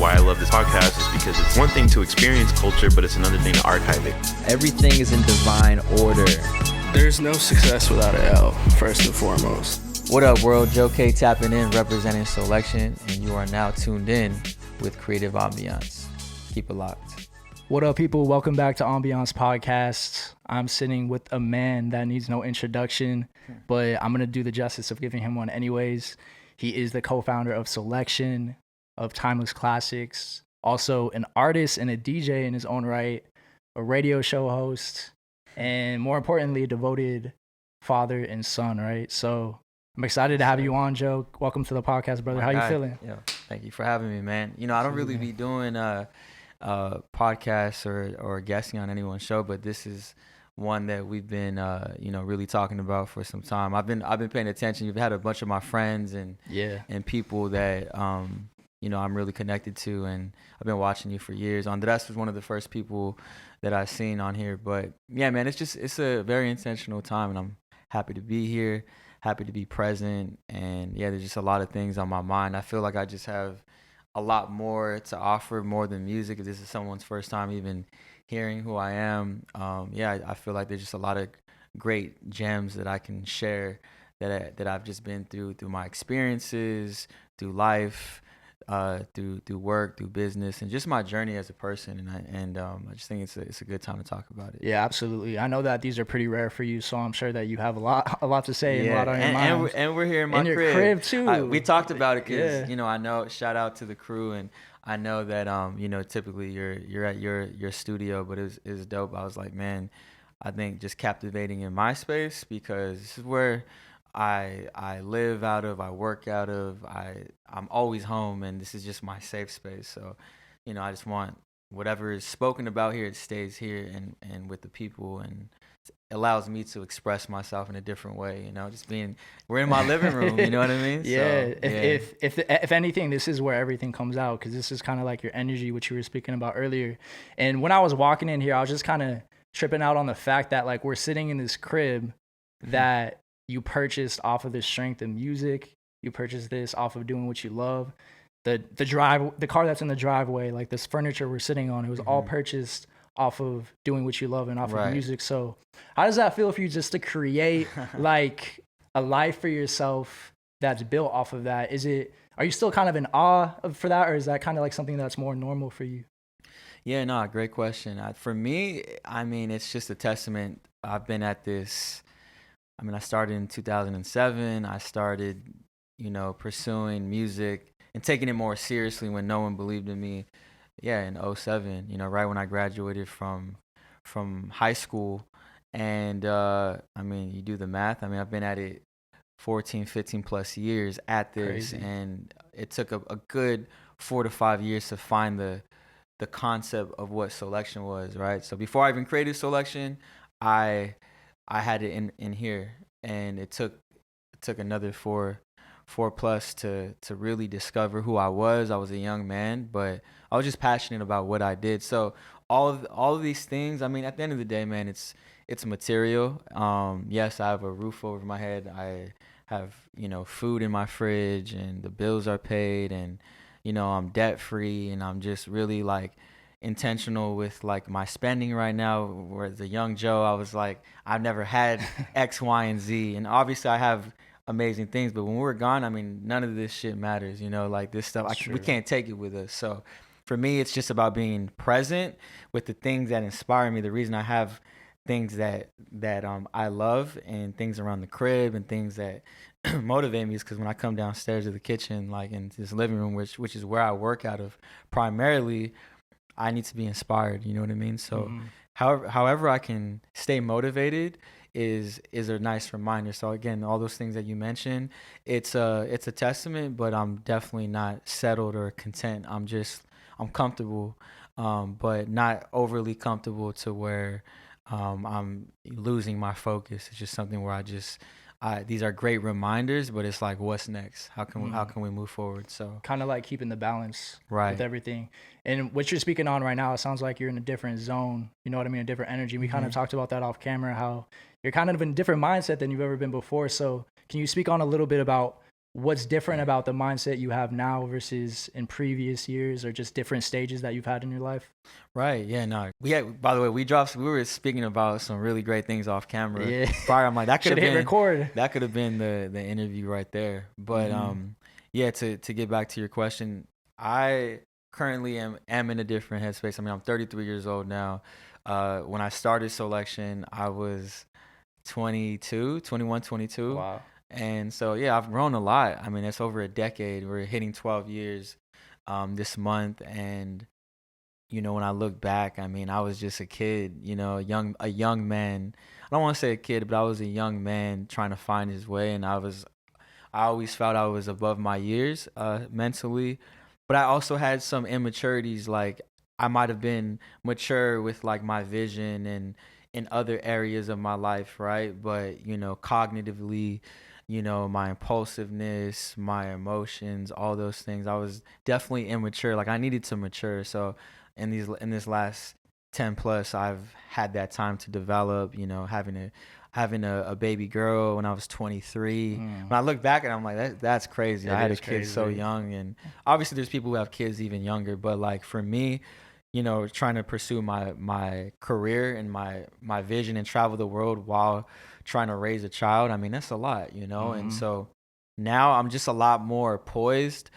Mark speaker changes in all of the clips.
Speaker 1: why I love this podcast is because it's one thing to experience culture, but it's another thing to archive it.
Speaker 2: Everything is in divine order.
Speaker 3: There's no success without an L, first and foremost.
Speaker 2: What up, world? Joe K tapping in, representing Soulection, and you are now tuned in with Creative Ambiance. Keep it locked.
Speaker 4: What up, people? Welcome back to Ambiance Podcast. I'm sitting with a man that needs no introduction, but I'm going to do the justice of giving him one anyways. He is the co-founder of Soulection, of Timeless Classics, also an artist and a DJ in his own right, a radio show host, and more importantly, a devoted father and son, right? So I'm excited to have you on, Joe. Welcome to the podcast, brother. How you feeling?
Speaker 2: Yeah, thank you for having me, man. You know, I don't really be doing podcasts or guesting on anyone's show, but this is one that we've been really talking about for some time. I've been paying attention. You've had a bunch of my friends and people that I'm really connected to, and I've been watching you for years. Andres was one of the first people that I seen on here, but yeah, man, it's a very intentional time, and I'm happy to be here, happy to be present, and yeah, there's just a lot of things on my mind. I feel like I just have a lot more to offer, more than music. If this is someone's first time even hearing who I am, I feel like there's just a lot of great gems that I can share that I've just been through my experiences, through life, through work, through business, and just my journey as a person. And I just think it's a good time to talk about it.
Speaker 4: Yeah, absolutely. I know that these are pretty rare for you, so I'm sure that you have a lot to say and a lot on your mind.
Speaker 2: And we're here in my
Speaker 4: your crib too.
Speaker 2: We talked about it because I know. Shout out to the crew, and I know that typically you're at your studio, but it was dope. I was like, man, I think just captivating in my space, because this is where I live out of, I work out of, I'm always home, and this is just my safe space. So, I just want whatever is spoken about here, it stays here and with the people, and it allows me to express myself in a different way. We're in my living room, you know what I mean?
Speaker 4: Yeah.
Speaker 2: So,
Speaker 4: if anything, this is where everything comes out, because this is kind of like your energy, which you were speaking about earlier. And when I was walking in here, I was just kind of tripping out on the fact that like we're sitting in this crib that you purchased off of the strength of music. You purchased this off of doing what you love. The car that's in the driveway, like this furniture we're sitting on, it was all purchased off of doing what you love and off of music. So how does that feel for you, just to create like a life for yourself that's built off of that? Are you still kind of in awe for that, or is that kind of like something that's more normal for you?
Speaker 2: Yeah, no, great question. For me, it's just a testament. I've been at this. I started in 2007. I started, pursuing music and taking it more seriously when no one believed in me. Yeah, in 2007, right when I graduated from high school. And, you do the math. I've been at it 14, 15 plus years at this.
Speaker 4: Crazy.
Speaker 2: And it took a good 4 to 5 years to find the concept of what Soulection was, right? So before I even created Soulection, I had it in here, and it took another four plus to really discover who I was. I was a young man, but I was just passionate about what I did. So all of these things, at the end of the day, man, it's material. Yes, I have a roof over my head. I have, food in my fridge, and the bills are paid, and, I'm debt free, and I'm just really like intentional with like my spending right now. Whereas a young Joe, I was like, I've never had X, Y, and Z, and obviously I have amazing things, but when we're gone, none of this shit matters, like this stuff, we can't take it with us. So for me, it's just about being present with the things that inspire me. The reason I have things that I love, and things around the crib, and things that motivate me, is because when I come downstairs to the kitchen, like in this living room, which is where I work out of primarily, I need to be inspired, you know what I mean? So however I can stay motivated is a nice reminder. So again, all those things that you mentioned, it's a testament, but I'm definitely not settled or content. I'm comfortable, but not overly comfortable to where I'm losing my focus. It's just something where these are great reminders, but it's like, what's next? How can we move forward? So
Speaker 4: kind of like keeping the balance
Speaker 2: with
Speaker 4: everything. And what you're speaking on right now, it sounds like you're in a different zone. You know what I mean? A different energy. We kind of talked about that off camera, how you're kind of in a different mindset than you've ever been before. So can you speak on a little bit about what's different about the mindset you have now versus in previous years, or just different stages that you've had in your life?
Speaker 2: Right. Yeah. No. By the way, we were speaking about some really great things off camera.
Speaker 4: Yeah.
Speaker 2: Prior, I'm like, that could
Speaker 4: Should
Speaker 2: have
Speaker 4: hit
Speaker 2: been
Speaker 4: record.
Speaker 2: That could have been the interview right there. But yeah. To get back to your question, I currently am in a different headspace. I mean, I'm 33 years old now. When I started Soulection, I was 21, 22.
Speaker 4: Wow.
Speaker 2: And so, yeah, I've grown a lot. I mean, it's over a decade. We're hitting 12 years this month. And, you know, when I look back, I mean, I was just a kid, you know, a young man. I don't want to say a kid, but I was a young man trying to find his way. And I always felt I was above my years mentally. But I also had some immaturities. Like, I might have been mature with, like, my vision and in other areas of my life, right? But, you know, cognitively, you know, my impulsiveness, my emotions, all those things, I was definitely immature. Like, I needed to mature. So in this last 10 plus, I've had that time to develop, you know, having a baby girl when I was 23. When I look back and I'm like, that's crazy. I had a kid so young. And obviously there's people who have kids even younger, but like for me, you know, trying to pursue my career and my vision and travel the world while trying to raise a child, I mean, that's a lot, you know? And so now I'm just a lot more poised.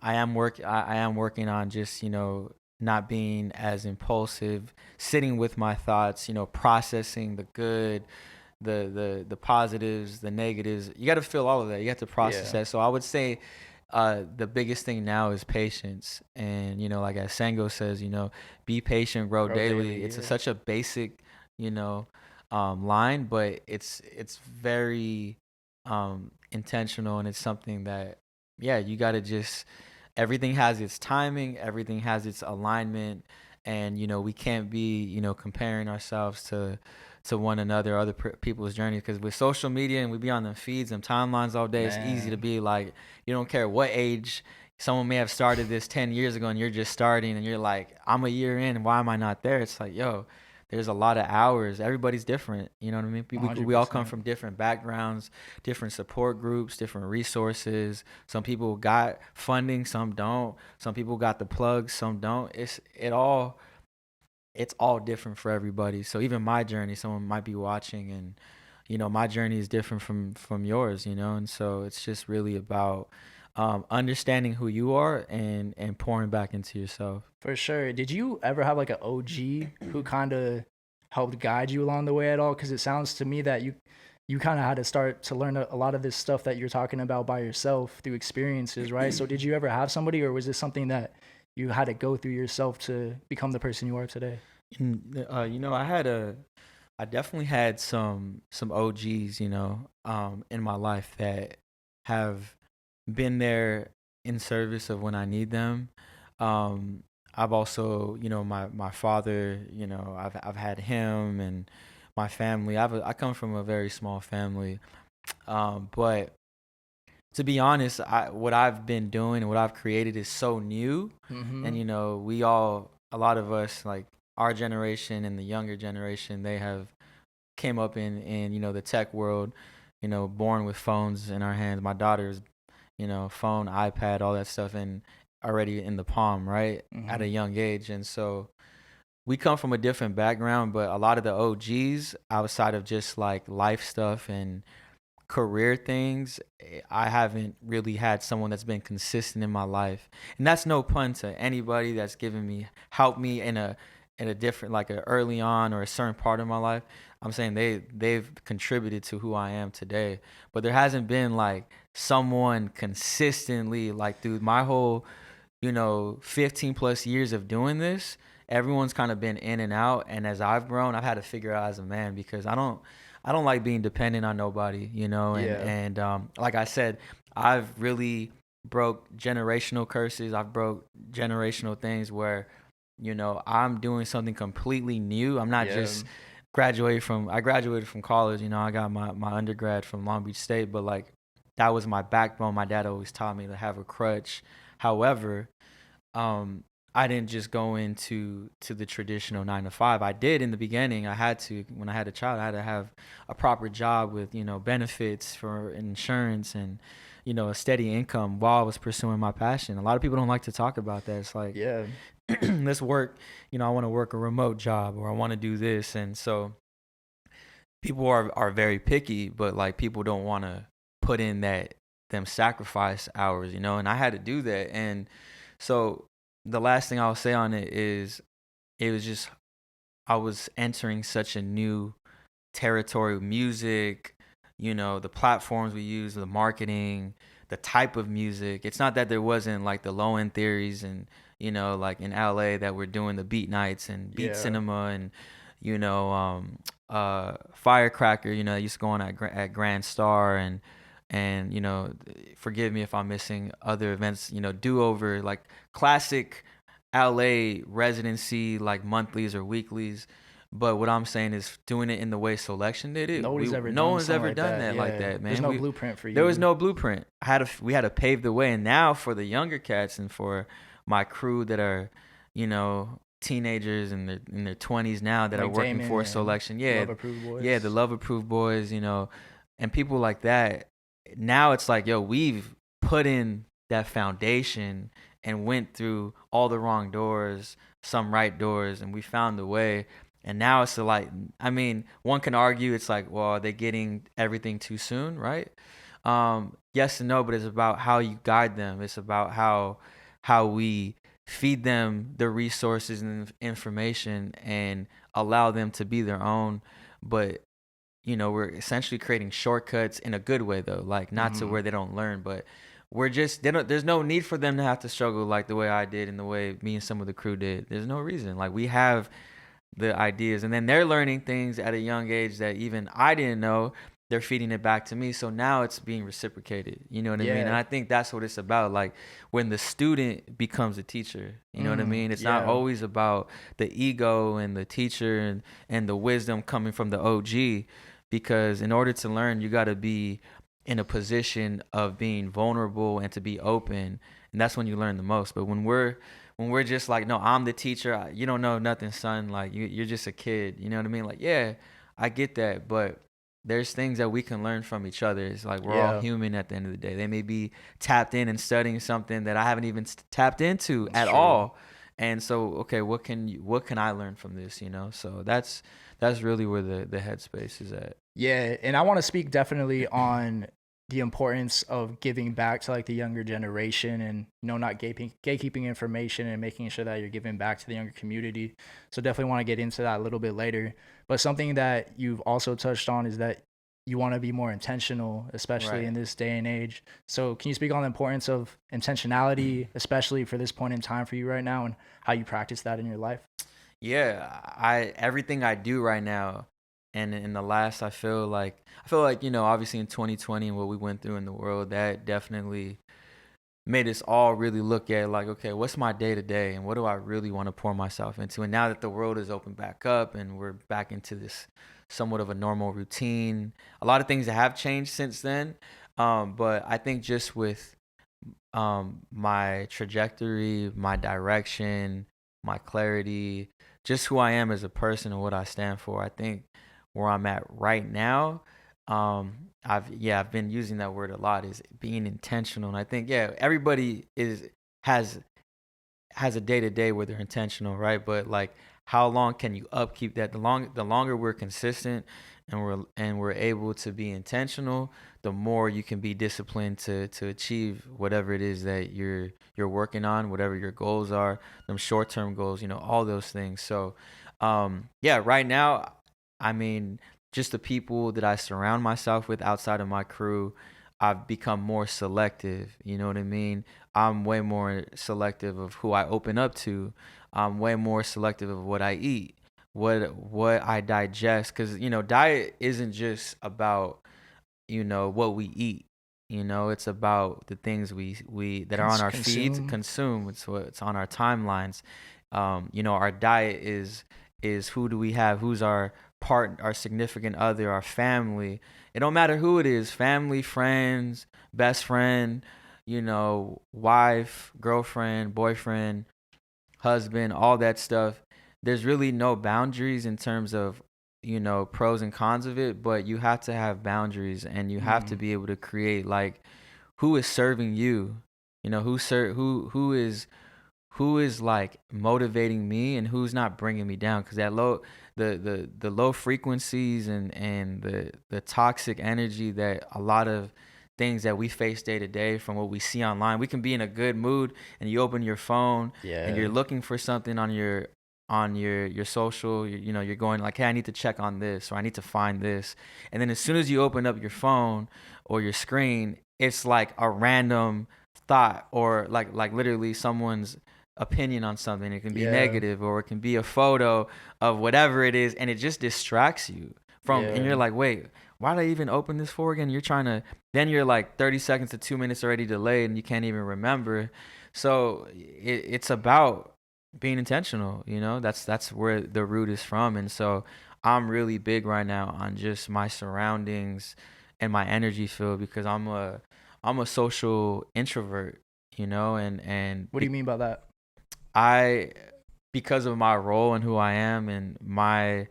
Speaker 2: I am working on just, you know, not being as impulsive, sitting with my thoughts, you know, processing the good, the positives, the negatives. You got to feel all of that. You have to process that. So I would say the biggest thing now is patience. And, you know, like as Sango says, you know, be patient, grow daily. It's such a basic, you know, line, but it's very intentional, and it's something that, yeah, you got to just, everything has its timing, everything has its alignment, and, you know, we can't be, you know, comparing ourselves to one another, other people's journeys, because with social media and we be on the feeds and timelines all day, it's easy to be like, you don't care what age someone may have started this 10 years ago and you're just starting and you're like, I'm a year in, why am I not there? It's like, yo, there's a lot of hours. Everybody's different. You know what I mean? We all come from different backgrounds, different support groups, different resources. Some people got funding, some don't. Some people got the plugs, some don't. It's all different for everybody. So even my journey, someone might be watching, and, you know, my journey is different from yours, you know? And so it's just really about understanding who you are and pouring back into yourself.
Speaker 4: For sure. Did you ever have like an OG who kind of helped guide you along the way at all? Because it sounds to me that you kind of had to start to learn a lot of this stuff that you're talking about by yourself through experiences, right? So did you ever have somebody, or was this something that you had to go through yourself to become the person you are today?
Speaker 2: You know, I definitely had some OGs, you know, in my life that have been there in service of when I need them. I've also, you know, my father, you know, I've had him, and my family. I come from a very small family, but to be honest, what I've been doing and what I've created is so new, and, you know, a lot of us, like our generation and the younger generation, they have came up in you know, the tech world, you know, born with phones in our hands. My daughter's, you know, phone, iPad, all that stuff, and already in the palm, right, at a young age. And so we come from a different background, but a lot of the OGs, outside of just like life stuff and career things, I haven't really had someone that's been consistent in my life. And that's no pun to anybody that's helped me in a different, like a early on or a certain part of my life. I'm saying they've contributed to who I am today, but there hasn't been like someone consistently, like through my whole, you know, 15 plus years of doing this. Everyone's kind of been in and out, and as I've grown, I've had to figure out as a man, because I don't like being dependent on nobody, you know. And like I said, I've really broke generational curses. I've broke generational things where, you know, I'm doing something completely new. I'm not just I graduated from college, you know, I got my undergrad from Long Beach State, but like that was my backbone. My dad always taught me to have a crutch. However, I didn't just go into the traditional 9 to 5. I did in the beginning. I had to, when I had a child, I had to have a proper job with, you know, benefits for insurance and a steady income while I was pursuing my passion. A lot of people don't like to talk about that. It's like,
Speaker 4: Yeah.
Speaker 2: let's work, I want to work a remote job, or I want to do this. And so people are very picky, but like people don't want to put in them sacrifice hours, and I had to do that. And so the last thing I'll say on it is, it was just, I was entering such a new territory with music, the platforms we use, the marketing, the type of music. It's not that there wasn't like the low end theories and, like in LA that we're doing the beat nights and beat cinema and, Firecracker, I used to go on at Grand Star and, forgive me if I'm missing other events, Do Over, like classic LA residency, like monthlies or weeklies. But what I'm saying is doing it in the way Soulection did it.
Speaker 4: No one's ever
Speaker 2: done that like that, man.
Speaker 4: There's no blueprint for you.
Speaker 2: There was no blueprint. We had to pave the way. And now for the younger cats and for my crew that are, teenagers in their 20s now that
Speaker 4: like
Speaker 2: are working
Speaker 4: Damon
Speaker 2: for Soulection. Yeah.
Speaker 4: Love Approved Boys.
Speaker 2: Yeah, the Love Approved Boys, and people like that. Now it's like, yo, we've put in that foundation and went through all the wrong doors, some right doors, and we found the way. And now it's like, I mean, one can argue it's like, well, are they getting everything too soon, right? Yes and no, but it's about how you guide them. It's about how we feed them the resources and information and allow them to be their own. But, we're essentially creating shortcuts in a good way, though, like not to where they don't learn, but there's no need for them to have to struggle like the way I did and the way me and some of the crew did. There's no reason. Like, we have the ideas, and then they're learning things at a young age that even I didn't know. They're feeding it back to me, so now it's being reciprocated. You know what I mean? And I think that's what it's about. Like, when the student becomes a teacher, you know what I mean? It's not always about the ego and the teacher and the wisdom coming from the OG, because in order to learn, you got to be in a position of being vulnerable and to be open, and that's when you learn the most. But when we're just like, no, I'm the teacher, you don't know nothing, son, like you're just a kid, you know what I mean? Like, yeah, I get that, but there's things that we can learn from each other. It's like we're all human at the end of the day. They may be tapped in and studying something that I haven't even tapped into at all. And so, okay, what can I learn from this, So that's really where the headspace is at.
Speaker 4: Yeah, and I want to speak definitely on the importance of giving back to like the younger generation and, not gatekeeping information and making sure that you're giving back to the younger community. So definitely want to get into that a little bit later. But something that you've also touched on is that you want to be more intentional, especially in this day and age. So can you speak on the importance of intentionality, especially for this point in time for you right now, and how you practice that in your life?
Speaker 2: Yeah, everything I do right now, and in the last, I feel like, obviously in 2020 and what we went through in the world, that definitely made us all really look at like, okay, what's my day to day and what do I really want to pour myself into? And now that the world is opened back up and we're back into this somewhat of a normal routine, a lot of things have changed since then. But I think just with my trajectory, my direction, my clarity, just who I am as a person and what I stand for, I think where I'm at right now, I've been using that word a lot, is being intentional. And I think, everybody has a day to day where they're intentional, right? But like, how long can you upkeep that? The longer we're consistent and we're able to be intentional, the more you can be disciplined to achieve whatever it is that you're working on, whatever your goals are, them short-term goals, all those things. So, right now, I mean, just the people that I surround myself with outside of my crew, I've become more selective. You know what I mean? I'm way more selective of who I open up to. I'm way more selective of what I eat, what I digest. Because, diet isn't just about, what we eat. It's about the things we that are on our feeds, consume. It's what's on our timelines. Our diet is who do we have? Who's our partner, our significant other, our family. It don't matter who it is, family, friends, best friend, wife, girlfriend, boyfriend, husband, all that stuff. There's really no boundaries in terms of, pros and cons of it, but you have to have boundaries and you have to be able to create like who is serving you, who is like motivating me and who's not bringing me down, because that the low frequencies and the toxic energy that a lot of things that we face day to day from what we see online. We can be in a good mood and you open your phone and you're looking for something on your social, you're going like, hey, I need to check on this, or I need to find this. And then as soon as you open up your phone or your screen, it's like a random thought, or like literally someone's opinion on something. It can be negative, or it can be a photo of whatever it is, and it just distracts you from, and you're like, wait, why did I even open this for again? Then you're like 30 seconds to 2 minutes already delayed and you can't even remember. So it's about being intentional, that's where the root is from. And so I'm really big right now on just my surroundings and my energy field, because I'm a social introvert, and
Speaker 4: What do you mean by that?
Speaker 2: Because of my role and who I am and my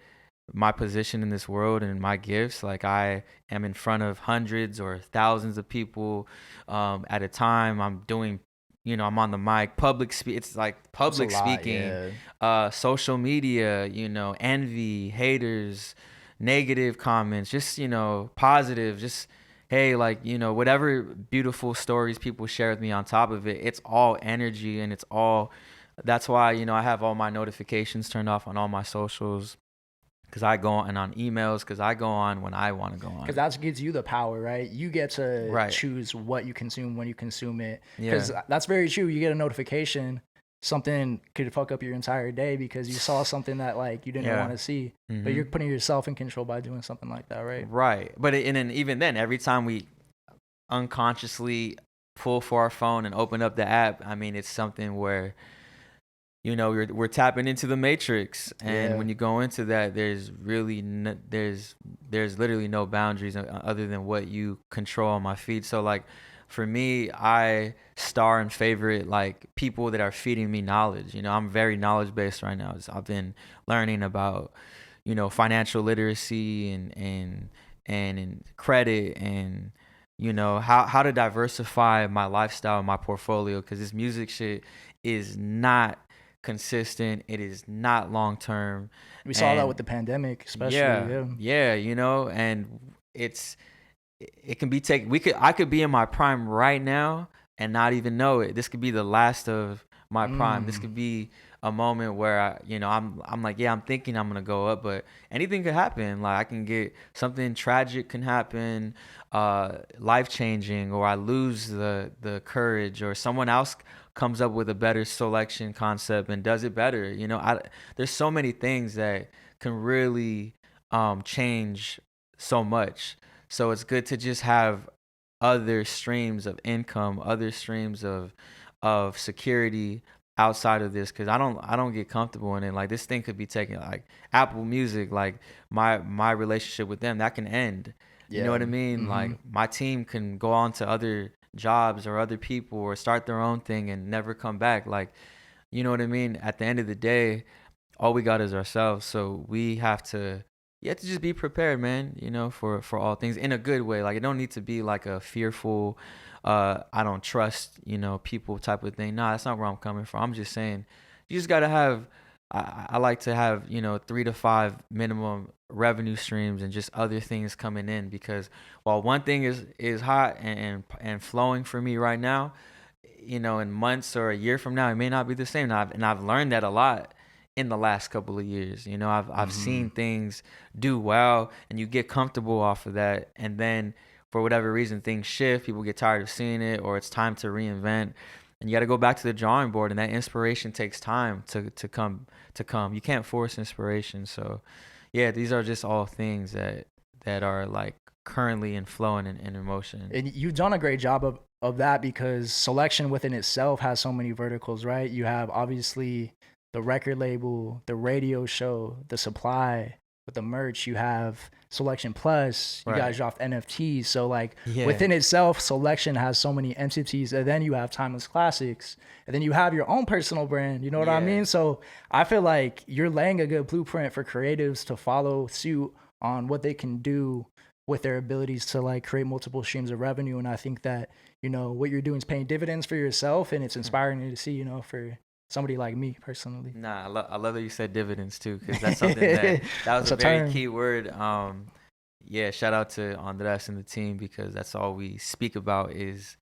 Speaker 2: position in this world and my gifts, like I am in front of hundreds or thousands of people at a time. I'm doing, I'm on the mic, it's like public speaking, social media, envy, haters, negative comments, just, positive, just, hey, like, whatever beautiful stories people share with me on top of it, it's all energy, and that's why, I have all my notifications turned off on all my socials. Because I go on, and on emails, because I go on when I want to go on.
Speaker 4: Because that gives you the power, right? You get to choose what you consume, when you consume it. Because that's very true. You get a notification, something could fuck up your entire day because you saw something that like you didn't want to see. Mm-hmm. But you're putting yourself in control by doing something like that, right?
Speaker 2: Right. But and then even then, every time we unconsciously pull for our phone and open up the app, I mean, it's something where, we're tapping into the matrix, and when you go into that, there's really there's literally no boundaries other than what you control on my feed. So like for me, I star and favorite like people that are feeding me knowledge. I'm very knowledge based right now. I've been learning about financial literacy and credit, and how to diversify my lifestyle and my portfolio, because this music shit is not consistent. It is not long term.
Speaker 4: We saw that with the pandemic, especially.
Speaker 2: And it can be taken. I could be in my prime right now and not even know it. This could be the last of my prime. This could be a moment where I'm like, I'm thinking I'm gonna go up, but anything could happen. Like I can get something tragic can happen, life changing, or I lose the courage, or someone else comes up with a better selection concept and does it better. There's so many things that can really change so much. So it's good to just have other streams of income, other streams of security outside of this, because I don't get comfortable in it. Like this thing could be taken, like Apple Music, like my relationship with them, that can end. You know what I mean? Mm-hmm. Like my team can go on to other jobs or other people or start their own thing and never come back. Like, you know what I mean? At the end of the day, all we got is ourselves. So you have to just be prepared, man, for all things in a good way. Like it don't need to be like a fearful, I don't trust, people type of thing. Nah, that's not where I'm coming from. I'm just saying you just got to have, I like to have, 3 to 5 minimum revenue streams and just other things coming in, because while one thing is hot and flowing for me right now, in months or a year from now, it may not be the same. And I've learned that a lot in the last couple of years. I've seen things do well, and you get comfortable off of that, and then for whatever reason things shift, people get tired of seeing it, or it's time to reinvent, and you got to go back to the drawing board, and that inspiration takes time to come. You can't force inspiration. So these are just all things that are like currently in flow and in emotion.
Speaker 4: And you've done a great job of that, because Soulection within itself has so many verticals, right? You have obviously the record label, the radio show, the supply, with the merch, you have Soulection Plus, you guys dropped NFTs. So like within itself, Soulection has so many entities, and then you have Timeless Classics, and then you have your own personal brand, you know what I mean? So I feel like you're laying a good blueprint for creatives to follow suit on what they can do with their abilities to like create multiple streams of revenue. And I think that you know, what you're doing is paying dividends for yourself, and it's inspiring to see, you know, for somebody like me personally.
Speaker 2: Nah, I love that you said dividends too, because that's something that was
Speaker 4: That's
Speaker 2: a
Speaker 4: a
Speaker 2: very
Speaker 4: term.
Speaker 2: key word. Yeah, shout out to Andres and the team, because that's all we speak about is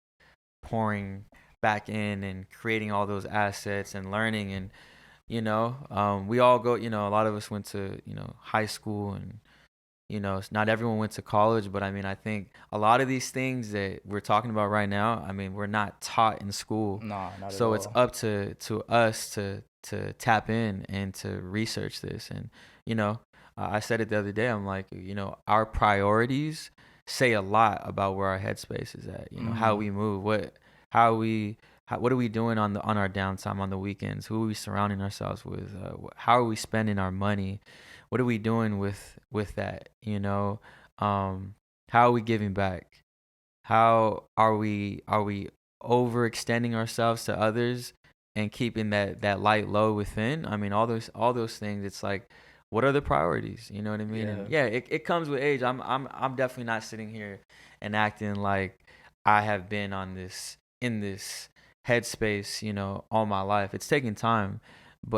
Speaker 2: pouring back in and creating all those assets and learning. And we all go, a lot of us went to high school, and not everyone went to college, but I mean, I think a lot of these things that we're talking about right now, I mean, we're not taught in school.
Speaker 4: Nah, not at
Speaker 2: So
Speaker 4: all.
Speaker 2: it's up to us to tap in and to research this. And I said it the other day. I'm like, our priorities say a lot about where our headspace is at. How we move, what are we doing on our downtime, on the weekends? Who are we surrounding ourselves with? How are we spending our money? What are we doing with that? How are we giving back? How are we overextending ourselves to others and keeping that light low within? I mean, all those things. It's like, what are the priorities? You know what I mean?
Speaker 4: Yeah.
Speaker 2: And yeah, it comes with age. I'm definitely not sitting here and acting like I have been in this headspace, all my life. It's taking time,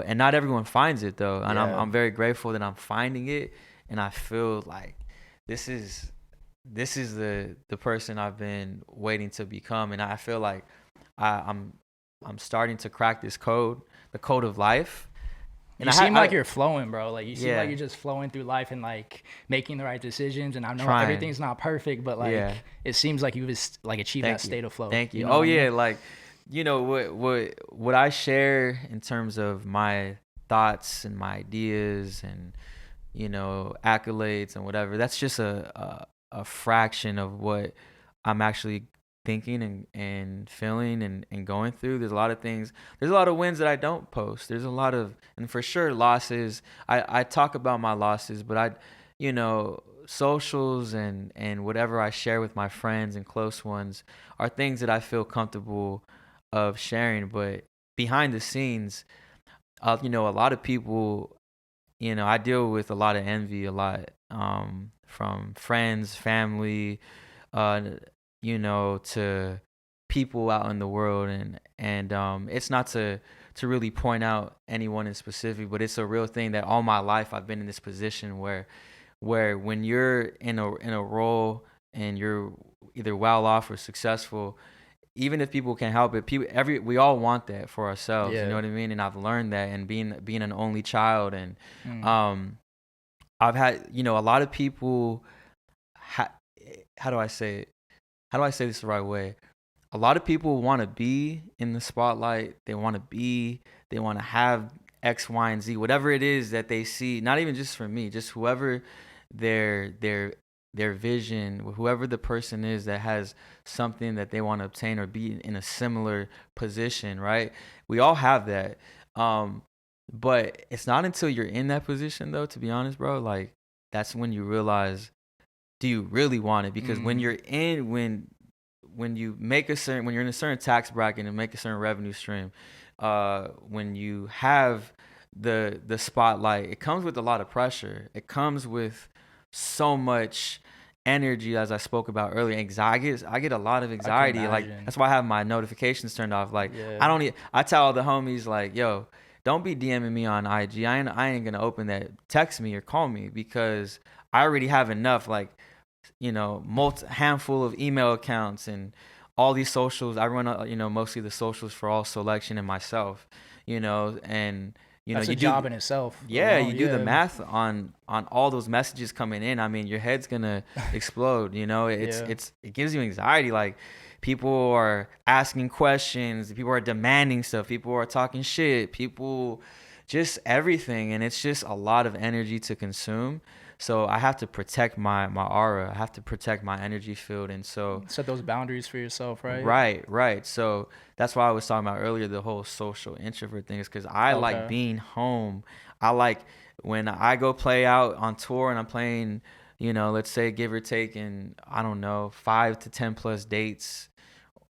Speaker 2: and not everyone finds it though. And
Speaker 4: Yeah.
Speaker 2: I'm very grateful that I'm finding it, and I feel like this is the person I've been waiting to become. And I feel like I'm starting to crack this code, the code of life. And
Speaker 4: You seem like you're flowing, bro. Like you seem
Speaker 2: Yeah.
Speaker 4: like you're just flowing through life and like making the right decisions. And I know
Speaker 2: Trying.
Speaker 4: everything's not perfect, but like
Speaker 2: Yeah.
Speaker 4: it seems like you've like achieved
Speaker 2: Thank
Speaker 4: that
Speaker 2: you.
Speaker 4: state of flow.
Speaker 2: Thank you.
Speaker 4: know what I mean?
Speaker 2: Yeah, like what I share in terms of my thoughts and my ideas and accolades and whatever, that's just a fraction of what I'm actually thinking and feeling and going through. There's a lot of things. There's a lot of wins that I don't post. There's a lot of, and for sure, losses. I talk about my losses, but socials and whatever I share with my friends and close ones are things that I feel comfortable of sharing. But behind the scenes, a lot of people, I deal with a lot of envy, a lot from friends, family, to people out in the world, and it's not to really point out anyone in specific, but it's a real thing that all my life I've been in this position where when you're in a role and you're either well off or successful, even if people can't help it, we all want that for ourselves.
Speaker 4: Yeah.
Speaker 2: You know what I mean? And I've learned that, and being an only child, and I've had a lot of people. How do I say it? How do I say this the right way? A lot of people want to be in the spotlight. They want to have X, Y, and Z, whatever it is that they see. Not even just for me, just whoever their vision, whoever the person is that has something that they want to obtain or be in a similar position, right? We all have that. But it's not until you're in that position, though, to be honest, bro, like that's when you realize, do you really want it? Because when you're when you're in a certain tax bracket and make a certain revenue stream, when you have the spotlight, it comes with a lot of pressure. It comes with so much energy, as I spoke about earlier. Anxiety. I get a lot of anxiety. Like that's why I have my notifications turned off. Like I tell all the homies, like, yo, don't be DMing me on IG. I ain't gonna open that. Text me or call me, because I already have enough. Like, handful of email accounts and all these socials. I run, mostly the socials for all Soulection and myself, and
Speaker 4: that's
Speaker 2: you
Speaker 4: a job in itself.
Speaker 2: Yeah, you do the math on all those messages coming in. I mean, your head's gonna explode. It gives you anxiety. Like, people are asking questions, people are demanding stuff, people are talking shit, people, just everything, and it's just a lot of energy to consume. So I have to protect my aura. I have to protect my energy field. And so
Speaker 4: set those boundaries for yourself, right?
Speaker 2: Right. So that's why I was talking about earlier, the whole social introvert thing, is because I like being home. I like when I go play out on tour and I'm playing, let's say give or take in, I don't know, 5 to 10 plus dates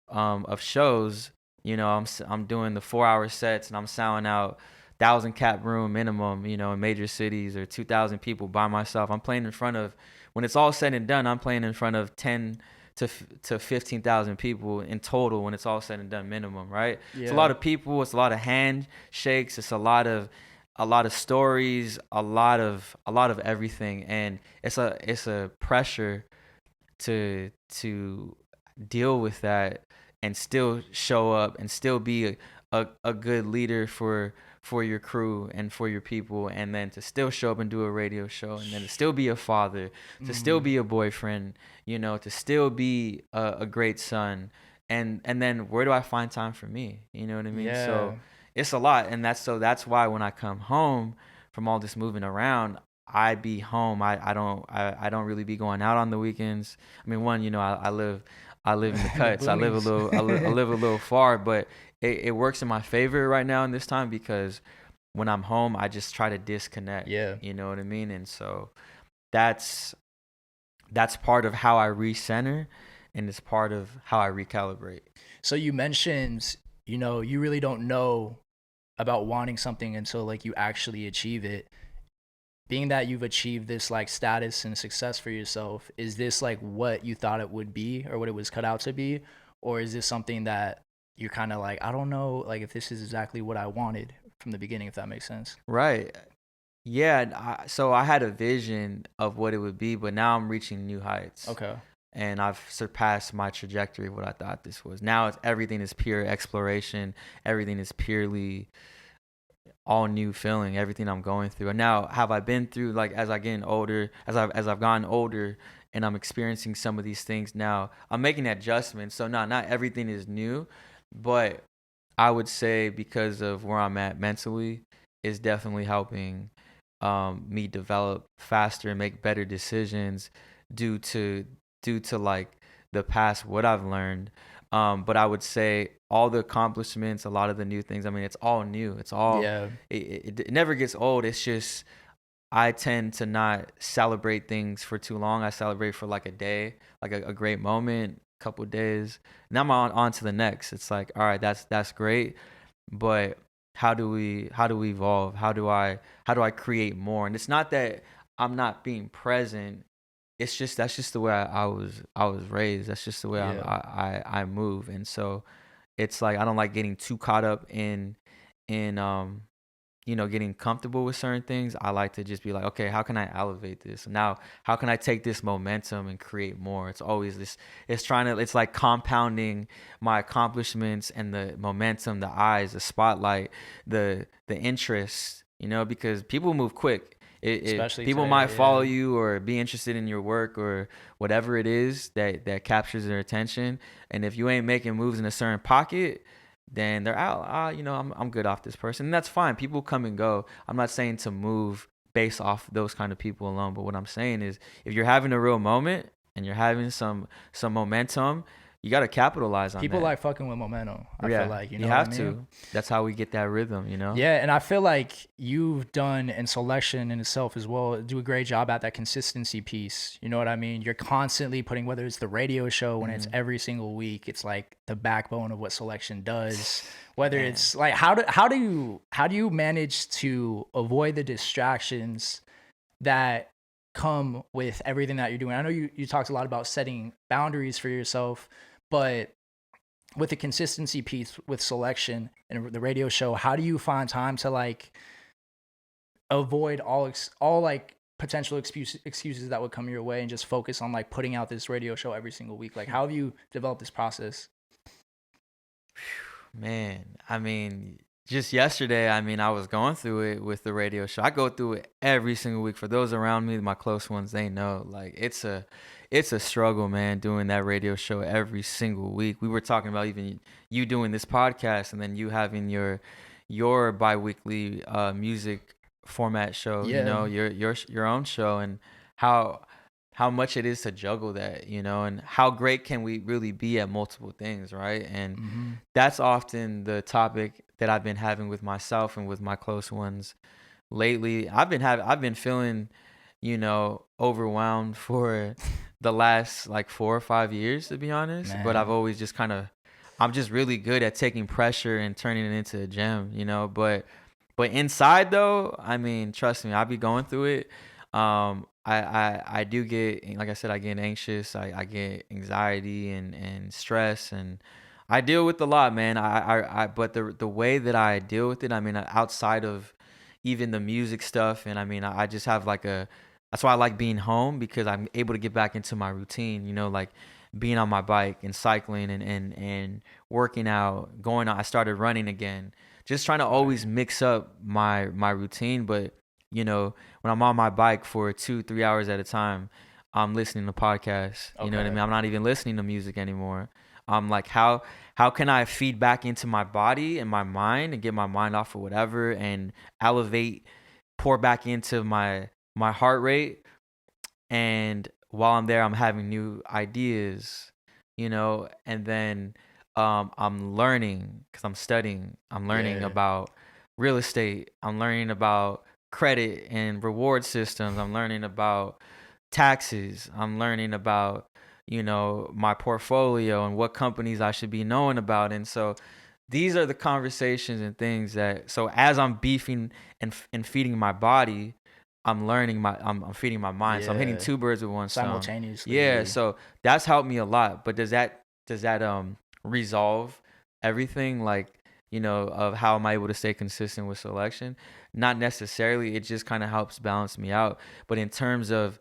Speaker 2: of shows. I'm doing the 4-hour sets and I'm sounding out 1,000 cap room minimum, in major cities, or 2,000 people by myself. I'm playing in front of, when it's all said and done, I'm playing in front of 10 to 15,000 people in total when it's all said and done, minimum, right?
Speaker 4: Yeah.
Speaker 2: It's a lot of people, it's a lot of handshakes, it's a lot of stories, a lot of everything, and it's a pressure to deal with that and still show up and still be a good leader for your crew and for your people, and then to still show up and do a radio show, and then to still be a father, to still be a boyfriend, to still be a great son, and then where do I find time for me? You know what I mean?
Speaker 4: Yeah.
Speaker 2: So it's a lot, and that's why when I come home from all this moving around, I be home. I don't really be going out on the weekends. I mean, one, I live in the cuts. I live a little far, but it works in my favor right now in this time, because when I'm home, I just try to disconnect.
Speaker 4: Yeah.
Speaker 2: You know what I mean? And so that's part of how I recenter, and it's part of how I recalibrate.
Speaker 4: So you mentioned, you really don't know about wanting something until like you actually achieve it. Being that you've achieved this like status and success for yourself, is this like what you thought it would be or what it was cut out to be? Or is this something that you're kind of like, I don't know, like if this is exactly what I wanted from the beginning, if that makes sense?
Speaker 2: Right. Yeah. So I had a vision of what it would be, but now I'm reaching new heights.
Speaker 4: Okay.
Speaker 2: And I've surpassed my trajectory of what I thought this was. Now everything is pure exploration. Everything is purely all new feeling, everything I'm going through. And now, have I been through, like, as I've gotten older and I'm experiencing some of these things now, I'm making adjustments. So not everything is new, but I would say because of where I'm at mentally is definitely helping me develop faster and make better decisions due to like the past, what I've learned. But I would say all the accomplishments, a lot of the new things, I mean, it's all new. It's all, it never gets old. It's just, I tend to not celebrate things for too long. I celebrate for like a day, like a great moment, a couple of days. Now I'm on to the next. It's like, all right, that's great. But how do we evolve? How do I create more? And it's not that I'm not being present. It's just, that's just the way I was raised. That's just the way I move. And so it's like, I don't like getting too caught up in getting comfortable with certain things. I like to just be like, okay, how can I elevate this? Now, how can I take this momentum and create more? It's always this, it's like compounding my accomplishments and the momentum, the eyes, the spotlight, the interest, because people move quick. Especially people today, might follow you or be interested in your work or whatever it is that captures their attention. And if you ain't making moves in a certain pocket, then they're out. I'm good off this person. And that's fine. People come and go. I'm not saying to move based off those kind of people alone. But what I'm saying is, if you're having a real moment and you're having some momentum, you got to capitalize on
Speaker 4: people
Speaker 2: that.
Speaker 4: like fucking with momentum. I feel like,
Speaker 2: you have to. That's how we get that rhythm,
Speaker 4: Yeah, and I feel like you've done, and Soulection in itself as well, do a great job at that consistency piece. You know what I mean? You're constantly putting, whether it's the radio show when it's every single week, it's like the backbone of what Soulection does. Whether it's like, how do you manage to avoid the distractions that come with everything that you're doing? I know you talked a lot about setting boundaries for yourself, but with the consistency piece with Soulection and the radio show, how do you find time to like avoid all like potential excuses that would come your way and just focus on like putting out this radio show every single week? Like, how have you developed this process?
Speaker 2: Man, I mean, just yesterday, I was going through it with the radio show. I go through it every single week. For those around me, my close ones, they know. Like, it's a struggle, man, doing that radio show every single week. We were talking about even you doing this podcast and then you having your bi-weekly music format show, your own show, and how much it is to juggle that, and how great can we really be at multiple things, right? And that's often the topic that I've been having with myself and with my close ones lately. I've been feeling, overwhelmed for the last like 4 or 5 years, to be honest. Man. But I've always just I'm just really good at taking pressure and turning it into a gem, But inside though, trust me, I'll be going through it. I do get, like I said, I get anxious. I get anxiety and stress, and I deal with a lot, man. But the way that I deal with it, I mean, outside of even the music stuff, and I mean, I just have like that's why I like being home, because I'm able to get back into my routine, you know, like being on my bike and cycling and working out, going on. I started running again, just trying to always mix up my routine. But, you know, when I'm on my bike for 2-3 hours at a time, I'm listening to podcasts. You know what I mean? I'm not even listening to music anymore. I'm like, how can I feed back into my body and my mind and get my mind off of whatever and elevate, pour back into my heart rate. And while I'm there, I'm having new ideas, you know, and then I'm learning, because I'm studying. I'm learning about real estate. I'm learning about credit and reward systems. I'm learning about taxes. I'm learning about, you know, my portfolio and what companies I should be knowing about. And so these are the conversations and things that, so as I'm beefing and feeding my body, I'm learning I'm feeding my mind. So I'm hitting two birds with one stone.
Speaker 4: Simultaneously.
Speaker 2: Yeah. So that's helped me a lot. But does that resolve everything? Like, you know, of how am I able to stay consistent with Soulection? Not necessarily. It just kind of helps balance me out. But in terms of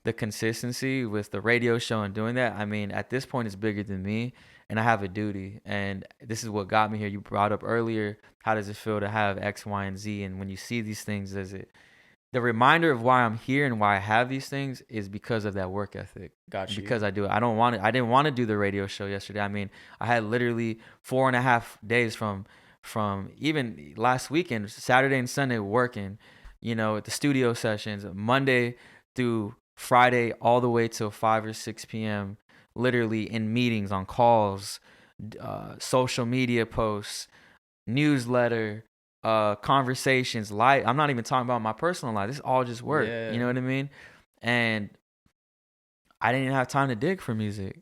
Speaker 2: the consistency with the radio show and doing that, I mean, at this point, it's bigger than me, and I have a duty. And this is what got me here. You brought up earlier, how does it feel to have X, Y, and Z? And when you see these things, the reminder of why I'm here and why I have these things is because of that work ethic.
Speaker 4: Got you.
Speaker 2: Because I do it. I didn't want to do the radio show yesterday. I mean, I had literally 4.5 days from even last weekend, Saturday and Sunday, working, you know, at the studio sessions, Monday through Friday all the way till 5 or 6 p.m. literally in meetings, on calls, social media posts, newsletter, conversations, live. I'm not even talking about my personal life. This is all just work.
Speaker 4: Yeah.
Speaker 2: You know what I mean? And I didn't even have time to dig for music.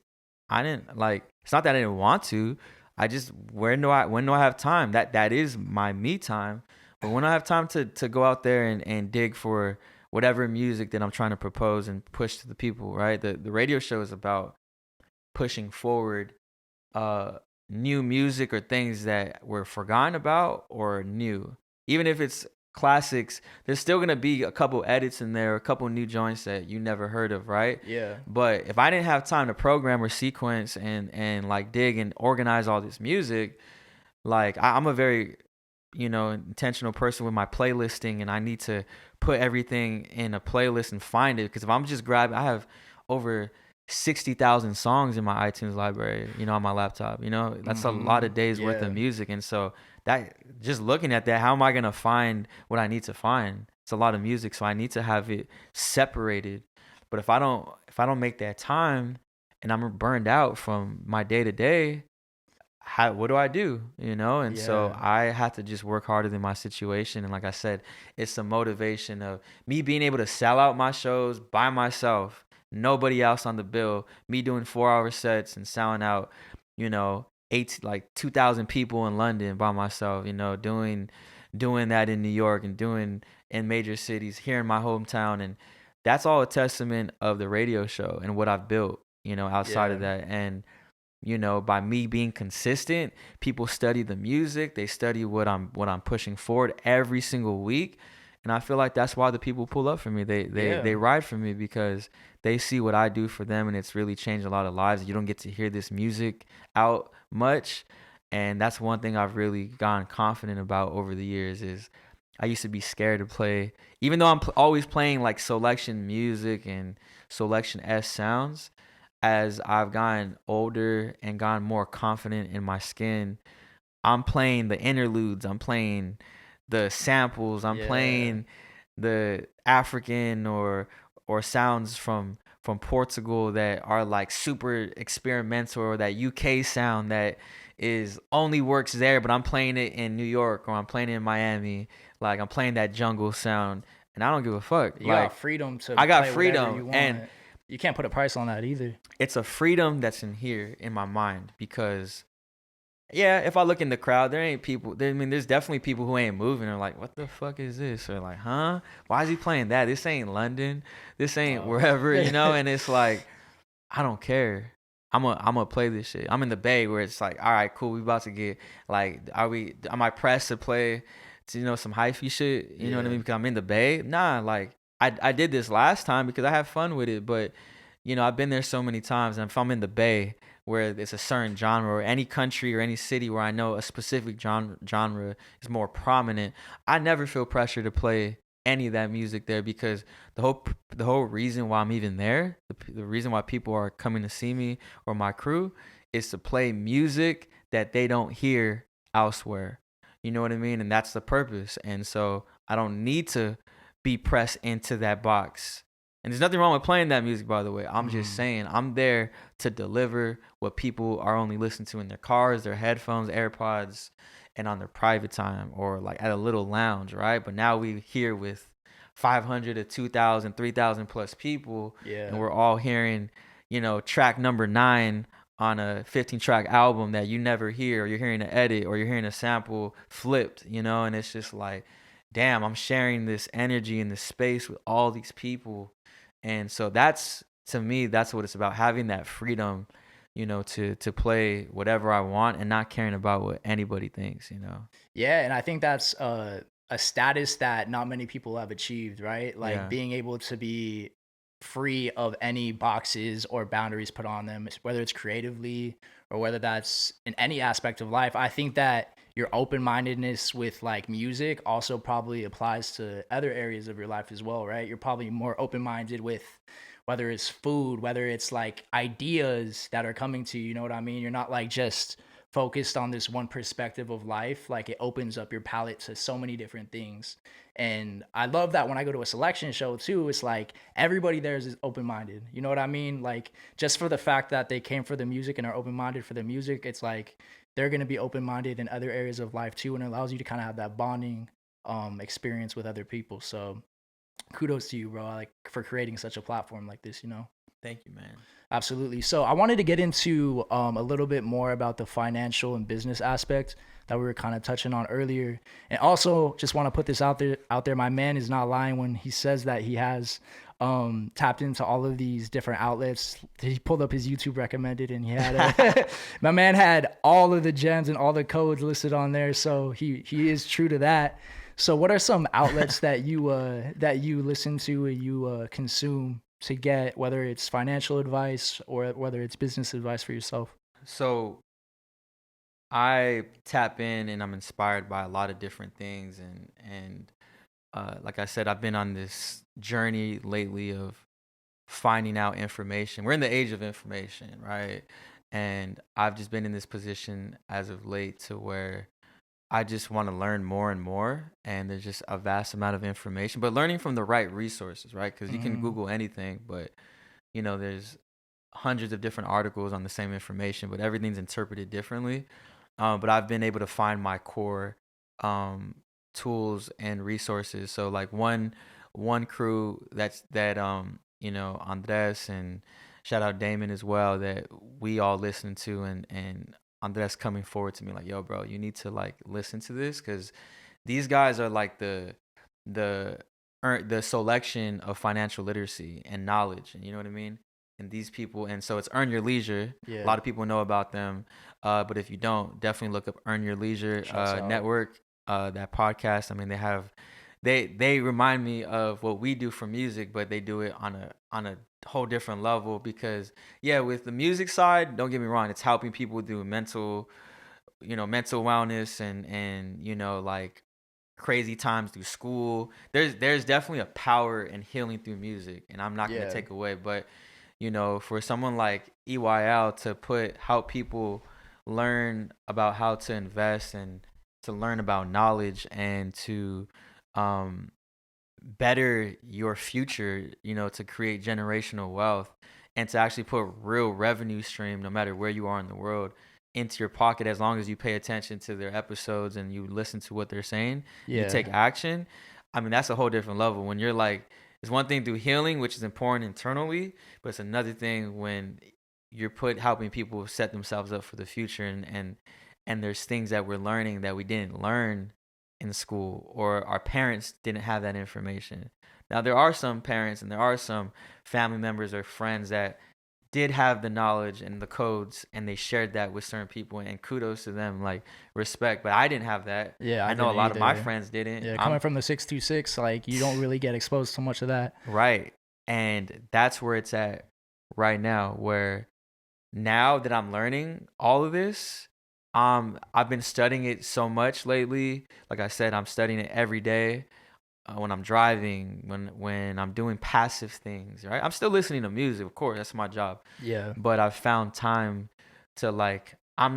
Speaker 2: I didn't, like, it's not that I didn't want to. I just, when do I have time? That is my me time. But when I have time to go out there and dig for whatever music that I'm trying to propose and push to the people, right? The radio show is about pushing forward new music or things that were forgotten about or new. Even if it's classics, there's still going to be a couple edits in there, a couple new joints that you never heard of, right?
Speaker 4: Yeah.
Speaker 2: But if I didn't have time to program or sequence and like dig and organize all this music, like I'm a very, you know, intentional person with my playlisting, and I need to put everything in a playlist and find it. Because if I'm just grabbing, I have over 60,000 songs in my iTunes library, you know, on my laptop. You know, that's a lot of days worth of music. And so that, just looking at that, how am I going to find what I need to find? It's a lot of music, so I need to have it separated. But if I don't make that time and I'm burned out from my day to day, what do I do? You know? And so I have to just work harder than my situation. And like I said, it's the motivation of me being able to sell out my shows by myself, nobody else on the bill, me doing 4-hour sets and selling out, you know, 2,000 people in London by myself, you know, doing that in New York and doing in major cities here in my hometown. And that's all a testament of the radio show and what I've built, you know, outside of that. And, you know, by me being consistent, people study the music, they study what I'm pushing forward every single week. And I feel like that's why the people pull up for me. They ride for me because they see what I do for them, and it's really changed a lot of lives. You don't get to hear this music out much, and that's one thing I've really gotten confident about over the years. Is I used to be scared to play, even though I'm always playing like Soulection music and Soulection-esque sounds. As I've gotten older and gotten more confident in my skin, I'm playing the interludes. I'm playing the samples. I'm playing the African or sounds from Portugal that are like super experimental, or that UK sound that is only works there, but I'm playing it in New York or I'm playing it in Miami. Like I'm playing that jungle sound, and I don't give a fuck.
Speaker 4: You
Speaker 2: like,
Speaker 4: got freedom to.
Speaker 2: I got
Speaker 4: play
Speaker 2: freedom,
Speaker 4: you want.
Speaker 2: and
Speaker 4: You can't put a price on that either.
Speaker 2: It's a freedom that's in here in my mind, because Yeah, if I look in the crowd, there ain't people. I mean, there's definitely people who ain't moving. They're like, "What the fuck is this?" Or like, "Huh? Why is he playing that? This ain't London. This ain't wherever, you know." And it's like, I don't care. I'm gonna play this shit. I'm in the Bay where it's like, all right, cool. We about to get like, am I pressed to play, to, some hyphy shit? You know what I mean? Because I'm in the Bay. Nah, like I did this last time because I have fun with it, but I've been there so many times, and if I'm in the Bay where it's a certain genre, or any country or any city where I know a specific genre is more prominent, I never feel pressure to play any of that music there, because the whole reason why I'm even there, the reason why people are coming to see me or my crew, is to play music that they don't hear elsewhere. You know what I mean? And that's the purpose. And so I don't need to be pressed into that box. And there's nothing wrong with playing that music, by the way. I'm just saying I'm there to deliver what people are only listening to in their cars, their headphones, AirPods, and on their private time, or like at a little lounge, right? But now we here with 500 to 2,000, 3,000 plus people, and we're all hearing, track number 9 on a 15-track album that you never hear, or you're hearing an edit, or you're hearing a sample flipped, and it's just like, damn, I'm sharing this energy in this space with all these people. And so to me, that's what it's about, having that freedom, to play whatever I want and not caring about what anybody thinks,
Speaker 4: Yeah, and I think that's a status that not many people have achieved, right? Like being able to be free of any boxes or boundaries put on them, whether it's creatively or whether that's in any aspect of life. I think that your open-mindedness with like music also probably applies to other areas of your life as well, right? You're probably more open-minded with whether it's food, whether it's like ideas that are coming to you, you know what I mean? You're not like just focused on this one perspective of life. Like it opens up your palette to so many different things. And I love that when I go to a Soulection show too, it's like everybody there is open-minded. You know what I mean? Like just for the fact that they came for the music and are open-minded for the music, it's like they're going to be open-minded in other areas of life too. And it allows you to kind of have that bonding experience with other people. So kudos to you, bro, like for creating such a platform like this,
Speaker 2: Thank you, man.
Speaker 4: Absolutely. So I wanted to get into a little bit more about the financial and business aspect that we were kind of touching on earlier. And also just want to put this out there. My man is not lying when he says that he has tapped into all of these different outlets. He pulled up his YouTube recommended, and he had my man had all of the gems and all the codes listed on there. So he is true to that. So what are some outlets that you listen to and you consume to get, whether it's financial advice or whether it's business advice for yourself?
Speaker 2: So I tap in and I'm inspired by a lot of different things. And like I said, I've been on this journey lately of finding out information. We're in the age of information, right? And I've just been in this position as of late to where I just want to learn more and more, and there's just a vast amount of information, but learning from the right resources, right? Because you can Google anything, but there's hundreds of different articles on the same information, but everything's interpreted differently. But I've been able to find my core tools and resources. So like one crew that Andres, and shout out Damon as well, that we all listen to, and Andres coming forward to me like, yo, bro, you need to like listen to this, because these guys are like the selection of financial literacy and knowledge, and you know what I mean? And these people, and so it's Earn Your Leisure. A lot of people know about them, but if you don't, definitely look up Earn Your Leisure network, that podcast. I mean, they remind me of what we do for music, but they do it on a whole different level, because with the music side, don't get me wrong, it's helping people do mental wellness and like crazy times through school. There's definitely a power in healing through music, and I'm not going to take away, but for someone like EYL to help people learn about how to invest and to learn about knowledge and to better your future, to create generational wealth and to actually put real revenue stream, no matter where you are in the world, into your pocket, as long as you pay attention to their episodes and you listen to what they're saying, you take action. I mean, that's a whole different level. When you're like, it's one thing through healing, which is important internally, but it's another thing when you're helping people set themselves up for the future and there's things that we're learning that we didn't learn in school, or our parents didn't have that information. Now, there are some parents and there are some family members or friends that did have the knowledge and the codes, and they shared that with certain people, and kudos to them, like, respect. But I didn't have that.
Speaker 4: Yeah,
Speaker 2: I know a lot of my
Speaker 4: either.
Speaker 2: friends didn't.
Speaker 4: Yeah, coming from the 626, like, you don't really get exposed to much of that.
Speaker 2: Right. And that's where it's at right now, where now that I'm learning all of this, I've been studying it so much lately. Like I said, I'm studying it every day. When I'm driving, when I'm doing passive things, right? I'm still listening to music, of course, that's my job.
Speaker 4: Yeah.
Speaker 2: But I've found time to, like, I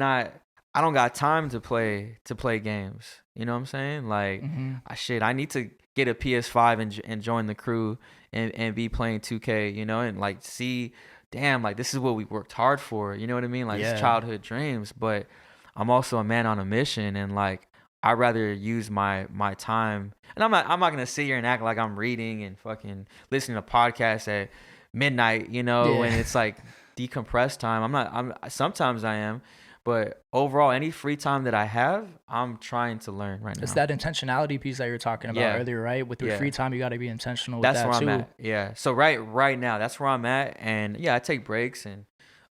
Speaker 2: don't got time to play games. You know what I'm saying? Like, I need to get a PS5 and join the crew and be playing 2K, you know, and like see, damn, like this is what we worked hard for. You know what I mean? Like, it's childhood dreams. But I'm also a man on a mission, and like, I'd rather use my time. And I'm not gonna sit here and act like I'm reading and fucking listening to podcasts at midnight, you know, and it's like decompressed time. Sometimes I am, but overall, any free time that I have, I'm trying to learn right now.
Speaker 4: It's that intentionality piece that you were talking about earlier, right? With your free time, you got to be intentional with
Speaker 2: that's
Speaker 4: that
Speaker 2: where
Speaker 4: too.
Speaker 2: I'm at. Yeah. So right now, that's where I'm at. And yeah, I take breaks and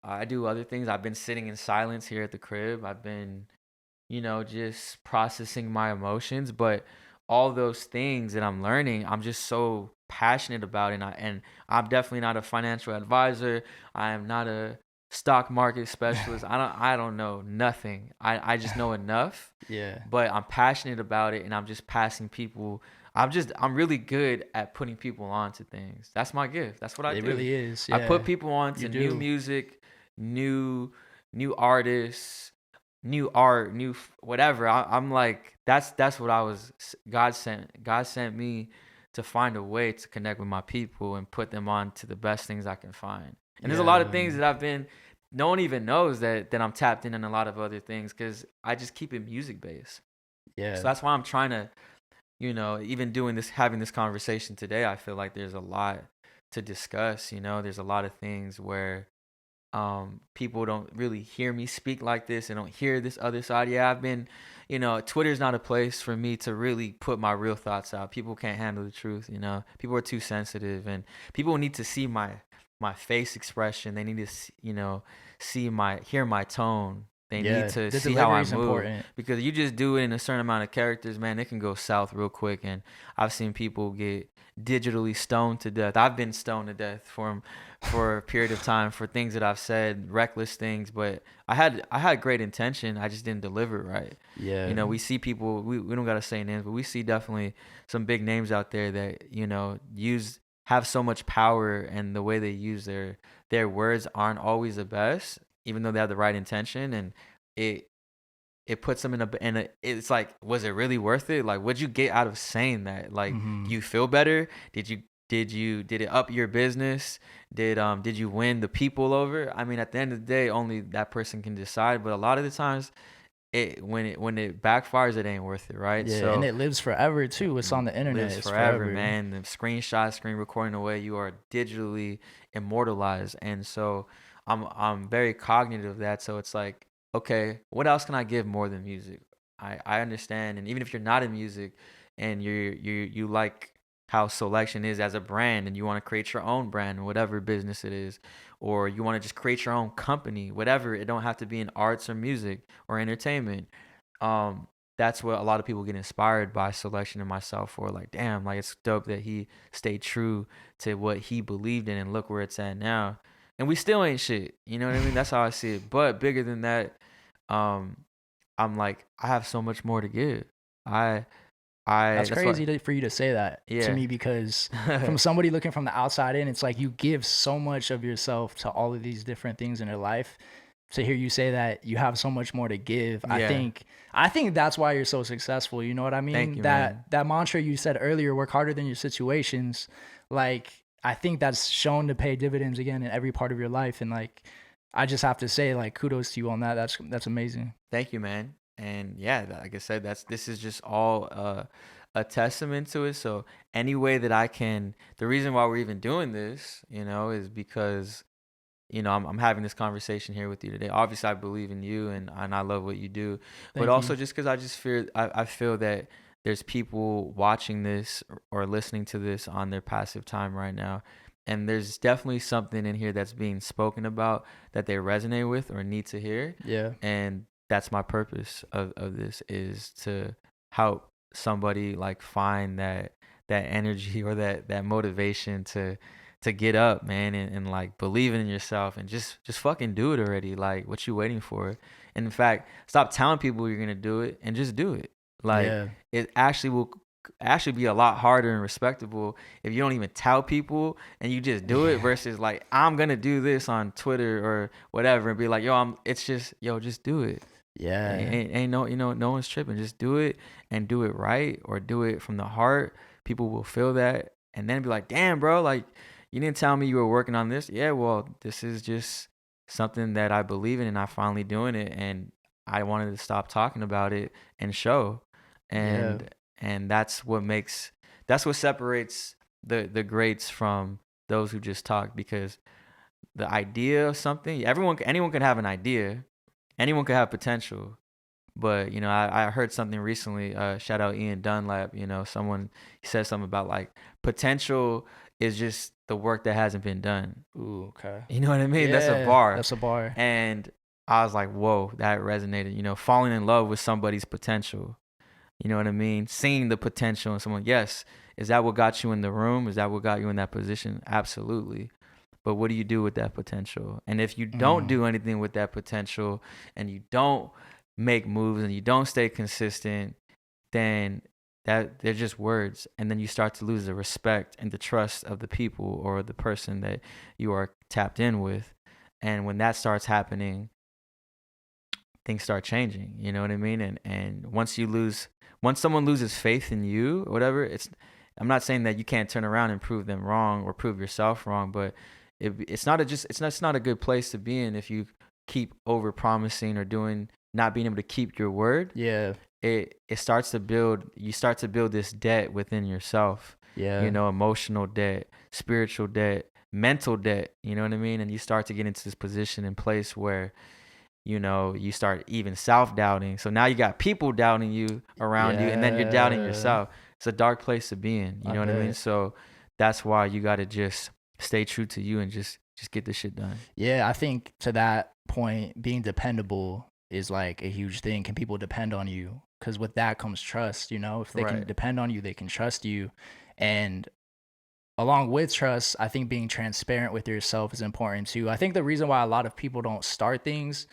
Speaker 2: I do other things. I've been sitting in silence here at the crib. I've been, you know, just processing my emotions. But all those things that I'm learning, I'm just so passionate about it. And I'm definitely not a financial advisor. I am not a stock market specialist. I don't know nothing. I just know enough.
Speaker 4: Yeah.
Speaker 2: But I'm passionate about it, and I'm just passing people. I'm really good at putting people on to things. That's my gift. That's what I do.
Speaker 4: It really is. Yeah.
Speaker 2: I put people on to new music, new artists, new art, new whatever. I'm like, that's what I was. God sent me to find a way to connect with my people and put them on to the best things I can find. And there's a lot of things that no one even knows that I'm tapped in a lot of other things, because I just keep it music based.
Speaker 4: Yeah.
Speaker 2: So that's why I'm trying to, you know, even having this conversation today, I feel like there's a lot to discuss. You know, there's a lot of things where people don't really hear me speak like this and don't hear this other side. Yeah, I've been, you know, Twitter's not a place for me to really put my real thoughts out. People can't handle the truth, you know. People are too sensitive, and people need to see my face expression. They need to, you know, hear my tone. They need to see how I move. Important. Because you just do it in a certain amount of characters, man, it can go south real quick. And I've seen people get digitally stoned to death. I've been stoned to death for a period of time for things that I've said, reckless things. But I had great intention. I just didn't deliver it right. Yeah. You know, we see people, we don't got to say names, but we see definitely some big names out there that, you know, have so much power, and the way they use their words aren't always the best, even though they have the right intention, and it puts them in a it's like, was it really worth it? Like, what'd you get out of saying that? Like, do you feel better? Did it up your business? Did you win the people over? I mean, at the end of the day, only that person can decide, but a lot of the times when it backfires, it ain't worth it, right?
Speaker 4: Yeah, so, and it lives forever too. It's on the internet.
Speaker 2: It's forever, man. The screenshot, screen recording away, you are digitally immortalized. And so I'm very cognitive of that. So it's like, okay, what else can I give more than music? I understand, and even if you're not in music and you like how Soulection is as a brand, and you want to create your own brand, whatever business it is, or you want to just create your own company, whatever, it don't have to be in arts or music or entertainment. That's what a lot of people get inspired by Soulection and myself for. Like, damn, like, it's dope that he stayed true to what he believed in, and look where it's at now. And we still ain't shit. You know what I mean? That's how I see it. But bigger than that, I'm like, I have so much more to give.
Speaker 4: That's crazy for you to say that to me, because from somebody looking from the outside in, it's like you give so much of yourself to all of these different things in your life. To hear you say that you have so much more to give, I think that's why you're so successful. You know what I mean?
Speaker 2: Thank you,
Speaker 4: that mantra you said earlier, work harder than your situations. Like, I think that's shown to pay dividends again in every part of your life. And like, I just have to say, like, kudos to you on that. That's amazing.
Speaker 2: Thank you, man. And yeah, like I said, this is just all a testament to it. So any way that I can, the reason why we're even doing this, you know, is because, I'm having this conversation here with you today. Obviously, I believe in you, and I love what you do.
Speaker 4: Thank
Speaker 2: But also,
Speaker 4: you.
Speaker 2: just because I feel that there's people watching this or listening to this on their passive time right now, and there's definitely something in here that's being spoken about that they resonate with or need to hear.
Speaker 4: Yeah.
Speaker 2: And that's my purpose of this, is to help somebody like find that energy or that motivation to get up, man, and like believing in yourself and just fucking do it already. Like, what you waiting for? And in fact, stop telling people you're gonna do it and just do it. Like,
Speaker 4: Yeah.
Speaker 2: it actually will be a lot harder and respectable if you don't even tell people and you just do it, versus like, I'm gonna do this on Twitter or whatever and be like, just do it.
Speaker 4: Yeah.
Speaker 2: Ain't no, no one's tripping. Just do it and do it right, or do it from the heart. People will feel that and then be like, damn, bro, like, you didn't tell me you were working on this. Yeah, well, this is just something that I believe in, and I'm finally doing it, and I wanted to stop talking about it and show. And that's what separates the greats from those who just talk, because the idea of something, anyone can have an idea, anyone can have potential. But I heard something recently, shout out Ian Dunlap, someone, he said something about like, potential is just the work that hasn't been done.
Speaker 4: Ooh, okay.
Speaker 2: You know what I mean? That's a
Speaker 4: Yeah,
Speaker 2: bar.
Speaker 4: That's a bar.
Speaker 2: And I was like, whoa, that resonated. Falling in love with somebody's potential. You know what I mean? Seeing the potential in someone. Yes. Is that what got you in the room? Is that what got you in that position? Absolutely. But what do you do with that potential? And if you don't do anything with that potential, and you don't make moves, and you don't stay consistent, then that they're just words. And then you start to lose the respect and the trust of the people or the person that you are tapped in with. And when that starts happening, things start changing. You know what I mean? And once someone loses faith in you or whatever, I'm not saying that you can't turn around and prove them wrong or prove yourself wrong, but it's not a good place to be in if you keep over promising or not being able to keep your word.
Speaker 4: Yeah.
Speaker 2: It starts to build. You start to build this debt within yourself.
Speaker 4: Yeah.
Speaker 2: Emotional debt, spiritual debt, mental debt. You know what I mean? And you start to get into this position and place where you start even self-doubting. So now you got people doubting you around you, and then you're doubting yourself. It's a dark place to be in. You know what I mean? So that's why you got to just stay true to you and just get this shit done.
Speaker 4: Yeah, I think to that point, being dependable is like a huge thing. Can people depend on you? Because with that comes trust. If they can depend on you, they can trust you. And along with trust, I think being transparent with yourself is important too. I think the reason why a lot of people don't start things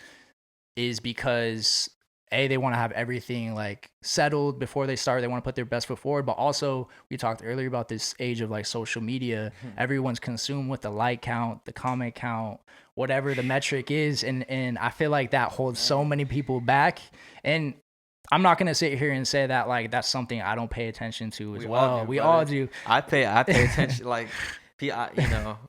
Speaker 4: is because they want to have everything like settled before they start. They want to put their best foot forward. But also, we talked earlier about this age of like social media. Everyone's consumed with the like count, the comment count, whatever the metric is. And I feel like that holds so many people back. And I'm not going to sit here and say that like that's something I don't pay attention to as well. We all do.
Speaker 2: I pay attention, like,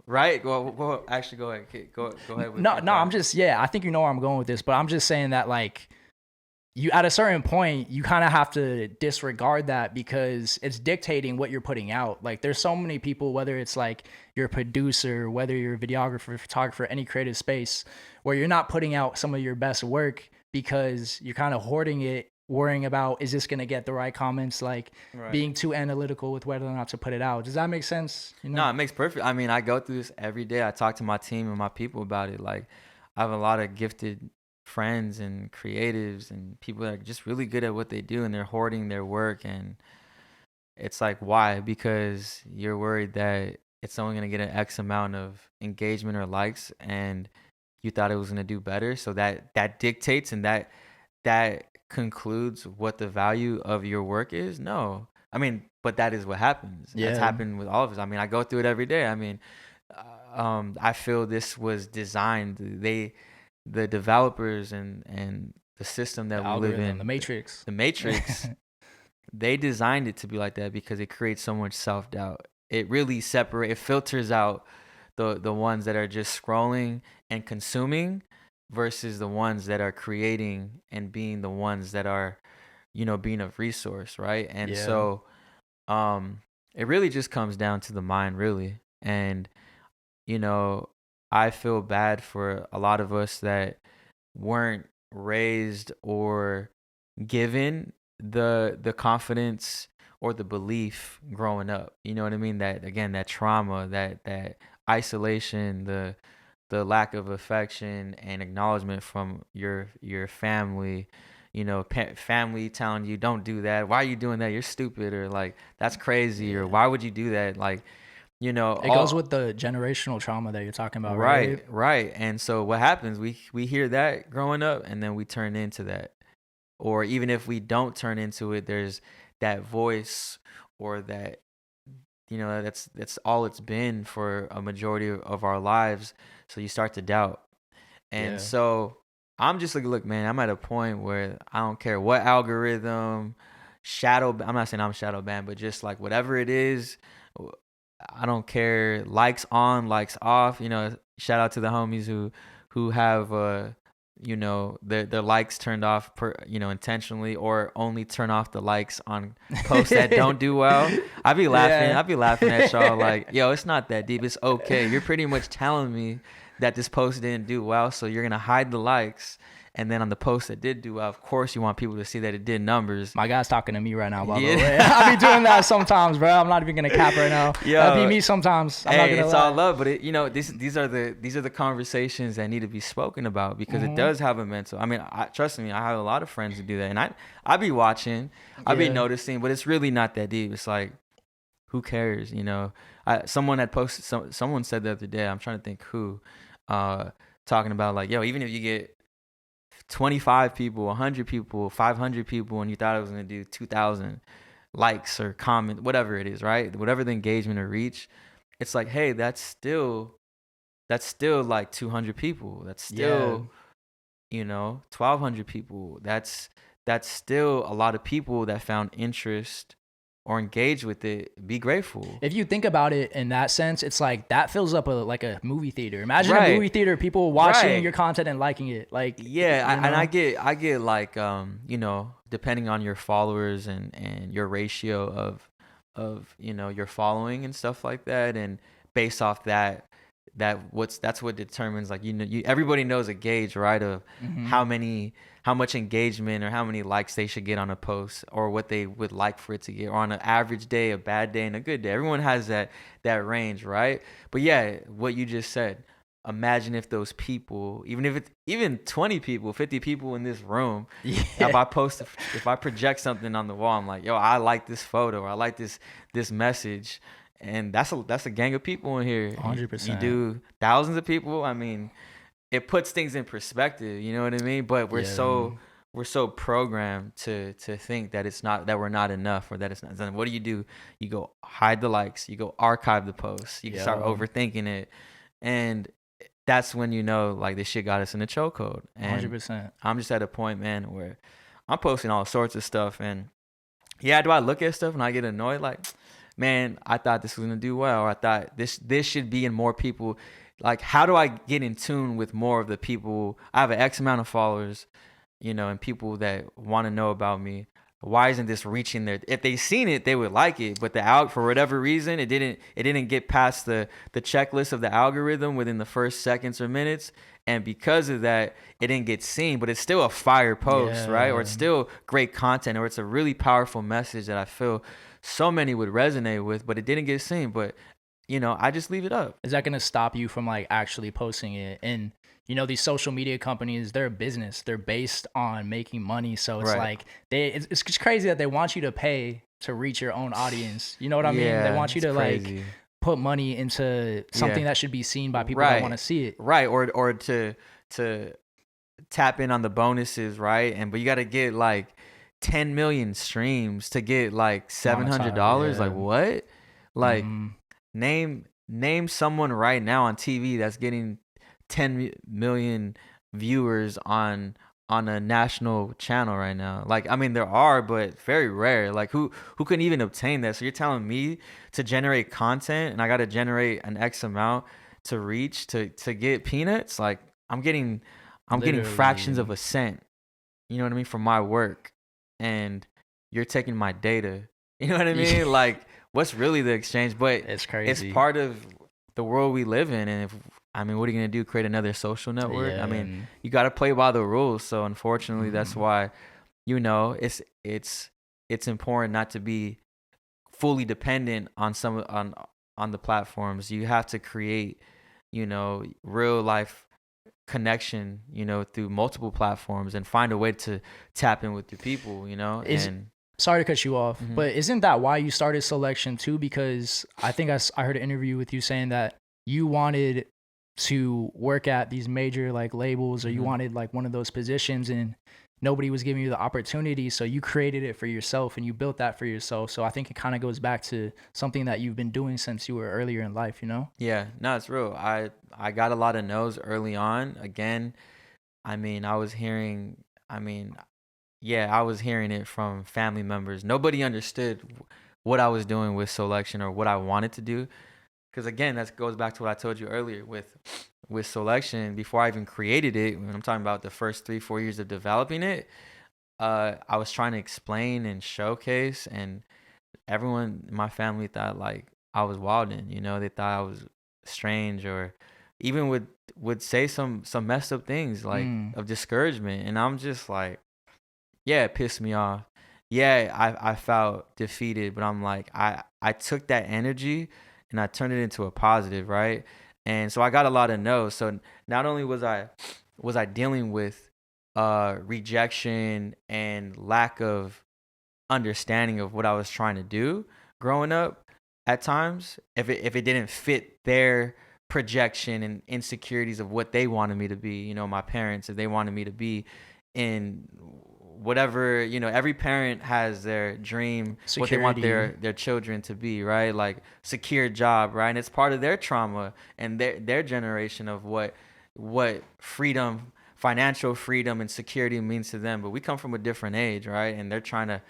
Speaker 2: right? Well, actually, go ahead. Go ahead.
Speaker 4: No, I'm just, I think you know where I'm going with this, but I'm just saying that like, you at a certain point, you kind of have to disregard that because it's dictating what you're putting out. Like, there's so many people, whether it's like you're a producer, whether you're a videographer, photographer, any creative space, where you're not putting out some of your best work because you're kind of hoarding it, worrying about, is this going to get the right comments, like being too analytical with whether or not to put it out. Does that make sense?
Speaker 2: No, it makes perfect. I mean, I go through this every day. I talk to my team and my people about it. Like, I have a lot of gifted friends and creatives and people that are just really good at what they do, and they're hoarding their work. And it's like, why? Because you're worried that it's only going to get an X amount of engagement or likes, and you thought it was going to do better. So that dictates, and that concludes what the value of your work is. No, I mean, but that is what happens. That's happened with all of us. I mean, I go through it every day. I mean, I feel this was designed. The developers and the system that we live in,
Speaker 4: the Matrix,
Speaker 2: they designed it to be like that because it creates so much self-doubt. It really it filters out the ones that are just scrolling and consuming versus the ones that are creating and being the ones that are, being a resource, right? And so it really just comes down to the mind, really. And I feel bad for a lot of us that weren't raised or given the confidence or the belief growing up. You know what I mean? That, again, that trauma, that isolation, the lack of affection and acknowledgement from your family, you know, family telling you don't do that, why are you doing that, you're stupid, or like that's crazy, or why would you do that, like, you know,
Speaker 4: It goes with the generational trauma that you're talking about, right?
Speaker 2: right. And so what happens, we hear that growing up, and then we turn into that. Or even if we don't turn into it, there's that voice, or that, you know, that's all it's been for a majority of our lives. So you start to doubt. And
Speaker 4: Yeah.
Speaker 2: so I'm just like, look, man, I'm at a point where I don't care what algorithm, I'm not saying I'm shadow banned, but just like whatever it is, I don't care. Likes on, likes off. You know, shout out to the homies who have you know, their likes turned off intentionally, or only turn off the likes on posts that don't do well. I be laughing.
Speaker 4: Yeah.
Speaker 2: I be laughing at y'all like, yo, it's not that deep. It's okay. You're pretty much telling me that this post didn't do well, so you're gonna hide the likes. And then on the post that did do well, of course you want people to see that it did numbers.
Speaker 4: My guy's talking to me right now, by the
Speaker 2: Yeah.
Speaker 4: way. I be doing that sometimes, bro. I'm not even gonna cap right now.
Speaker 2: Yo,
Speaker 4: That'd be me sometimes. I'm not
Speaker 2: Hey,
Speaker 4: gonna
Speaker 2: it's
Speaker 4: lie.
Speaker 2: all love, but these are the conversations that need to be spoken about, because it does have a mental. I mean, trust me, I have a lot of friends who do that, and I be watching, I be
Speaker 4: Yeah.
Speaker 2: noticing, but it's really not that deep. It's like, who cares, you know? Someone had posted, someone said the other day, I'm trying to think who, talking about like, yo, even if you get 25 people, 100 people, 500 people, and you thought it was going to do 2,000 likes or comment, whatever it is, right? Whatever the engagement or reach, it's like, hey, that's still like 200 people. That's still, you know, 1,200 people. That's still a lot of people that found interest or engaged with it. Be grateful.
Speaker 4: If you think about it in that sense, it's like that fills up like a movie theater. Imagine
Speaker 2: Right.
Speaker 4: a movie theater, people watching
Speaker 2: Right.
Speaker 4: your content and liking it. Like,
Speaker 2: Yeah,
Speaker 4: you know?
Speaker 2: and I get like, you know, depending on your followers and your ratio of you know, your following and stuff like that, and based off that's what determines, like, you know, everybody knows a gauge, right, of how much engagement or how many likes they should get on a post, or what they would like for it to get, or on an average day, a bad day, and a good day. Everyone has that range, right? But yeah, what you just said, imagine if those people, even if it's even 20 people, 50 people in this room, if I project something on the wall, I'm like, yo, I like this photo, or I like this message, and that's a gang of people in here.
Speaker 4: 100%.
Speaker 2: You do thousands of people, I mean, it puts things in perspective, you know what I mean? But we're so programmed to think that it's not, that we're not enough, or that it's not. Then what do? You go hide the likes, you go archive the posts, you start overthinking it, and that's when you know, like, this shit got us in a chokehold. And
Speaker 4: 100%.
Speaker 2: I'm just at a point, man, where I'm posting all sorts of stuff, and yeah, do I look at stuff and I get annoyed? Like, man, I thought this was gonna do well, or I thought this should be in more people. Like, how do I get in tune with more of the people? I have an X amount of followers, you know, and people that want to know about me. Why isn't this reaching there? If they seen it, they would like it, but for whatever reason, it didn't get past the checklist of the algorithm within the first seconds or minutes, and because of that, it didn't get seen. But it's still a fire post, right? Or it's still great content, or it's a really powerful message that I feel so many would resonate with, but it didn't get seen. But, you know, I just leave it up.
Speaker 4: Is that going to stop you from like actually posting it? And, you know, these social media companies, they're a business. They're based on making money. So it's like it's just crazy that they want you to pay to reach your own audience. You know what I mean? They want you to
Speaker 2: crazy.
Speaker 4: Like put money into something that should be seen by people that want to see it.
Speaker 2: Right. Or to tap in on the bonuses, right? But you got to get like 10 million streams to get like $700. Like, what? Like, name someone right now on TV that's getting 10 million viewers on a national channel right now. Like, I mean, there are, but very rare. Like, who can even obtain that? So you're telling me to generate content and I got to generate an X amount to reach to get peanuts? Like, I'm getting fractions of a cent, you know what I mean, for my work, and you're taking my data. You know what I mean? Like, what's really the exchange? But
Speaker 4: it's crazy.
Speaker 2: It's part of the world we live in, and I mean, what are you gonna do? Create another social network? I mean,
Speaker 4: Yeah.
Speaker 2: you got to play by the rules. So unfortunately, that's why, it's important not to be fully dependent on on the platforms. You have to create, real life connection, through multiple platforms and find a way to tap in with the people, and
Speaker 4: Sorry to cut you off,
Speaker 2: Mhm.
Speaker 4: but isn't that why you started Soulection too? Because I think I heard an interview with you saying that you wanted to work at these major like labels, or you
Speaker 2: Mhm.
Speaker 4: wanted like one of those positions, and nobody was giving you the opportunity. So you created it for yourself and you built that for yourself. So I think it kind of goes back to something that you've been doing since you were earlier in life, you know?
Speaker 2: Yeah, no, it's real. I got a lot of no's early on. Again, I mean, I mean, yeah, I was hearing it from family members. Nobody understood what I was doing with Soulection or what I wanted to do. Because again, that goes back to what I told you earlier with Soulection. Before I even created it, when I'm talking about the first 3-4 years of developing it, I was trying to explain and showcase, and everyone in my family thought like I was wilding. They thought I was strange, or even would say some messed up things like
Speaker 4: Mm.
Speaker 2: of discouragement, and I'm just like, yeah, it pissed me off. Yeah, I felt defeated, but I'm like, I took that energy and I turned it into a positive, right? And so I got a lot of no's. So not only was I dealing with rejection and lack of understanding of what I was trying to do growing up at times, if it didn't fit their projection and insecurities of what they wanted me to be, my parents, if they wanted me to be in whatever, every parent has their dream, what they want
Speaker 4: Security.
Speaker 2: their children to be, right? Like secure job, right? And it's part of their trauma and their generation of what freedom, financial freedom and security means to them. But we come from a different age, right? And they're trying to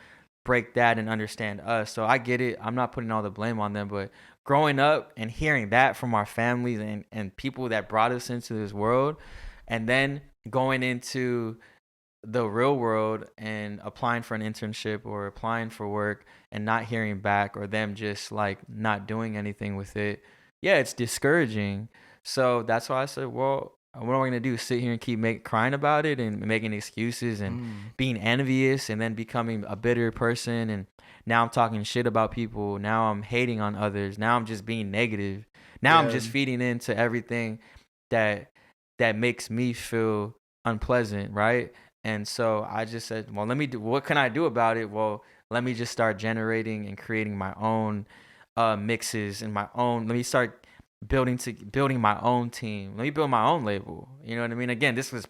Speaker 2: break that and understand us. So I get it. I'm not putting all the blame on them, but growing up and hearing that from our families and people that brought us into this world, and then going into the real world and applying for an internship or applying for work and not hearing back, or them just like not doing anything with it, yeah, it's discouraging. So that's why I said, well, what am I gonna do? Sit here and keep crying about it and making excuses and being envious and then becoming a bitter person, and now I'm talking shit about people. Now I'm hating on others. Now I'm just being negative. Now I'm
Speaker 4: Yeah.
Speaker 2: just feeding into everything that makes me feel unpleasant, right? And so I just said, well, what can I do about it? Well, let me just start generating and creating my own mixes and let me start building my own team. Let me build my own label. You know what I mean? Again, this was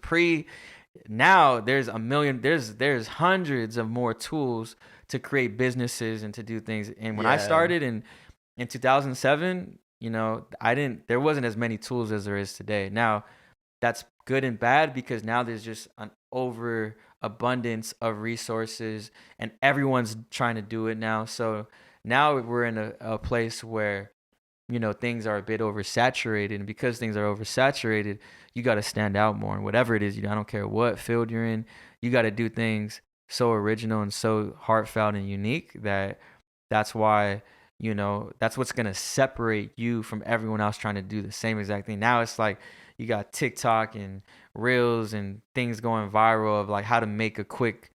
Speaker 2: now there's there's hundreds of more tools to create businesses and to do things. And when I
Speaker 4: Yeah.
Speaker 2: started in 2007, there wasn't as many tools as there is today. Now, that's good and bad because now there's just an overabundance of resources and everyone's trying to do it now. So now we're in a place where, things are a bit oversaturated. And because things are oversaturated, you got to stand out more. And whatever it is, I don't care what field you're in, you got to do things so original and so heartfelt and unique that's why, that's what's going to separate you from everyone else trying to do the same exact thing. Now it's like, you got TikTok and Reels and things going viral of like how to make a quick,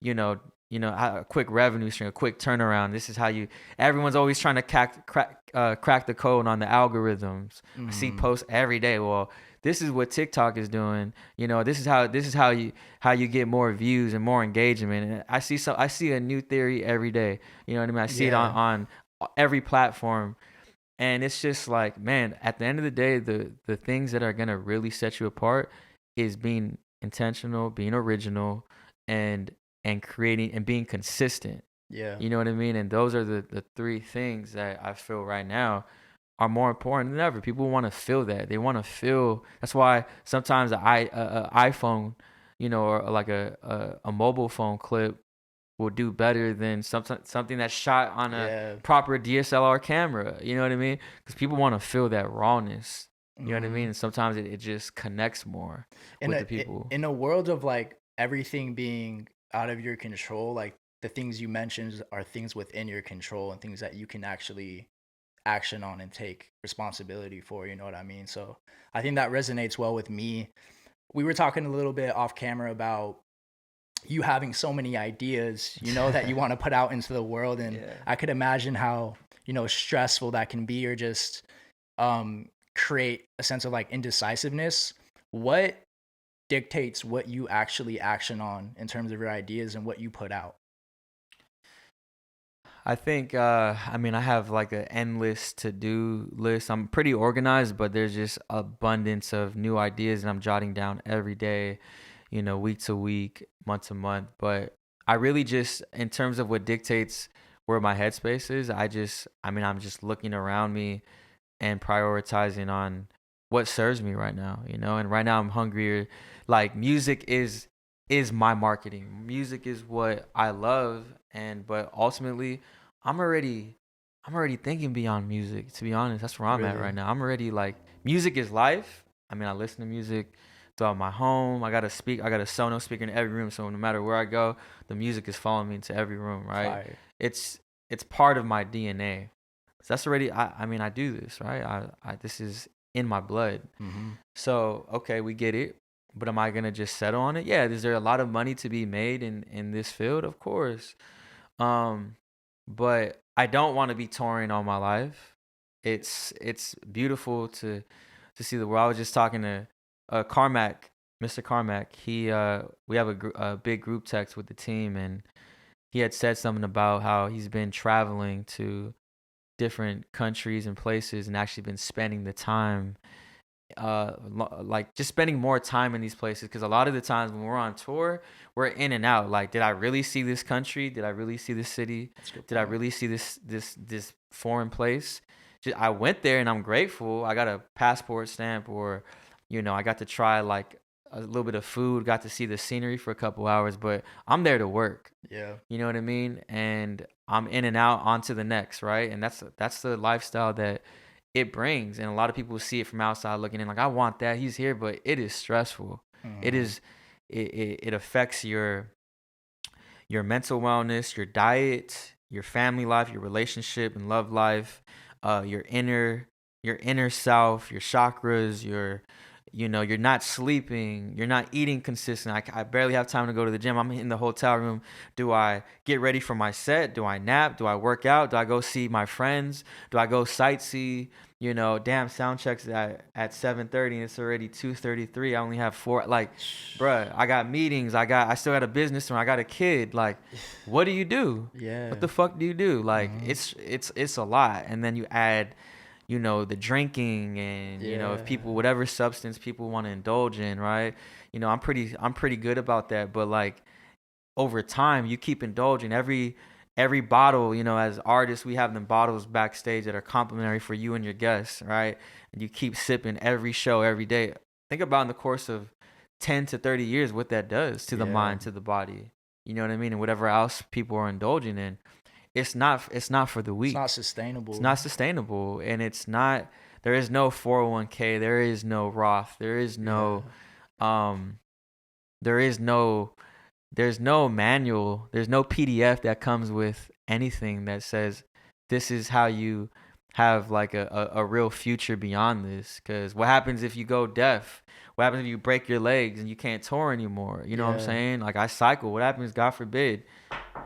Speaker 2: a quick revenue stream, a quick turnaround. This is how everyone's always trying to crack the code on the algorithms. I see posts every day. Well, this is what TikTok is doing. This is how you get more views and more engagement. And I see a new theory every day. You know what I mean? I see it on every platform. And it's just like, man, at the end of the day, the things that are going to really set you apart is being intentional, being original, and creating and being consistent.
Speaker 4: Yeah.
Speaker 2: You know what I mean? And those are the three things that I feel right now are more important than ever. People want to feel that. They want to feel. That's why sometimes an iPhone, or like a mobile phone clip will do better than something that's shot on a proper DSLR camera. You know what I mean? Because people want to feel that rawness. You know what I mean? And sometimes it just connects more with the people.
Speaker 4: In a world of like everything being out of your control, like the things you mentioned are things within your control and things that you can actually action on and take responsibility for, you know what I mean? So I think that resonates well with me. We were talking a little bit off camera about you having so many ideas, you know, that you want to put out into the world. And I could imagine how, you know, stressful that can be, or just create a sense of like indecisiveness. What dictates what you actually action on in terms of your ideas and what you put out?
Speaker 2: I think, I mean, I have like an endless to-do list. I'm pretty organized, but there's just abundance of new ideas, and I'm jotting down every day, you know, week to week, month to month. But I really just, in terms of what dictates where my headspace is, I'm just looking around me and prioritizing on what serves me right now, you know. And right now I'm hungrier. Like, music is my marketing. Music is what I love, but ultimately I'm already thinking beyond music, to be honest. That's where I'm at right now. I'm already like, music is life. I mean, I listen to music throughout my home. I got a Sonos speaker in every room, so no matter where I go, the music is following me into every room, right?
Speaker 4: Fire.
Speaker 2: It's part of my DNA. So that's already, I mean, I do this, right? This is in my blood.
Speaker 4: Mm-hmm.
Speaker 2: So, okay, we get it. But am I going to just settle on it? Yeah. Is there a lot of money to be made in this field? Of course. But I don't want to be touring all my life. It's beautiful to see the world. I was just talking to Carmack, Mr. Carmack. We have a big group text with the team, and he had said something about how he's been traveling to different countries and places and actually been spending the time, like just spending more time in these places. Because a lot of the times when we're on tour, we're in and out. Like, did I really see this country? Did I really see this city? Did I really see this foreign place? I went there and I'm grateful. I got a passport stamp, or, you know, I got to try like a little bit of food, got to see the scenery for a couple hours, but I'm there to work.
Speaker 4: Yeah.
Speaker 2: You know what I mean? And I'm in and out onto the next, right? And that's the lifestyle that it brings. And a lot of people see it from outside looking in, like, I want that. He's here, but it is stressful.
Speaker 4: Mm-hmm.
Speaker 2: It affects your mental wellness, your diet, your family life, your relationship and love life, your inner self, your chakras, you're not sleeping, you're not eating consistent. I barely have time to go to the gym. I'm in the hotel room. Do I get ready for my set? Do I nap? Do I work out? Do I go see my friends? Do I go sightsee? You know, damn, sound checks at 7:30 and it's already 2:33. I only have 4. Like, bruh, I got meetings. I still got a business and I got a kid. Like, what do you do?
Speaker 4: Yeah.
Speaker 2: What the fuck do you do? Like, it's a lot. And then you add, you know, the drinking and, you know, if people, whatever substance people want to indulge in, right? You know, I'm pretty good about that. But like, over time, you keep indulging every bottle. You know, as artists, we have them bottles backstage that are complimentary for you and your guests, right? And you keep sipping every show, every day. Think about in the course of 10 to 30 years what that does to the mind, to the body. You know what I mean? And whatever else people are indulging in. It's not for the weak.
Speaker 4: It's not sustainable.
Speaker 2: It's not sustainable. And there is no 401k. There is no Roth. There's no manual. There's no PDF that comes with anything that says this is how you have like a real future beyond this. Because what happens if you go deaf? What happens if you break your legs and you can't tour anymore? You know what I'm saying? Like, I cycle. What happens, God forbid,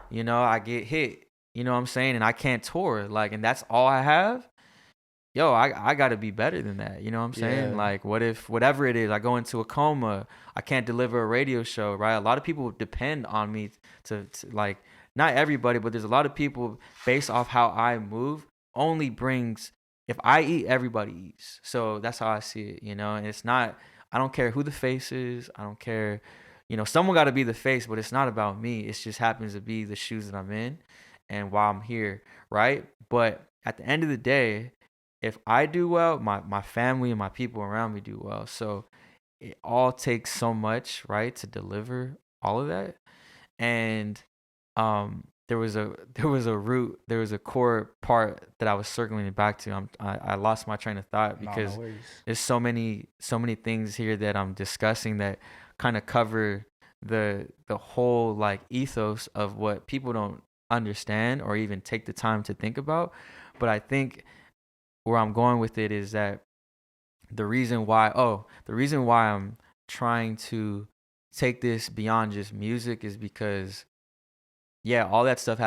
Speaker 2: you know, I get hit. You know what I'm saying? And I can't tour. Like, and that's all I have. Yo, I got to be better than that. You know what I'm saying? Like, what if, whatever it is, I go into a coma, I can't deliver a radio show, right? A lot of people depend on me to like, not everybody, but there's a lot of people based off how I move only brings, if I eat, everybody eats. So that's how I see it, you know? And it's not, I don't care who the face is. I don't care, you know, someone got to be the face, but it's not about me. It just happens to be the shoes that I'm in and while I'm here, right? But at the end of the day, if I do well, my family and my people around me do well. So it all takes so much, right, to deliver all of that. And there was a core part that I was circling back to. I lost my train of thought because there's so many things here that I'm discussing that kind of cover the whole like ethos of what people don't understand or even take the time to think about. But I think where I'm going with it is that the reason why I'm trying to take this beyond just music is because all that stuff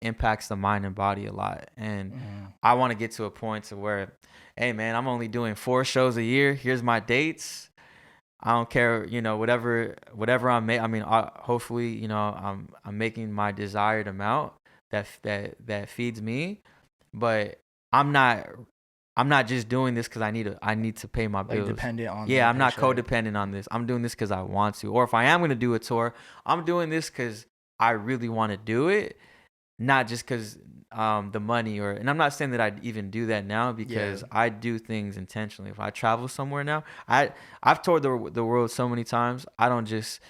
Speaker 2: impacts the mind and body a lot. And I want to get to a point to where, hey man, I'm only doing 4 shows a year. Here's my dates. I don't care, whatever I'm making. I mean, hopefully, I'm making my desired amount that feeds me, but I'm not just doing this because I need to pay my bills.
Speaker 4: Like dependent on.
Speaker 2: Yeah, I'm not codependent on this. I'm doing this because I want to. Or if I am going to do a tour, I'm doing this because I really want to do it, not just because the money and I'm not saying that I'd even do that now because I do things intentionally. If I travel somewhere now, I've toured the world so many times. I don't just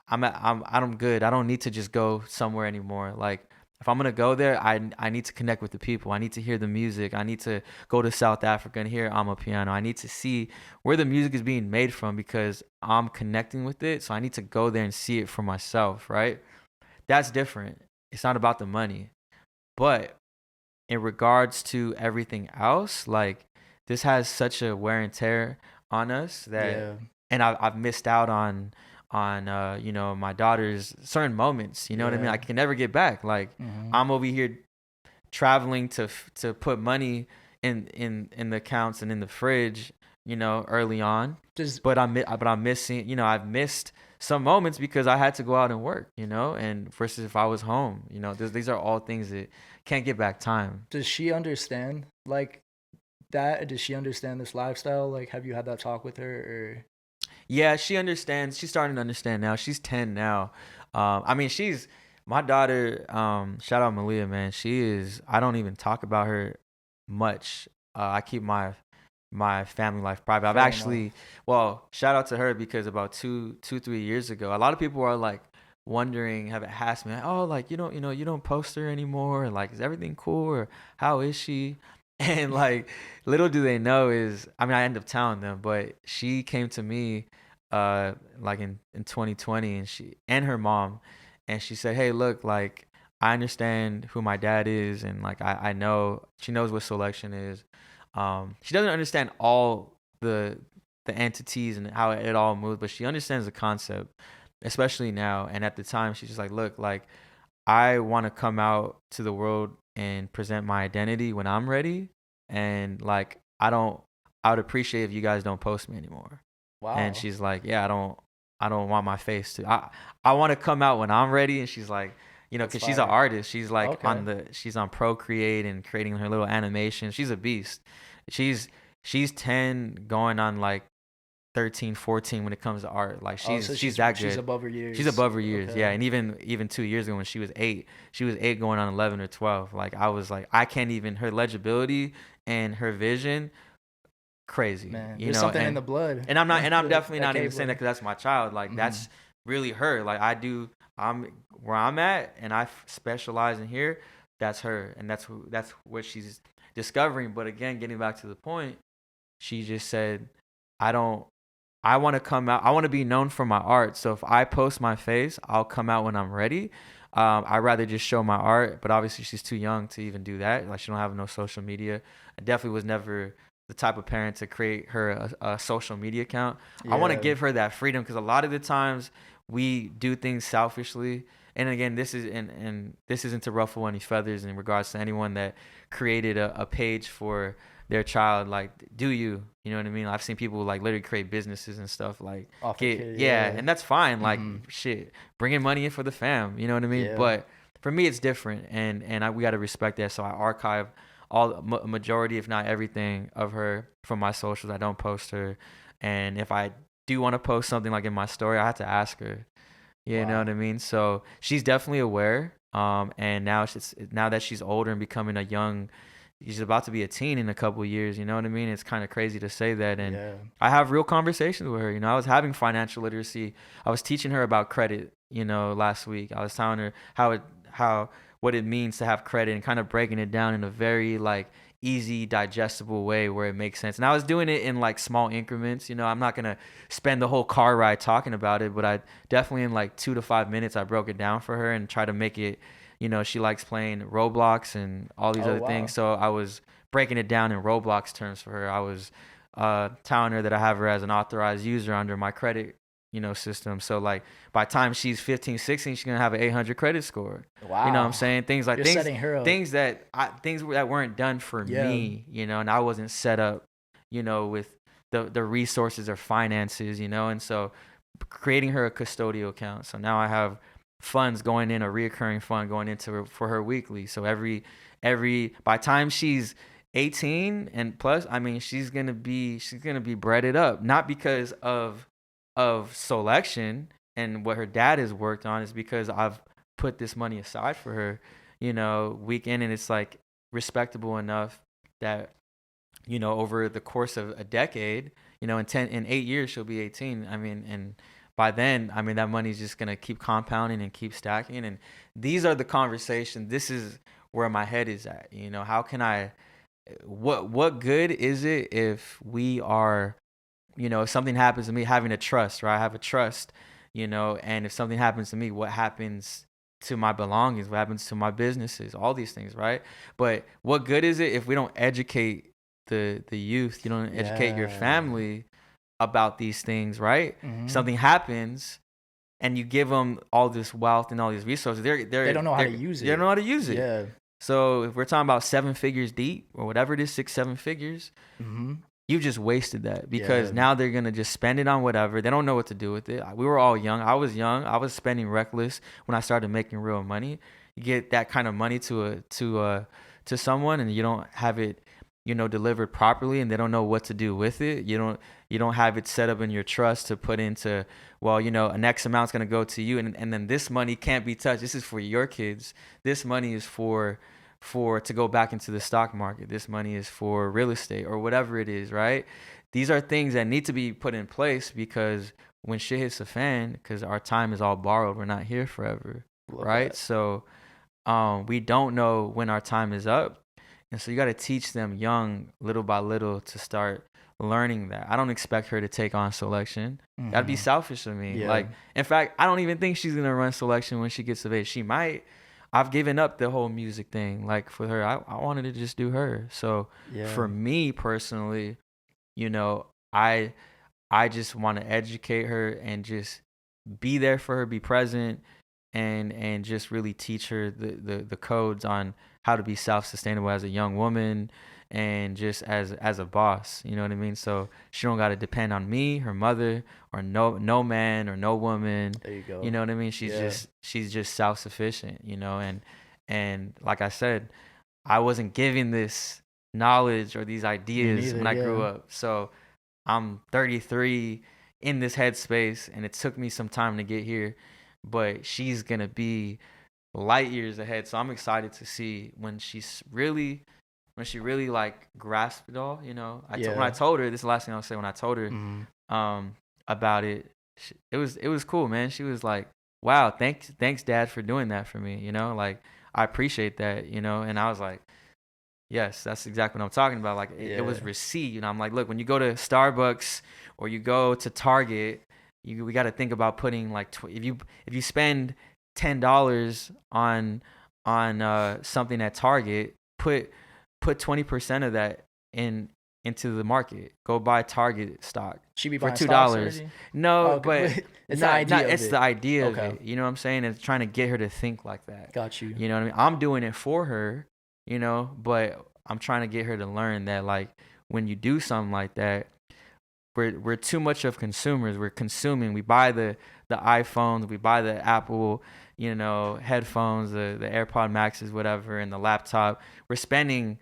Speaker 2: I'm good. I don't need to just go somewhere anymore. Like if I'm gonna go there, I need to connect with the people. I need to hear the music. I need to go to South Africa and hear Amapiano. I need to see where the music is being made from because I'm connecting with it. So I need to go there and see it for myself, right? That's different. It's not about the money. But in regards to everything else, like this has such a wear and tear on us that and I've missed out on my daughter's certain moments, what I mean? I can never get back. Like I'm over here traveling to put money in the accounts and in the fridge, early on. But I'm missing, I've missed some moments because I had to go out and work, and versus if I was home, these are all things that can't get back time.
Speaker 4: Does she understand like that? Does she understand this lifestyle? Like, have you had that talk with her or?
Speaker 2: Yeah, she understands. She's starting to understand now. She's 10 now. I mean, she's my daughter. Shout out Malia, man. She is. I don't even talk about her much. I keep my family life private. I've actually, shout out to her because about 3 years ago, a lot of people are like wondering, have asked me, oh, like you don't post her anymore. Like, is everything cool or how is she? And like, little do they know is, I mean, I end up telling them, but she came to me, like in 2020, and she and her mom, and she said, hey, look, like I understand who my dad is, and like I know she knows what Soulection is. She doesn't understand all the entities and how it all moves, but she understands the concept, especially now. And at the time, she's just like, look, like I want to come out to the world and present my identity when I'm ready. And like, I would appreciate if you guys don't post me anymore.
Speaker 4: Wow.
Speaker 2: And she's like, yeah, I don't want my face to, I want to come out when I'm ready. And she's like, cause she's an artist. She's like she's on Procreate and creating her little animation. She's a beast. She's 10 going on like 13, 14 when it comes to art. Like she's that good.
Speaker 4: She's above her years.
Speaker 2: She's above her years.
Speaker 4: Okay.
Speaker 2: Yeah. And even 2 years ago when she was 8 going on 11 or 12. Like I was like, I can't even, her legibility and her vision, crazy.
Speaker 4: Man, there's something in the blood.
Speaker 2: And I'm definitely not even saying that because that's my child. Like that's really her. Like I'm where I'm at and I specialize in here. That's her. And that's what she's discovering. But again, getting back to the point, she just said, I want to come out. I want to be known for my art. So if I post my face, I'll come out when I'm ready. I'd rather just show my art, but obviously she's too young to even do that. Like she don't have no social media. I definitely was never the type of parent to create her a social media account. Yeah. I want to give her that freedom because a lot of the times we do things selfishly. And again, this isn't to ruffle any feathers in regards to anyone that created a page for their child. Like, do you know what I mean? I've seen people like literally create businesses and stuff like, and that's fine. Like, shit, bringing money in for the fam. You know what I mean? Yeah. But for me, it's different, and we got to respect that. So I archive all majority, if not everything, of her from my socials. I don't post her, and if I do want to post something like in my story, I have to ask her. You know what I mean? So she's definitely aware. And now that she's older and becoming she's about to be a teen in a couple of years. You know what I mean? It's kind of crazy to say that. And I have real conversations with her. I was having financial literacy. I was teaching her about credit, last week. I was telling her what it means to have credit and kind of breaking it down in a very like easy, digestible way where it makes sense. And I was doing it in like small increments. I'm not going to spend the whole car ride talking about it, but I definitely in like 2 to 5 minutes, I broke it down for her and try to make it, she likes playing Roblox and all these other things. So I was breaking it down in Roblox terms for her. I was telling her that I have her as an authorized user under my credit, system. So like by the time she's 15, 16, she's gonna have an 800 credit score.
Speaker 4: Wow.
Speaker 2: You know what I'm saying? Things like
Speaker 4: You're setting her up.
Speaker 2: things that weren't done for me, and I wasn't set up, with the resources or finances, and so creating her a custodial account. So now I have funds going in, a reoccurring fund going into for her weekly. So every by the time she's 18 and plus, I mean, she's gonna be breaded up, not because of Soulection and what her dad has worked on, is because I've put this money aside for her, week in, and it's like respectable enough that, over the course of a decade, in 8 years she'll be 18. I mean, and by then, I mean, that money's just gonna keep compounding and keep stacking. And these are the conversations. This is where my head is at. How can I? What good is it if we are, if something happens to me, having a trust, right? I have a trust, and if something happens to me, what happens to my belongings? What happens to my businesses? All these things, right? But what good is it if we don't educate the youth? You don't educate your family about these things, right?
Speaker 4: Mm-hmm.
Speaker 2: Something happens, and you give them all this wealth and all these resources. They
Speaker 4: don't know how to use it.
Speaker 2: They don't know how to use it.
Speaker 4: Yeah.
Speaker 2: So if we're talking about 7 figures deep or whatever it is, 6-7 figures,
Speaker 4: Mm-hmm.
Speaker 2: you just wasted that, because now they're going to just spend it on whatever. They don't know what to do with it. We were all young. I was young. I was spending reckless when I started making real money. You get that kind of money to someone, and you don't have it, delivered properly, and they don't know what to do with it. You don't have it set up in your trust to put into, well, an X amount's going to go to you, and then this money can't be touched. This is for your kids. This money is for to go back into the stock market. This money is for real estate or whatever it is, right? These are things that need to be put in place, because when shit hits the fan, because our time is all borrowed, we're not here forever, right?
Speaker 4: That.
Speaker 2: So we don't know when our time is up. And so you got to teach them young, little by little, to start learning that. I don't expect her to take on Soulection.
Speaker 4: Mm-hmm.
Speaker 2: That'd be selfish of me.
Speaker 4: Yeah.
Speaker 2: Like, in fact, I don't even think she's going to run Soulection when she gets of age. She might. I've given up the whole music thing. Like, for her, I wanted to just do her. So for me personally, I just want to educate her and just be there for her, be present, and just really teach her the codes on how to be self-sustainable as a young woman, and just as a boss. You know what I mean? So she don't got to depend on me, her mother, or no man or no woman.
Speaker 4: There you go.
Speaker 2: You know what I mean? She's just self-sufficient, and like I said, I wasn't given this knowledge or these ideas when I grew up. So I'm 33 in this headspace, and it took me some time to get here, but she's going to be light years ahead. So I'm excited to see when she really like grasped it all, when I told her, this is the last thing I'll say, when I told her about it, it was cool, man. She was like, wow, thanks Dad for doing that for me, like, I appreciate that, and I was like, yes, that's exactly what I'm talking about. Like, it was received. I'm like, look, when you go to Starbucks or you go to Target, we got to think about putting like, if you spend $10 on something at Target, put 20% of that into the market. Go buy Target stock for $2. No, but
Speaker 4: it's the idea.
Speaker 2: It's the idea of it. You know what I'm saying? It's trying to get her to think like that.
Speaker 4: Got you.
Speaker 2: You know what I mean? I'm doing it for her, but I'm trying to get her to learn that, like, when you do something like that, we're too much of consumers. We're consuming. We buy the iPhones, we buy the Apple, headphones, the AirPod Maxes, whatever, and the laptop. We're spending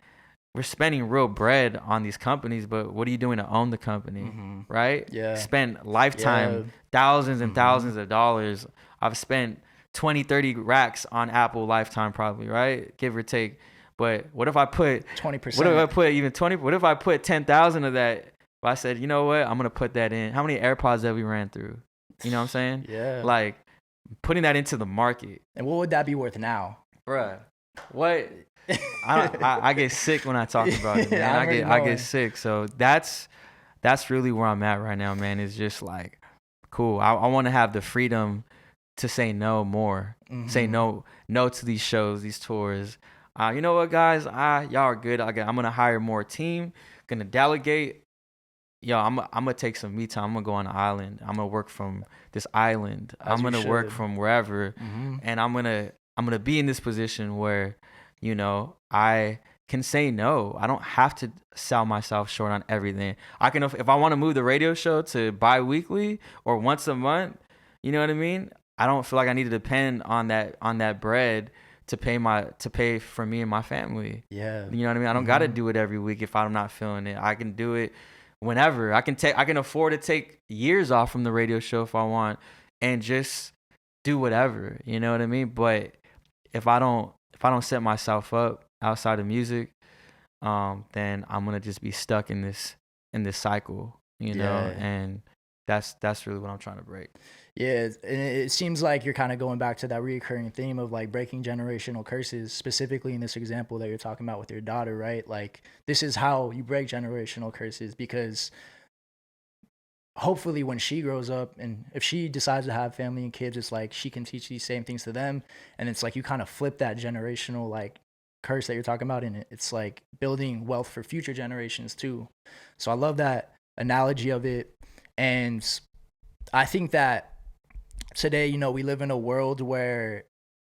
Speaker 2: real bread on these companies, but what are you doing to own the company, right?
Speaker 4: Yeah.
Speaker 2: Spend lifetime thousands and thousands of dollars. I've spent 20, 30 racks on Apple lifetime probably, right? Give or take. But what if I put
Speaker 4: 20%?
Speaker 2: What if I put even 20? What if I put 10,000 of that? If I said, you know what, I'm going to put that in. How many AirPods have we ran through? You know what I'm saying?
Speaker 4: Yeah.
Speaker 2: Like, putting that into the market.
Speaker 4: And what would that be worth now?
Speaker 2: Bruh, what? I get sick when I talk about it, man. I get sick. So that's really where I'm at right now, man. It's just like, cool. I want to have the freedom to say no more. Say no to these shows, these tours. You know what, guys? Y'all are good. I'm gonna hire more team. Gonna delegate. Yo, I'm gonna take some me time. I'm gonna go on an island. I'm gonna work from this island.
Speaker 4: As
Speaker 2: I'm
Speaker 4: you
Speaker 2: gonna work
Speaker 4: should.
Speaker 2: from wherever,
Speaker 4: Mm-hmm.
Speaker 2: and I'm gonna be in this position where, I can say no. I don't have to sell myself short on everything. I can if I want to move the radio show to bi-weekly or once a month. You know what I mean? I don't feel like I need to depend on that bread to pay for me and my family.
Speaker 4: Yeah.
Speaker 2: You know what I mean? I don't got to do it every week if I'm not feeling it. I can do it whenever. I can afford to take years off from the radio show if I want and just do whatever. You know what I mean? But if I don't set myself up outside of music, then I'm gonna just be stuck in this cycle,
Speaker 4: Yeah.
Speaker 2: and that's really what I'm trying to break.
Speaker 4: Yeah, and it seems like you're kind of going back to that recurring theme of like breaking generational curses, specifically in this example that you're talking about with your daughter, right? Like, this is how you break generational curses, because hopefully when she grows up and if she decides to have family and kids, it's like she can teach these same things to them. And it's like you kind of flip that generational like curse that you're talking about, and it's like building wealth for future generations too. So I love that analogy of it. And I think that today, we live in a world where,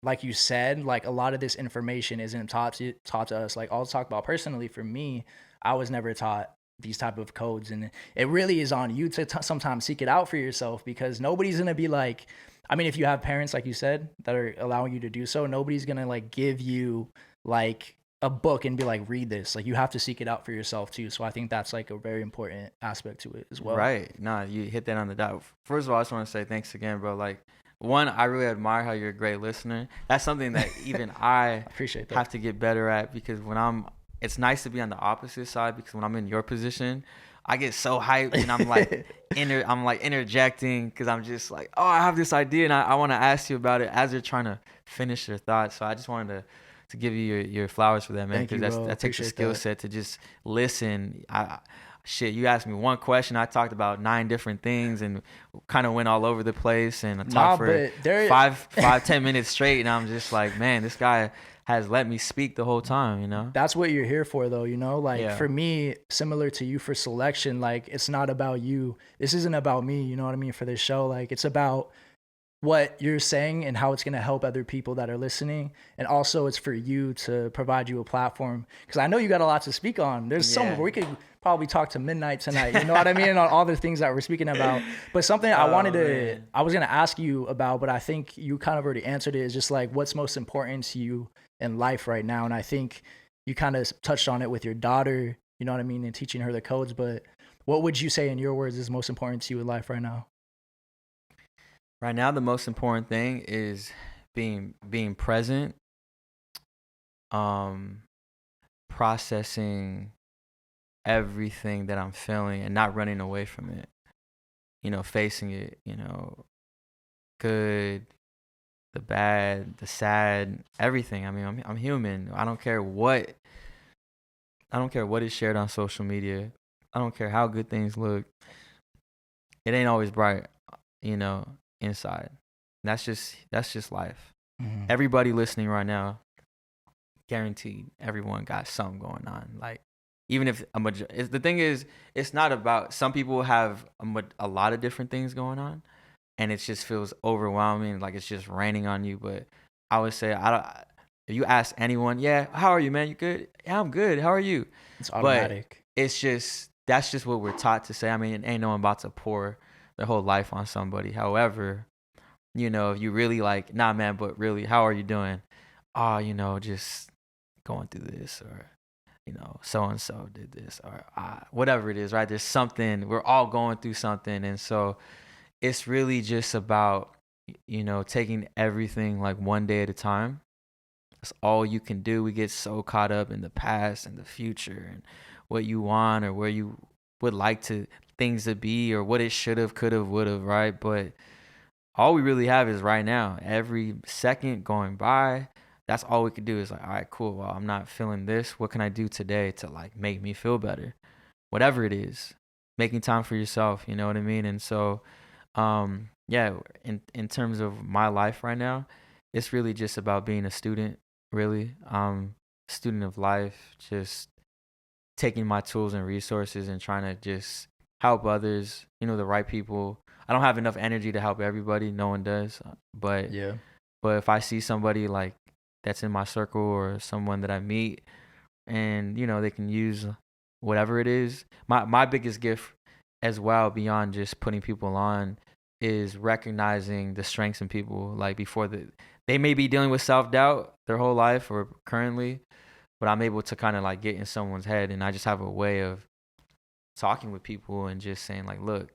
Speaker 4: like you said, like a lot of this information isn't taught to us. Like, I'll talk about personally, for me, I was never taught these type of codes, and it really is on you to sometimes seek it out for yourself, because nobody's going to be like, I mean, if you have parents, like you said, that are allowing you to do so, nobody's going to like give you like a book and be like, read this. Like, you have to seek it out for yourself too. So I think that's like a very important aspect to it as well.
Speaker 2: Right. Nah, you hit that on the dot. First of all, I just want to say thanks again, bro. Like, one, I really admire how you're a great listener. That's something that even I
Speaker 4: appreciate that.
Speaker 2: have to get better at, because it's nice to be on the opposite side, because when I'm in your position, I get so hyped and I'm like interjecting, because I'm just like, oh, I have this idea and I want to ask you about it as you're trying to finish your thoughts. So I just wanted to give you your flowers for that, man, because that takes a skill set to just listen. You asked me one question, I talked about 9 different things and kind of went all over the place, and I talked for 5-10 minutes straight, and I'm just like, man, this guy has let me speak the whole time.
Speaker 4: That's what you're here for, though. Like,
Speaker 2: Yeah.
Speaker 4: For me, similar to you for Soulection, like, it's not about you. This isn't about me, you know what I mean, for this show. Like, it's about what you're saying and how it's going to help other people that are listening. And also it's for you to provide you a platform, because I know you got a lot to speak on. There's some we could probably talk to midnight tonight, you know what I mean, on all the things that we're speaking about. But something I was going to ask you about, but I think you kind of already answered it, is just like, what's most important to you in life right now? And I think you kind of touched on it with your daughter, you know what I mean, and teaching her the codes. But what would you say in your words is most important to you in life right now?
Speaker 2: Right now, the most important thing is being present, processing everything that I'm feeling and not running away from it. Facing it. Good, the bad, the sad, everything. I mean, I'm human. I don't care what is shared on social media. I don't care how good things look. It ain't always bright, inside. That's just life.
Speaker 4: Mm-hmm.
Speaker 2: Everybody listening right now, guaranteed, everyone got something going on. Like, even if the thing is, it's not about, some people have a lot of different things going on, and it just feels overwhelming, like it's just raining on you. But I would say, if you ask anyone, yeah, how are you, man? You good? Yeah, I'm good. How are you?
Speaker 4: It's automatic.
Speaker 2: But that's just what we're taught to say. I mean, ain't no one about to pour their whole life on somebody. However, if you really like, nah, man, but really, how are you doing? Oh, just going through this, or, so-and-so did this, or whatever it is, right? There's something, we're all going through something. And so it's really just about, taking everything like one day at a time. That's all you can do. We get so caught up in the past and the future and what you want or where you would like things to be, or what it should have, could have, would have, right? But all we really have is right now. Every second going by, that's all we could do is like, all right, cool. Well, I'm not feeling this. What can I do today to like make me feel better? Whatever it is, making time for yourself, you know what I mean? And so, in terms of my life right now, it's really just about being a student, really. student of life, just taking my tools and resources and trying to just help others, the right people. I don't have enough energy to help everybody. No one does. But
Speaker 4: Yeah.
Speaker 2: but if I see somebody like that's in my circle or someone that I meet and, they can use whatever it is. My biggest gift as well, beyond just putting people on, is recognizing the strengths in people. Like they may be dealing with self-doubt their whole life or currently, but I'm able to kind of like get in someone's head, and I just have a way of talking with people and just saying like, look,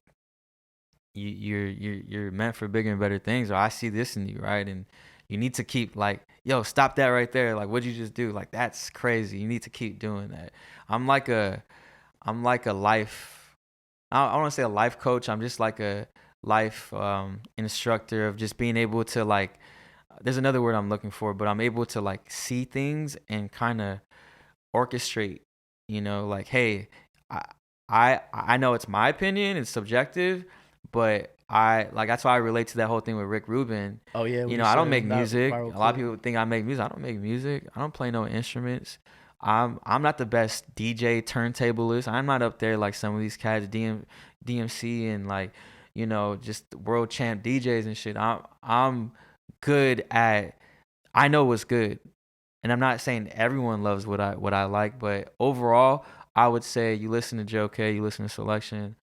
Speaker 2: you're meant for bigger and better things, or I see this in you, right? And you need to keep like, yo, stop that right there. Like, what'd you just do? Like, that's crazy. You need to keep doing that. I'm like a life, I don't want to say a life coach. I'm just like a life instructor of just being able to like, there's another word I'm looking for, but I'm able to like see things and kind of orchestrate, like, hey, I know it's my opinion, it's subjective, but that's why I relate to that whole thing with Rick Rubin.
Speaker 4: Oh yeah.
Speaker 2: I don't make music. A lot of people think I make music. I don't make music. I don't play no instruments. I'm not the best DJ turntablist. I'm not up there like some of these cats, DMC and like, just world champ DJs and shit. I'm good at, I know what's good. And I'm not saying everyone loves what I like, but overall, I would say you listen to Joe K, you listen to Soulection,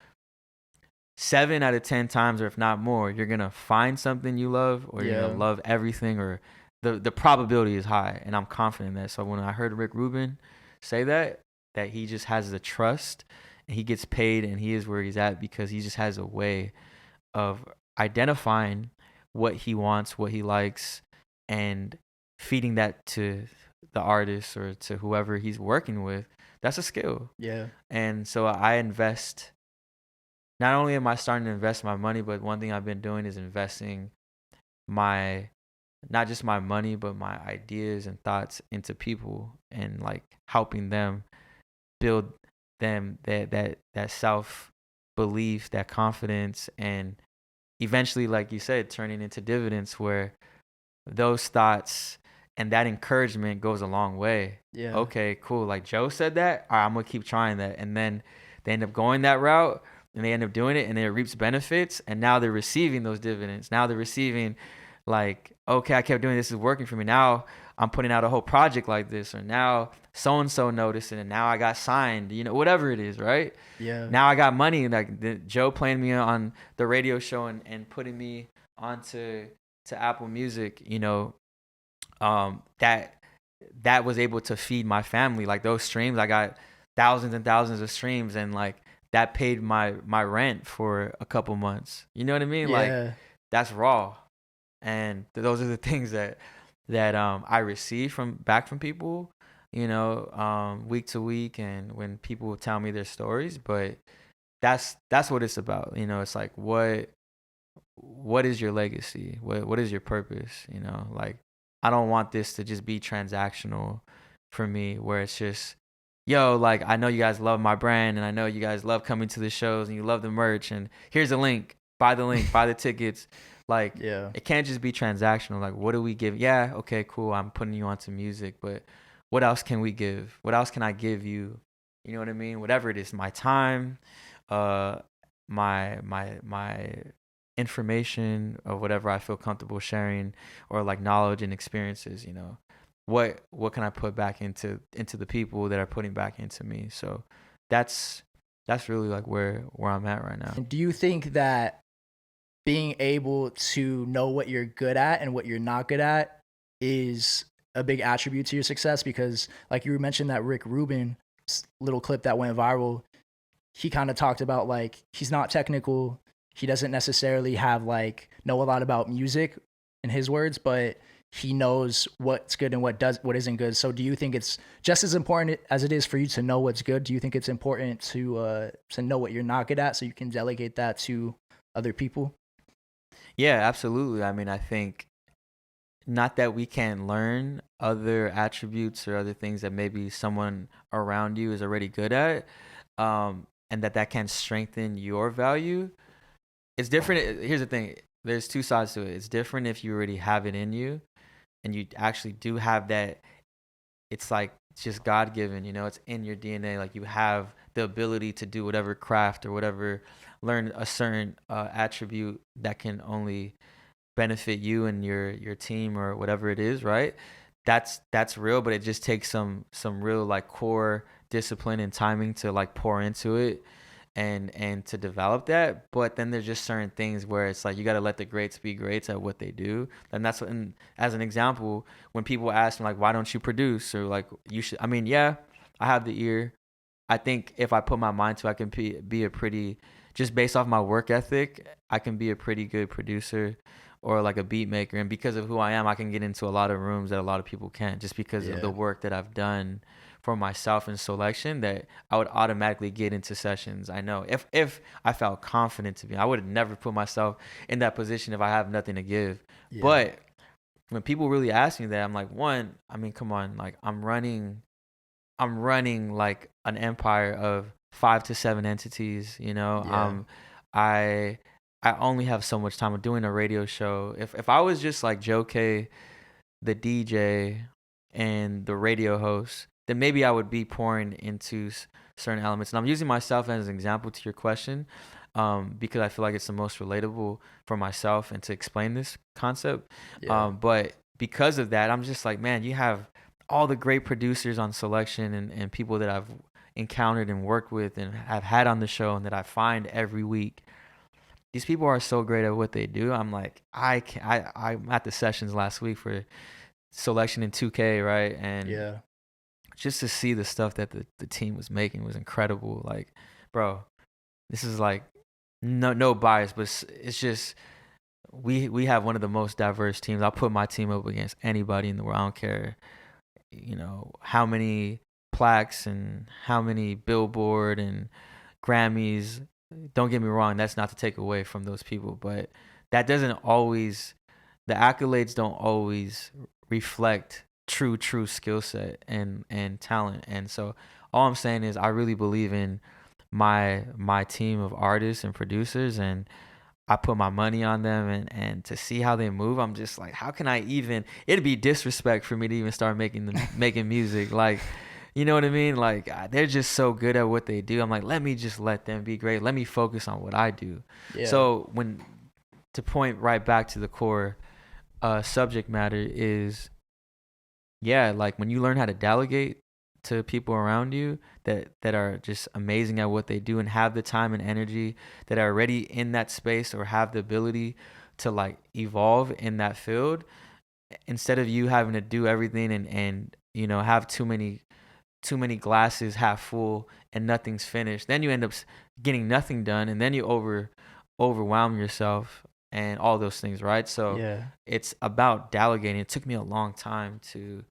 Speaker 2: 7 out of 10 times, or if not more, you're gonna find something you love, or you're gonna love everything, or the probability is high, and I'm confident in that. So when I heard Rick Rubin say that he just has the trust, and he gets paid, and he is where he's at because he just has a way of identifying what he wants, what he likes, and feeding that to the artist or to whoever he's working with. That's a skill.
Speaker 4: Yeah.
Speaker 2: And so I invest. Not only am I starting to invest my money, but one thing I've been doing is investing not just my money, but my ideas and thoughts into people, and like helping them build them that self belief, that confidence, and eventually, like you said, turning into dividends where those thoughts and that encouragement goes a long way.
Speaker 4: Yeah.
Speaker 2: Okay, cool. Like Joe said that. All right, I'm gonna keep trying that, and then they end up going that route. And they end up doing it, and it reaps benefits, and now they're receiving those dividends. Now they're receiving, like, okay, I kept doing this, is working for me. Now I'm putting out a whole project like this, or now so-and-so noticed it, and now I got signed, whatever it is, right?
Speaker 4: Yeah.
Speaker 2: Now I got money, like Joe playing me on the radio show and putting me onto Apple Music, that was able to feed my family. Like those streams, I got thousands and thousands of streams, and like, that paid my rent for a couple months. You know what I mean?
Speaker 4: Yeah.
Speaker 2: Like, that's raw. And those are the things that I receive back from people, week to week, and when people tell me their stories. But that's what it's about. It's like, what is your legacy? What is your purpose? Like, I don't want this to just be transactional for me, where it's just, yo, like, I know you guys love my brand, and I know you guys love coming to the shows, and you love the merch, and here's a link, buy the tickets. Like,
Speaker 4: Yeah.
Speaker 2: it can't just be transactional. Like, what do we give? Yeah, okay, cool, I'm putting you onto music, but what else can we give? What else can I give you? You know what I mean? Whatever it is, my time, my information, or whatever I feel comfortable sharing, or like knowledge and experiences, what can I put back into the people that are putting back into me? So that's really like where I'm at right now.
Speaker 4: Do you think that being able to know what you're good at and what you're not good at is a big attribute to your success? Because like you mentioned that Rick Rubin little clip that went viral, he kind of talked about like, he's not technical. He doesn't necessarily know a lot about music in his words, but he knows what's good and what isn't good. So do you think it's just as important as it is for you to know what's good? Do you think it's important to know what you're not good at so you can delegate that to other people?
Speaker 2: Yeah, absolutely. I mean, I think not that we can't learn other attributes or other things that maybe someone around you is already good at, and that can strengthen your value. It's different. Here's the thing. There's two sides to it. It's different if you already have it in you, and you actually do have that it's like it's just God given, you know, it's in your DNA. Like you have the ability to do whatever craft or whatever, learn a certain attribute that can only benefit you and your team or whatever it is, right? That's real, but it just takes some real like core discipline and timing to like pour into it and to develop that. But then there's just certain things where it's like you got to let the greats be greats at what they do. And that's what, and as an example, when people ask me like, why don't you produce, or like you should, I mean, yeah, I have the ear. I think if I put my mind to, I can be a pretty, just based off my work ethic, I can be a pretty good producer or like a beat maker. And because of who I am, I can get into a lot of rooms that a lot of people can't, just because of the work that I've done for myself in Soulection, that I would automatically get into sessions. I know if I felt confident to be, I would have never put myself in that position if I have nothing to give. Yeah. But when people really ask me that, I'm like, one, I mean, come on, like I'm running like an empire of 5 to 7 entities, you know. I only have so much time. I'm doing a radio show. If I was just like Joe K, the DJ and the radio host, then maybe I would be pouring into certain elements. And I'm using myself as an example to your question, because I feel like it's the most relatable for myself and to explain this concept. But because of that, I'm just like, man, you have all the great producers on Soulection and people that I've encountered and worked with and have had on the show and that I find every week. These people are so great at what they do. I'm like, I'm at the sessions last week for Soulection in 2K, right? And just to see the stuff that the team was making was incredible. Like, bro, this is like no bias, but it's just we have one of the most diverse teams. I'll put my team up against anybody in the world. I don't care, you know, how many plaques and how many Billboard and Grammys. Don't get me wrong, that's not to take away from those people, but that doesn't always, the accolades don't always reflect true skill set and talent. And so all I'm saying is I really believe in my team of artists and producers, and I put my money on them, and to see how they move, I'm just like, how can I even, it'd be disrespect for me to even start making music. Like, you know what I mean? Like, they're just so good at what they do. I'm like, let me just let them be great. Let me focus on what I do. So to point right back to the core subject matter is, like when you learn how to delegate to people around you that are just amazing at what they do and have the time and energy, that are already in that space or have the ability to like evolve in that field, instead of you having to do everything and you know, have too many glasses half full and nothing's finished, then you end up getting nothing done, and then you overwhelm yourself and all those things, right? So it's about delegating. It took me a long time to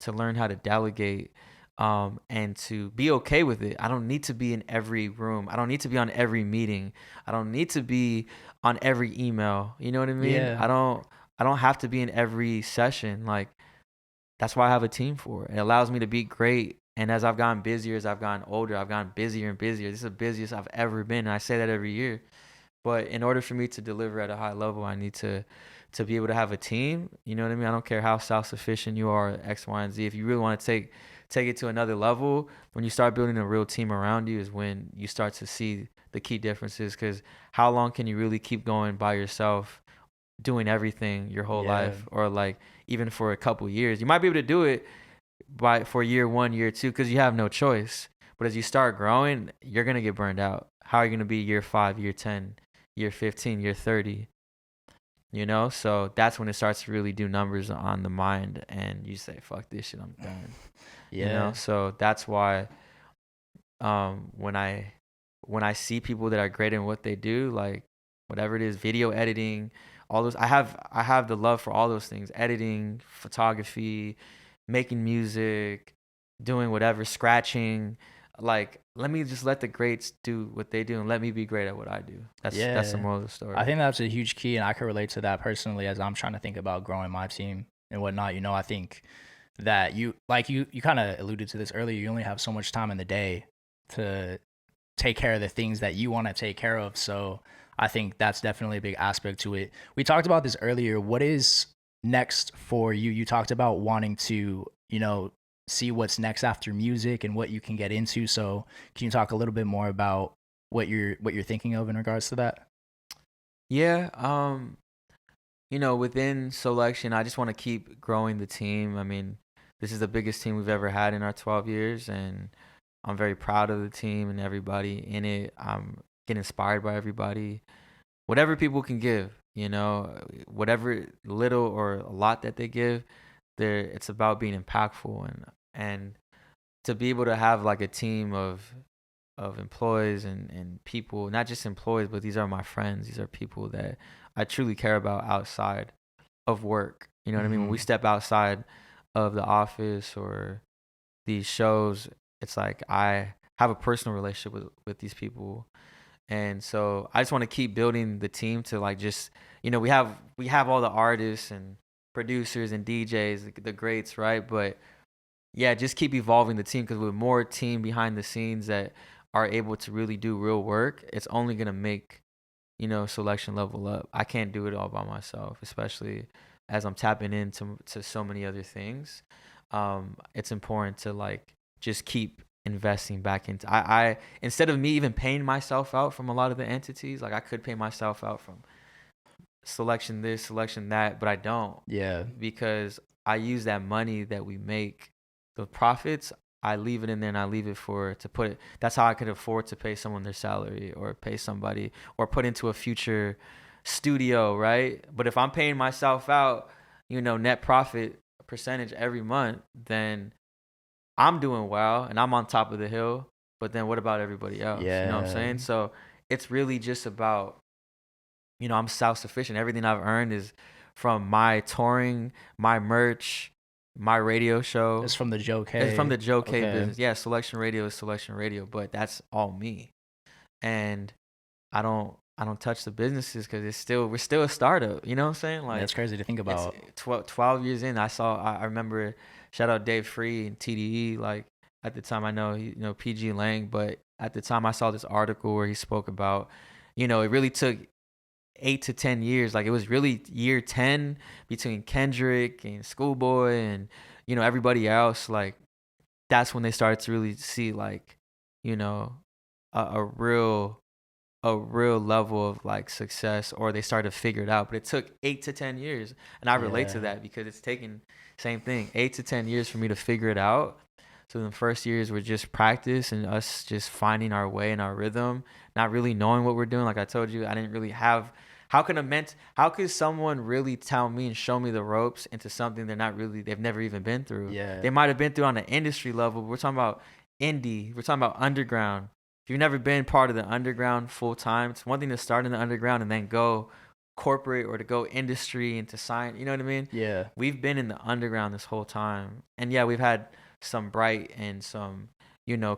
Speaker 2: learn how to delegate, and to be okay with it. I don't need to be in every room. I don't need to be on every meeting. I don't need to be on every email. You know what I mean? I don't have to be in every session. Like, that's why I have a team for. It allows me to be great. And as I've gotten busier, as I've gotten older, I've gotten busier and busier. This is the busiest I've ever been. And I say that every year. But in order for me to deliver at a high level, I need to be able to have a team. You know what I mean? I don't care how self-sufficient you are, X, Y, and Z. If you really want to take it to another level, when you start building a real team around you is when you start to see the key differences. Because how long can you really keep going by yourself, doing everything your whole life, or like even for a couple years? You might be able to do it for year 1, year 2, because you have no choice. But as you start growing, you're gonna get burned out. How are you gonna be year 5, year 10, year 15, year 30? You know, so that's when it starts to really do numbers on the mind, and you say, "Fuck this shit, I'm done." You know, so that's why, when I see people that are great in what they do, like whatever it is, video editing, all those, I have the love for all those things: editing, photography, making music, doing whatever, scratching. Like, let me just let the greats do what they do and let me be great at what I do. That's the moral of the story.
Speaker 4: I think that's a huge key, and I can relate to that personally as I'm trying to think about growing my team and whatnot. You know, I think that you kind of alluded to this earlier. You only have so much time in the day to take care of the things that you want to take care of. So I think that's definitely a big aspect to it. We talked about this earlier. What is next for you? You talked about wanting to, see what's next after music and what you can get into. So can you talk a little bit more about what you're thinking of in regards to that?
Speaker 2: Yeah, within Soulection, I just want to keep growing the team. I mean, this is the biggest team we've ever had in our 12 years, and I'm very proud of the team and everybody in it. I'm getting inspired by everybody. Whatever people can give, whatever little or a lot that they give, it's about being impactful and to be able to have like a team of employees and people, not just employees, but these are my friends. These are people that I truly care about outside of work. You know what I mean? When we step outside of the office or these shows, it's like I have a personal relationship with these people. And so I just want to keep building the team to like just, we have all the artists and producers and DJs, the greats, right? But yeah, just keep evolving the team, because with more team behind the scenes that are able to really do real work, it's only going to make, Soulection level up. I can't do it all by myself, especially as I'm tapping into so many other things. It's important to like just keep investing back into I instead of me even paying myself out from a lot of the entities, like I could pay myself out from Soulection this, Soulection that, but I don't.
Speaker 4: Yeah.
Speaker 2: Because I use that money that we make, the profits, I leave it in there and I leave it that's how I could afford to pay someone their salary or pay somebody or put into a future studio, right? But if I'm paying myself out, net profit percentage every month, then I'm doing well and I'm on top of the hill. But then what about everybody else?
Speaker 4: Yeah.
Speaker 2: You know what I'm saying? So it's really just about, I'm self-sufficient. Everything I've earned is from my touring, my merch, my radio show.
Speaker 4: It's from the Joe K.
Speaker 2: It's from the Joe K
Speaker 4: Okay.
Speaker 2: business. Yeah, Soulection Radio is Soulection Radio, but that's all me. And I don't touch the businesses because we're still a startup. You know what I'm saying? Like,
Speaker 4: that's crazy to think about.
Speaker 2: 12 years in, I remember, shout out Dave Free and TDE. Like at the time, I know PG Lang, but at the time I saw this article where he spoke about, it really took 8 to 10 years. Like it was really year 10 between Kendrick and Schoolboy and everybody else. Like that's when they started to really see like a real level of like success, or they started to figure it out. But it took 8 to 10 years, and I relate to that because it's taken same thing 8 to 10 years for me to figure it out. So the first years were just practice and us just finding our way and our rhythm, not really knowing what we're doing. Like I told you, I didn't really have. How could someone really tell me and show me the ropes into something they've never even been through?
Speaker 4: Yeah.
Speaker 2: They might have been through on an industry level, but we're talking about indie. We're talking about underground. If you've never been part of the underground full time, it's one thing to start in the underground and then go corporate or to go industry and to sign. You know what I mean?
Speaker 4: Yeah.
Speaker 2: We've been in the underground this whole time. And yeah, we've had some bright and some,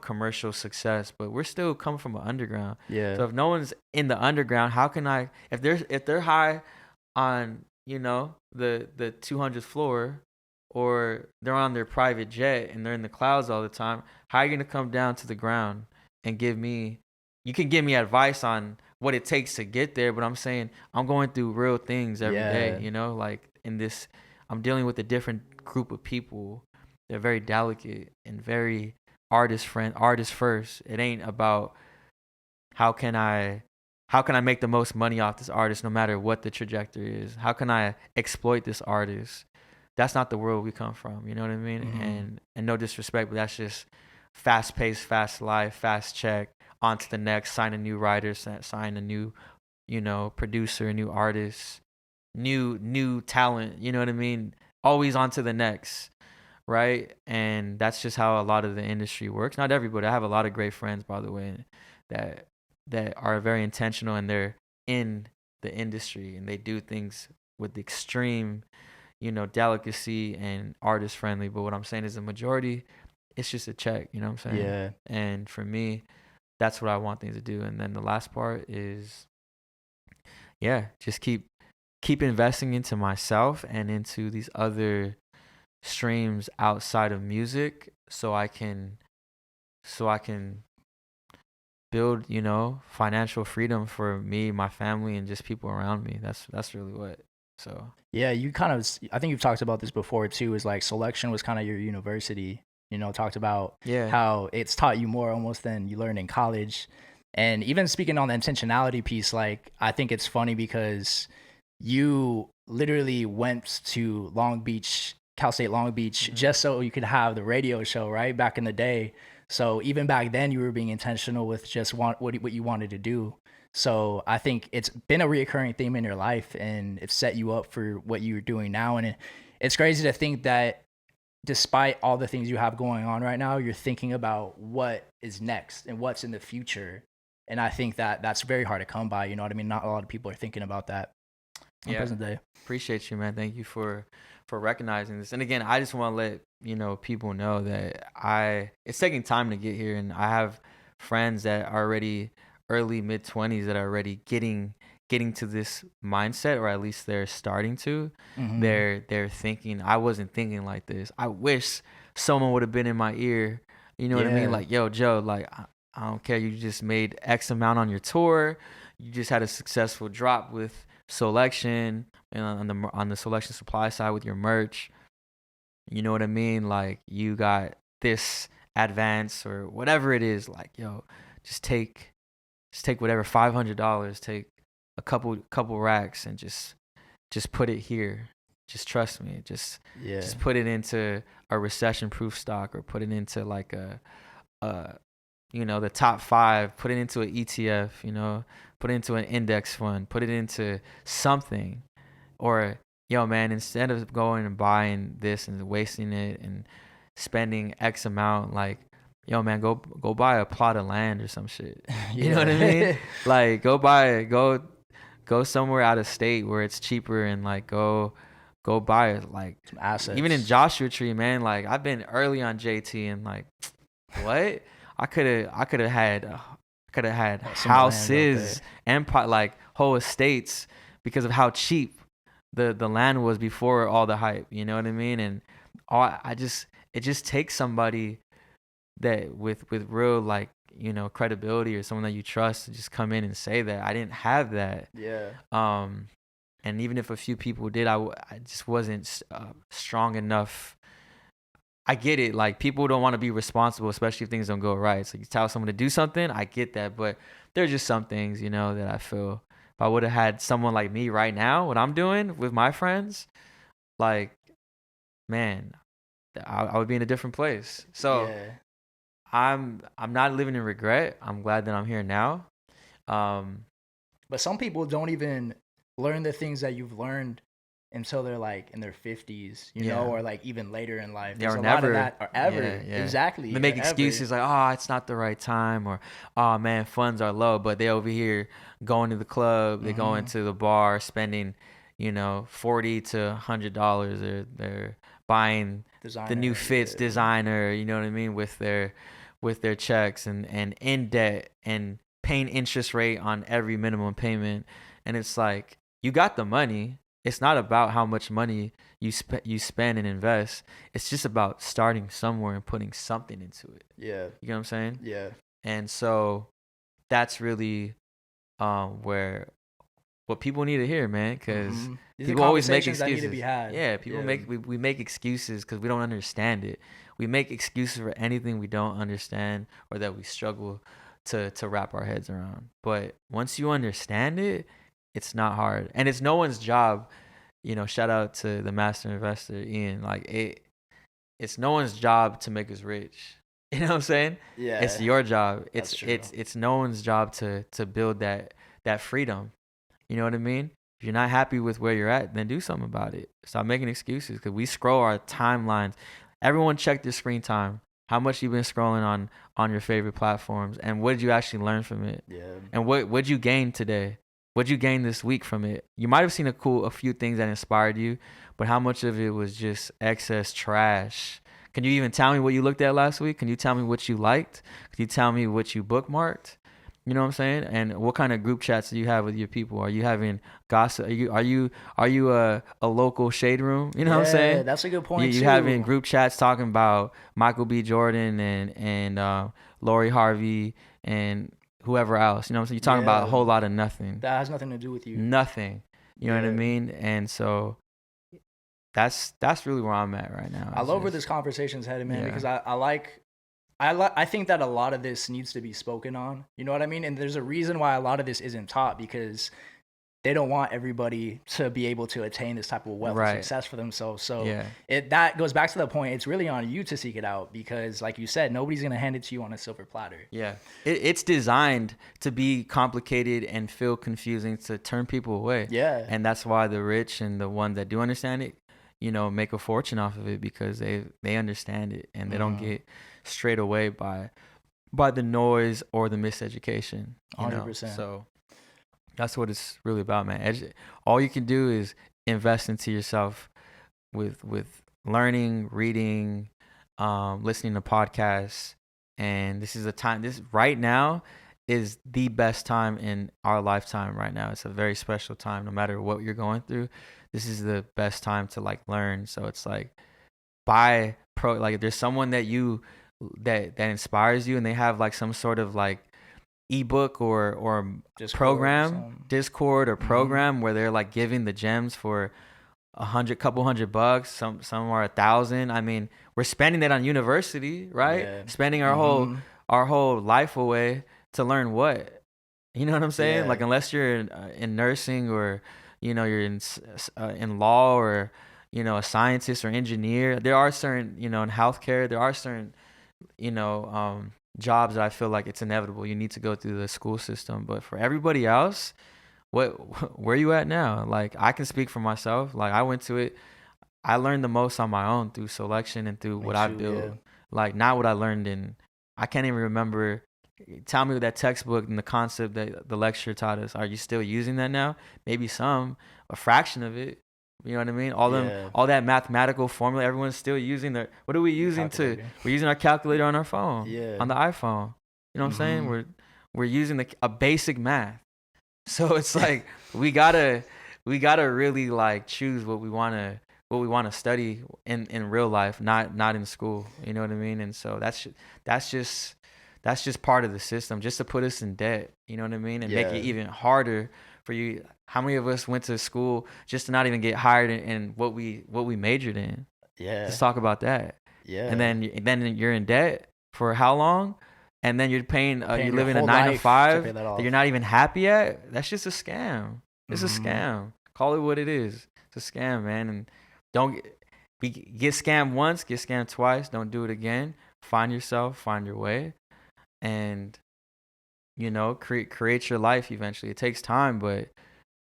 Speaker 2: commercial success, but we're still coming from an underground.
Speaker 4: Yeah.
Speaker 2: So if no one's in the underground, how can I, if they're high on, the 200th floor, or they're on their private jet and they're in the clouds all the time, how are you going to come down to the ground and you can give me advice on what it takes to get there, but I'm saying I'm going through real things every day, like in this, I'm dealing with a different group of people. They're very delicate and very artist first. It ain't about how can I make the most money off this artist no matter what the trajectory is. How can I exploit this artist? That's not the world we come from, you know what I mean?
Speaker 4: Mm-hmm.
Speaker 2: And no disrespect, but that's just fast paced, fast life, fast check, on to the next, sign a new writer, sign a new, producer, a new artist, new talent, you know what I mean? Always on to the next. Right. And that's just how a lot of the industry works. Not everybody. I have a lot of great friends, by the way, that are very intentional, and they're in the industry and they do things with extreme, delicacy and artist friendly. But what I'm saying is the majority, it's just a check, you know what I'm saying?
Speaker 4: Yeah.
Speaker 2: And for me, that's what I want things to do. And then the last part is, just keep investing into myself and into these other streams outside of music, so I can build, financial freedom for me, my family, and just people around me. That's really what So
Speaker 4: Yeah, you kind of, I think you've talked about this before too, is like Soulection was kind of your university, talked about
Speaker 2: yeah,
Speaker 4: how it's taught you more almost than you learned in college. And even speaking on the intentionality piece, like, I think it's funny because you literally went to Long Beach, Cal State Long Beach, just so you could have the radio show, right? Back in the day. So even back then, you were being intentional with just what you wanted to do. So I think it's been a reoccurring theme in your life, and it's set you up for what you're doing now. And it's crazy to think that despite all the things you have going on right now, you're thinking about what is next and what's in the future. And I think that that's very hard to come by. You know what I mean? Not a lot of people are thinking about that in present day.
Speaker 2: Appreciate you, man. Thank you for recognizing this. And again, I just want to let people know that it's taking time to get here, and I have friends that are already early mid-20s that are already getting to this mindset, or at least they're starting to. They're thinking, I wasn't thinking like this. I wish someone would have been in my ear. You know what I mean? Like, yo, Joe, like, I don't care. You just made X amount on your tour. You just had a successful drop with Soulection and on the Soulection supply side with your merch. You know what I mean? Like, you got this advance or whatever it is. Like, yo, just take whatever, $500, take a couple racks and just put it here. Just trust me. Just put it into a recession-proof stock, or put it into like the top 5, put it into an ETF, put it into an index fund, put it into something. Or, yo, man, instead of going and buying this and wasting it and spending X amount, like, yo, man, go buy a plot of land or some shit. You know what I mean? Like, go somewhere out of state where it's cheaper, and like go buy it. Like,
Speaker 4: some assets.
Speaker 2: Even in Joshua Tree, man, like, I've been early on JT, and like, what? I could have had houses and like whole estates because of how cheap the land was before all the hype. You know what I mean? And it just takes somebody that with real, like, credibility, or someone that you trust, to just come in and say that. I didn't have that. And even if a few people did, I just wasn't strong enough. I get it. Like, people don't want to be responsible, especially if things don't go right. So you tell someone to do something, I get that. But there's just some things, that I feel if I would have had someone like me right now, what I'm doing with my friends, like, man, I would be in a different place. So I'm not living in regret. I'm glad that I'm here now.
Speaker 4: But some people don't even learn the things that you've learned until they're like in their 50s, or like even later in life. There's a lot of that, or ever. Exactly.
Speaker 2: They make excuses like, oh, it's not the right time, or, oh man, funds are low, but they over here going to the club, they going to the bar, spending, $40 to $100, or they're buying the new fits designer, you know what I mean, with their checks, and in debt, and paying interest rate on every minimum payment. And it's like, you got the money. It's not about how much money you spend and invest. It's just about starting somewhere and putting something into it.
Speaker 4: Yeah.
Speaker 2: You know what I'm saying?
Speaker 4: Yeah.
Speaker 2: And so that's really where what people need to hear, man, because people always make excuses. That need to be had. Yeah, we make excuses because we don't understand it. We make excuses for anything we don't understand, or that we struggle to wrap our heads around. But once you understand it, it's not hard, and it's no one's job. Shout out to the master investor, Ian. Like, it's no one's job to make us rich. You know what I'm saying?
Speaker 4: Yeah.
Speaker 2: It's your job.
Speaker 4: That's true.
Speaker 2: It's no one's job to build that freedom. You know what I mean? If you're not happy with where you're at, then do something about it. Stop making excuses, because we scroll our timelines. Everyone check their screen time. How much you've been scrolling on your favorite platforms, and what did you actually learn from it?
Speaker 4: Yeah.
Speaker 2: And what'd you gain today? What'd you gain this week from it? You might have seen a few things that inspired you, but how much of it was just excess trash? Can you even tell me what you looked at last week? Can you tell me what you liked? Can you tell me what you bookmarked? You know what I'm saying? And what kind of group chats do you have with your people? Are you having gossip? Are you a local shade room? You know what I'm saying?
Speaker 4: Yeah, that's a good point.
Speaker 2: You having group chats talking about Michael B. Jordan and Lori Harvey and whoever else. You know what I'm saying? You're talking about a whole lot of nothing.
Speaker 4: That has nothing to do with you.
Speaker 2: Nothing. You know what I
Speaker 4: Yeah.
Speaker 2: mean? And so that's really where I'm at right now.
Speaker 4: I
Speaker 2: It's
Speaker 4: love where
Speaker 2: just-
Speaker 4: this conversation's headed, man,
Speaker 2: Yeah.
Speaker 4: because I think that a lot of this needs to be spoken on. You know what I mean? And there's a reason why a lot of this isn't taught, because they don't want everybody to be able to attain this type of wealth
Speaker 2: Right.
Speaker 4: and success for themselves. So
Speaker 2: Yeah.
Speaker 4: that goes back to the point. It's really on you to seek it out, because, like you said, nobody's gonna hand it to you on a silver platter.
Speaker 2: Yeah, it's designed to be complicated and feel confusing to turn people away.
Speaker 4: Yeah.
Speaker 2: And that's why the rich and the ones that do understand it, you know, make a fortune off of it, because they understand it and they don't get strayed away by the noise or the miseducation.
Speaker 4: 100%.
Speaker 2: So that's what it's really about, man. All you can do is invest into yourself with learning, reading, listening to podcasts. And this is a time, this right now is the best time in our lifetime right now. It's a very special time. No matter what you're going through, this is the best time to like learn. So it's like like if there's someone that that inspires you and they have like some sort of like ebook or
Speaker 4: Discord or
Speaker 2: program,
Speaker 4: something.
Speaker 2: Discord or program where they're like giving the gems for couple $100, some are 1,000. I mean, we're spending that on university, right?
Speaker 4: Yeah.
Speaker 2: Spending our whole life away to learn what, you know what I'm saying?
Speaker 4: Yeah.
Speaker 2: Like unless you're in nursing, or you know, you're in law, or you know, a scientist or engineer. There are certain, you know, in healthcare, there are certain, you know, jobs that I feel like it's inevitable. You need to go through the school system. But for everybody else, where you at now? Like, I can speak for myself. Like, I went to it. I learned the most on my own through Soulection and through what I built.
Speaker 4: Yeah.
Speaker 2: Like, not what I learned in. I can't even remember. Tell me that textbook and the concept that the lecturer taught us. Are you still using that now? Maybe a fraction of it. You know what I mean? All that mathematical formula. Everyone's still using what are we using
Speaker 4: Calculator.
Speaker 2: we're using our calculator on our phone.
Speaker 4: Yeah.
Speaker 2: On the iPhone. You know what I'm saying? We're using a basic math. So it's like we gotta really like choose what we wanna study in real life, not in school. You know what I mean? And so that's just part of the system, just to put us in debt. You know what I mean? And make it even harder for you. How many of us went to school just to not even get hired in what we majored in?
Speaker 4: Yeah.
Speaker 2: Let's talk about that.
Speaker 4: Yeah.
Speaker 2: And then you're in debt for how long? And then you're paying
Speaker 4: your
Speaker 2: you're living a
Speaker 4: whole
Speaker 2: 9 to
Speaker 4: life to
Speaker 2: 5
Speaker 4: pay that off.
Speaker 2: that you're not even happy at. That's just a scam. It's a scam. Call it what it is. It's a scam, man. And don't get scammed once, get scammed twice. Don't do it again. Find yourself, find your way, and you know, create your life eventually. It takes time, but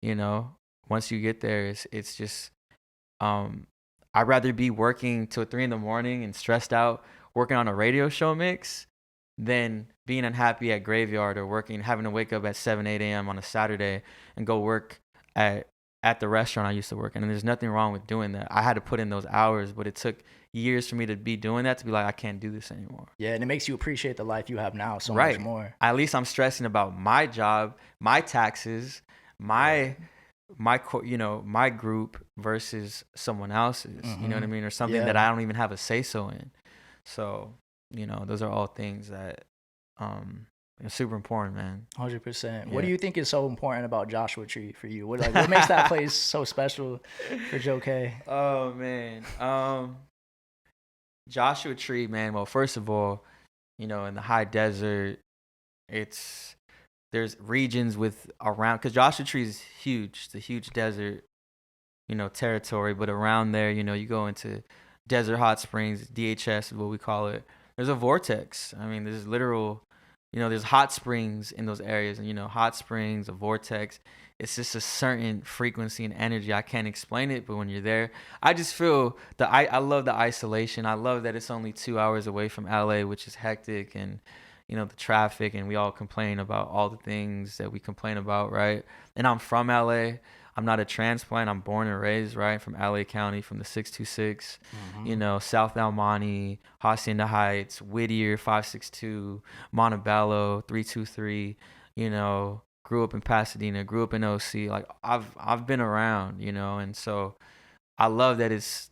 Speaker 2: you know, once you get there, it's just I'd rather be working till 3 a.m. and stressed out working on a radio show mix than being unhappy at graveyard or having to wake up at 8 a.m. on a Saturday and go work at the restaurant I used to work in. And there's nothing wrong with doing that. I had to put in those hours, but it took years for me to be doing that, to be like, I can't do this anymore.
Speaker 4: Yeah, and it makes you appreciate the life you have now so
Speaker 2: Right.
Speaker 4: much more.
Speaker 2: At least I'm stressing about my job, my taxes, my group versus someone else's. You know what I mean? Or something that I don't even have a say-so in. So, you know, those are all things that are super important, man.
Speaker 4: 100%.
Speaker 2: Yeah.
Speaker 4: What do you think is so important about Joshua Tree for you? What makes that place so special for Joe K?
Speaker 2: Oh man, Joshua Tree, man. Well, first of all, you know, in the high desert, there's regions because Joshua Tree is huge. It's a huge desert, you know, territory. But around there, you know, you go into desert hot springs, DHS is what we call it. There's a vortex. I mean, there's literal, you know, there's hot springs in those areas, and you know, hot springs, a vortex. It's just a certain frequency and energy. I can't explain it, but when you're there, I just feel I love the isolation. I love that it's only 2 hours away from LA, which is hectic, and you know, the traffic, and we all complain about all the things that we complain about, right? And I'm from LA. I'm not a transplant. I'm born and raised, right, from LA County, from the 626, you know, South El Monte, Hacienda Heights, Whittier, 562, Montebello, 323, you know, grew up in Pasadena, grew up in OC. Like, I've been around, you know, and so I love that it's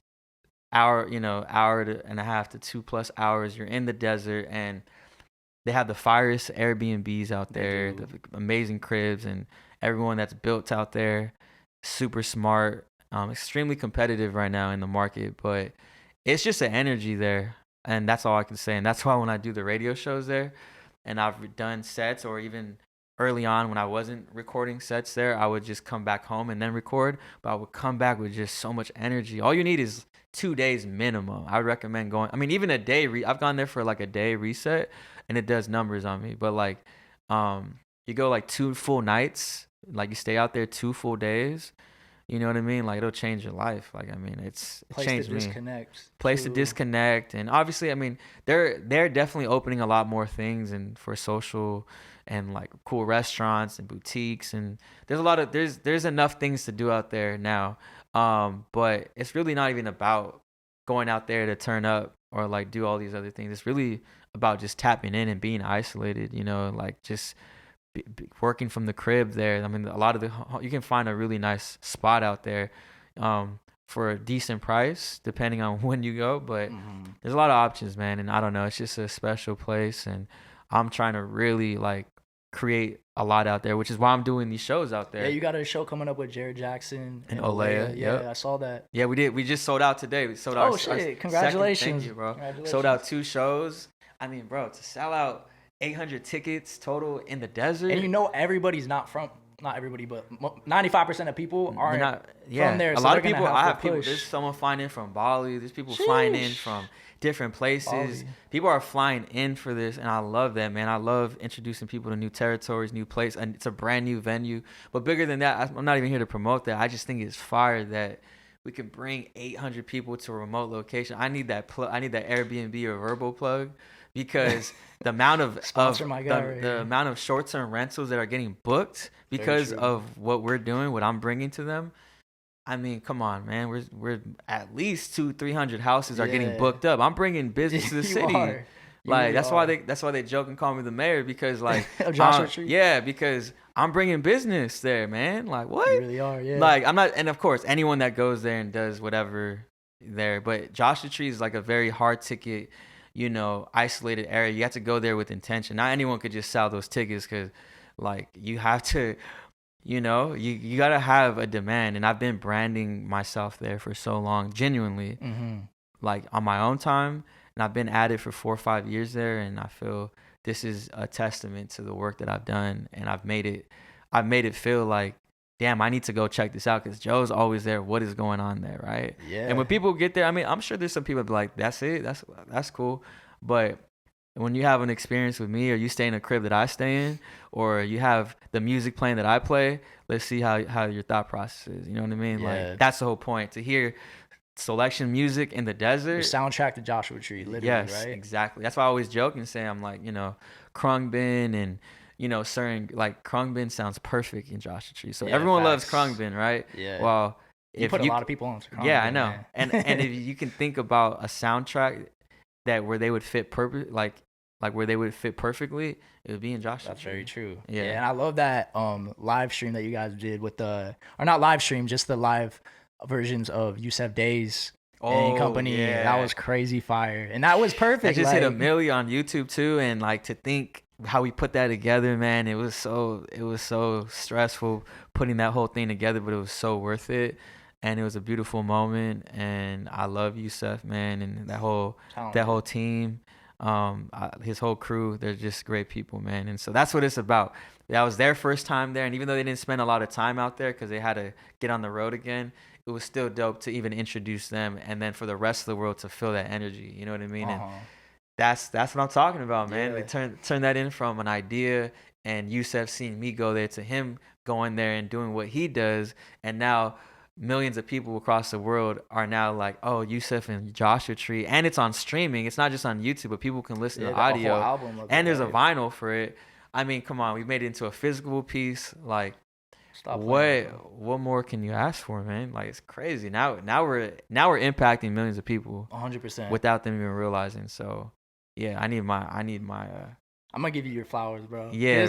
Speaker 2: hour and a half to 2+ hours. You're in the desert, and they have the finest Airbnbs out there, the amazing cribs, and everyone that's built out there. super smart, extremely competitive right now in the market, but it's just an energy there. And that's all I can say. And that's why when I do the radio shows there and I've done sets, or even early on when I wasn't recording sets there, I would just come back home and then record. But I would come back with just so much energy. All you need is 2 days minimum. I would recommend going. I mean, even a day. I've gone there for like a day reset, and it does numbers on me. But like, you go like 2 full nights. Like you stay out there 2 full days. You know what I mean? Like it'll change your life. Like I mean, it changed me. Place to disconnect, and obviously, I mean, they're definitely opening a lot more things and for social, and like cool restaurants and boutiques, and there's enough things to do out there now. But it's really not even about going out there to turn up or like do all these other things. It's really about just tapping in and being isolated. You know, like just working from the crib there. I mean, a lot of you can find a really nice spot out there for a decent price depending on when you go, but there's a lot of options, man. And I don't know, it's just a special place, and I'm trying to really like create a lot out there, which is why I'm doing these shows out there.
Speaker 4: Yeah, you got a show coming up with Jared Jackson
Speaker 2: and Olea.
Speaker 4: Yeah, I saw that.
Speaker 2: Yeah, we did. We just sold out today. We sold out.
Speaker 4: Oh shit! Congratulations,
Speaker 2: thank you, bro. Sold out 2 shows. I mean, bro, to sell out 800 tickets total in the desert.
Speaker 4: And you know everybody's not everybody, but 95% of people aren't from there.
Speaker 2: A lot of people, I have people, there's someone flying in from Bali. There's people flying in from different places.
Speaker 4: Bali.
Speaker 2: People are flying in for this, and I love that, man. I love introducing people to new territories, new place, and it's a brand new venue. But bigger than that, I'm not even here to promote that. I just think it's fire that we can bring 800 people to a remote location. I need that Airbnb or Verbo plug, because the amount of the amount of short-term rentals that are getting booked because of what we're doing, what I'm bringing to them. I mean, come on, man. We're at least 200-300 houses are getting booked up. I'm bringing business to the city. Like that's why they joke and call me the mayor, because like
Speaker 4: Joshua Tree.
Speaker 2: Yeah, because I'm bringing business there, man. Like what?
Speaker 4: You really are, yeah.
Speaker 2: Like I'm not, and of course anyone that goes there and does whatever there, but Joshua Tree is like a very hard ticket, you know, isolated area. You have to go there with intention. Not anyone could just sell those tickets, because like you have to, you know, you got to have a demand. And I've been branding myself there for so long, genuinely, like on my own time. And I've been at it for 4 or 5 years there. And I feel this is a testament to the work that I've done. And I've made it feel like, damn, I need to go check this out, because Joe's always there. What is going on there, right?
Speaker 4: Yeah.
Speaker 2: And when people get there, I mean, I'm sure there's some people that be like, that's it, that's cool. But when you have an experience with me, or you stay in a crib that I stay in, or you have the music playing that I play, let's see how your thought process is. You know what I mean?
Speaker 4: Yeah.
Speaker 2: Like that's the whole point, to hear Soulection music in the desert.
Speaker 4: Your soundtrack to Joshua Tree, literally,
Speaker 2: yes,
Speaker 4: right?
Speaker 2: Exactly. That's why I always joke and say, I'm like, you know, Krungbin and, you know, certain, like Krungbin sounds perfect in Joshua Tree. So everyone loves Krungbin, right?
Speaker 4: Yeah.
Speaker 2: Well,
Speaker 4: you put a lot of people on Krungbin.
Speaker 2: Yeah, I know.
Speaker 4: Man.
Speaker 2: And if you can think about a soundtrack that where they would fit where they would fit perfectly, it would be in Joshua Tree.
Speaker 4: That's very true.
Speaker 2: Yeah.
Speaker 4: And I love that live stream that you guys did with or not live stream, just the live versions of Yusef Days and company.
Speaker 2: Yeah.
Speaker 4: That was crazy fire. And that was perfect.
Speaker 2: That just hit 1 million on YouTube too. And like, to think how we put that together, man, it was so stressful putting that whole thing together, but it was so worth it. And it was a beautiful moment. And I love Yusef, man, and that whole team. His whole crew, they're just great people, man. And so that's what it's about. That was their first time there, and even though they didn't spend a lot of time out there because they had to get on the road again, it was still dope to even introduce them, and then for the rest of the world to feel that energy. You know what I mean? And that's what I'm talking about, man. They turn that in from an idea, and Yusef seeing me go there, to him going there and doing what he does, and now millions of people across the world are now like, oh, Yusef and Joshua Tree, and it's on streaming. It's not just on YouTube, but people can listen to audio, and there's a vinyl for it. I mean, come on, we made it into a physical piece. Like, what more can you ask for, man? Like, it's crazy. Now we're impacting millions of people
Speaker 4: 100%
Speaker 2: without them even realizing. So, yeah, I need my.
Speaker 4: I'm gonna give you your flowers, bro.
Speaker 2: Yeah,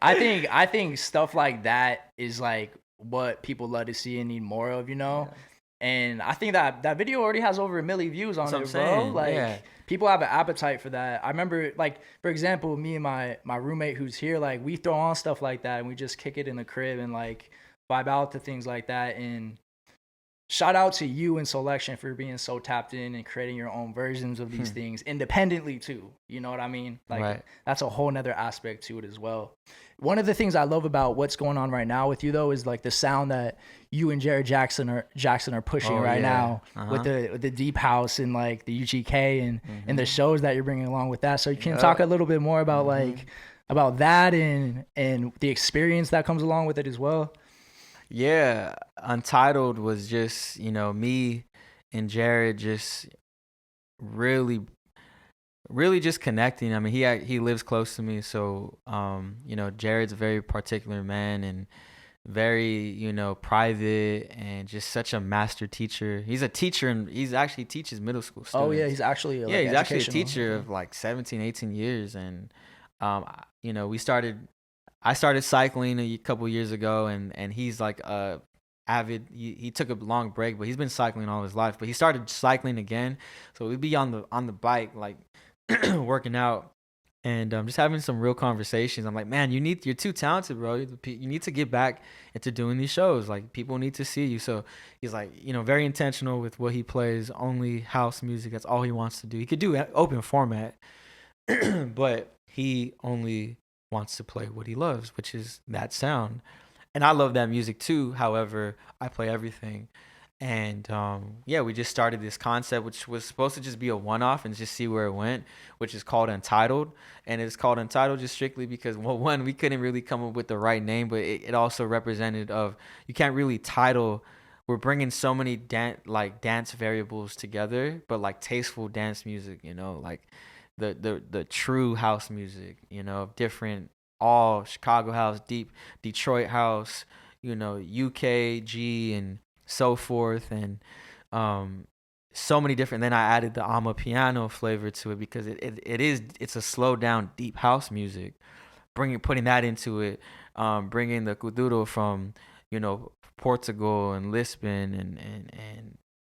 Speaker 4: I think stuff like that is like what people love to see and need more of, you know? And I think that video already has over 1 million views on
Speaker 2: That's
Speaker 4: it,
Speaker 2: what I'm
Speaker 4: bro.
Speaker 2: saying,
Speaker 4: Like
Speaker 2: yeah.
Speaker 4: people have an appetite for that. I remember, like, for example, me and my roommate who's here, like, we throw on stuff like that and we just kick it in the crib and like vibe out to things like that. And shout out to you and Soulection for being so tapped in and creating your own versions of these things independently too. You know what I mean? Like
Speaker 2: Right.
Speaker 4: that's a whole nother aspect to it as well. One of the things I love about what's going on right now with you though is like the sound that you and Jared Jackson are pushing right now with the deep house and like the UGK and the shows that you're bringing along with that. So you can talk a little bit more about like about that and the experience that comes along with it as well.
Speaker 2: Yeah, Untitled was just, me and Jared just really, really just connecting. I mean, he lives close to me, so Jared's a very particular man and very, private and just such a master teacher. He's a teacher and he's actually teaches middle school students.
Speaker 4: Oh yeah, he's actually
Speaker 2: he's actually a teacher of like 17, 18 years, and I started cycling a couple years ago, and he's like avid. He took a long break, but he's been cycling all his life. But he started cycling again, so we'd be on the bike like working out and just having some real conversations. I'm like, man, you're too talented, bro. You need to get back into doing these shows. Like people need to see you. So he's like, very intentional with what he plays. Only house music. That's all he wants to do. He could do open format, but he only wants to play what he loves, which is that sound. And I love that music too. However, I play everything. And we just started this concept, which was supposed to just be a one-off and just see where it went, which is called Untitled. And it's called Untitled just strictly because, well, one, we couldn't really come up with the right name, but it also represented of you can't really title. We're bringing so many dance variables together, but like tasteful dance music, like the true house music, different, all Chicago house, deep Detroit house, UKG and so forth, and so many different. Then I added the piano flavor to it because it's a slow down deep house music. Putting that into it, bringing the kuduro from Portugal and Lisbon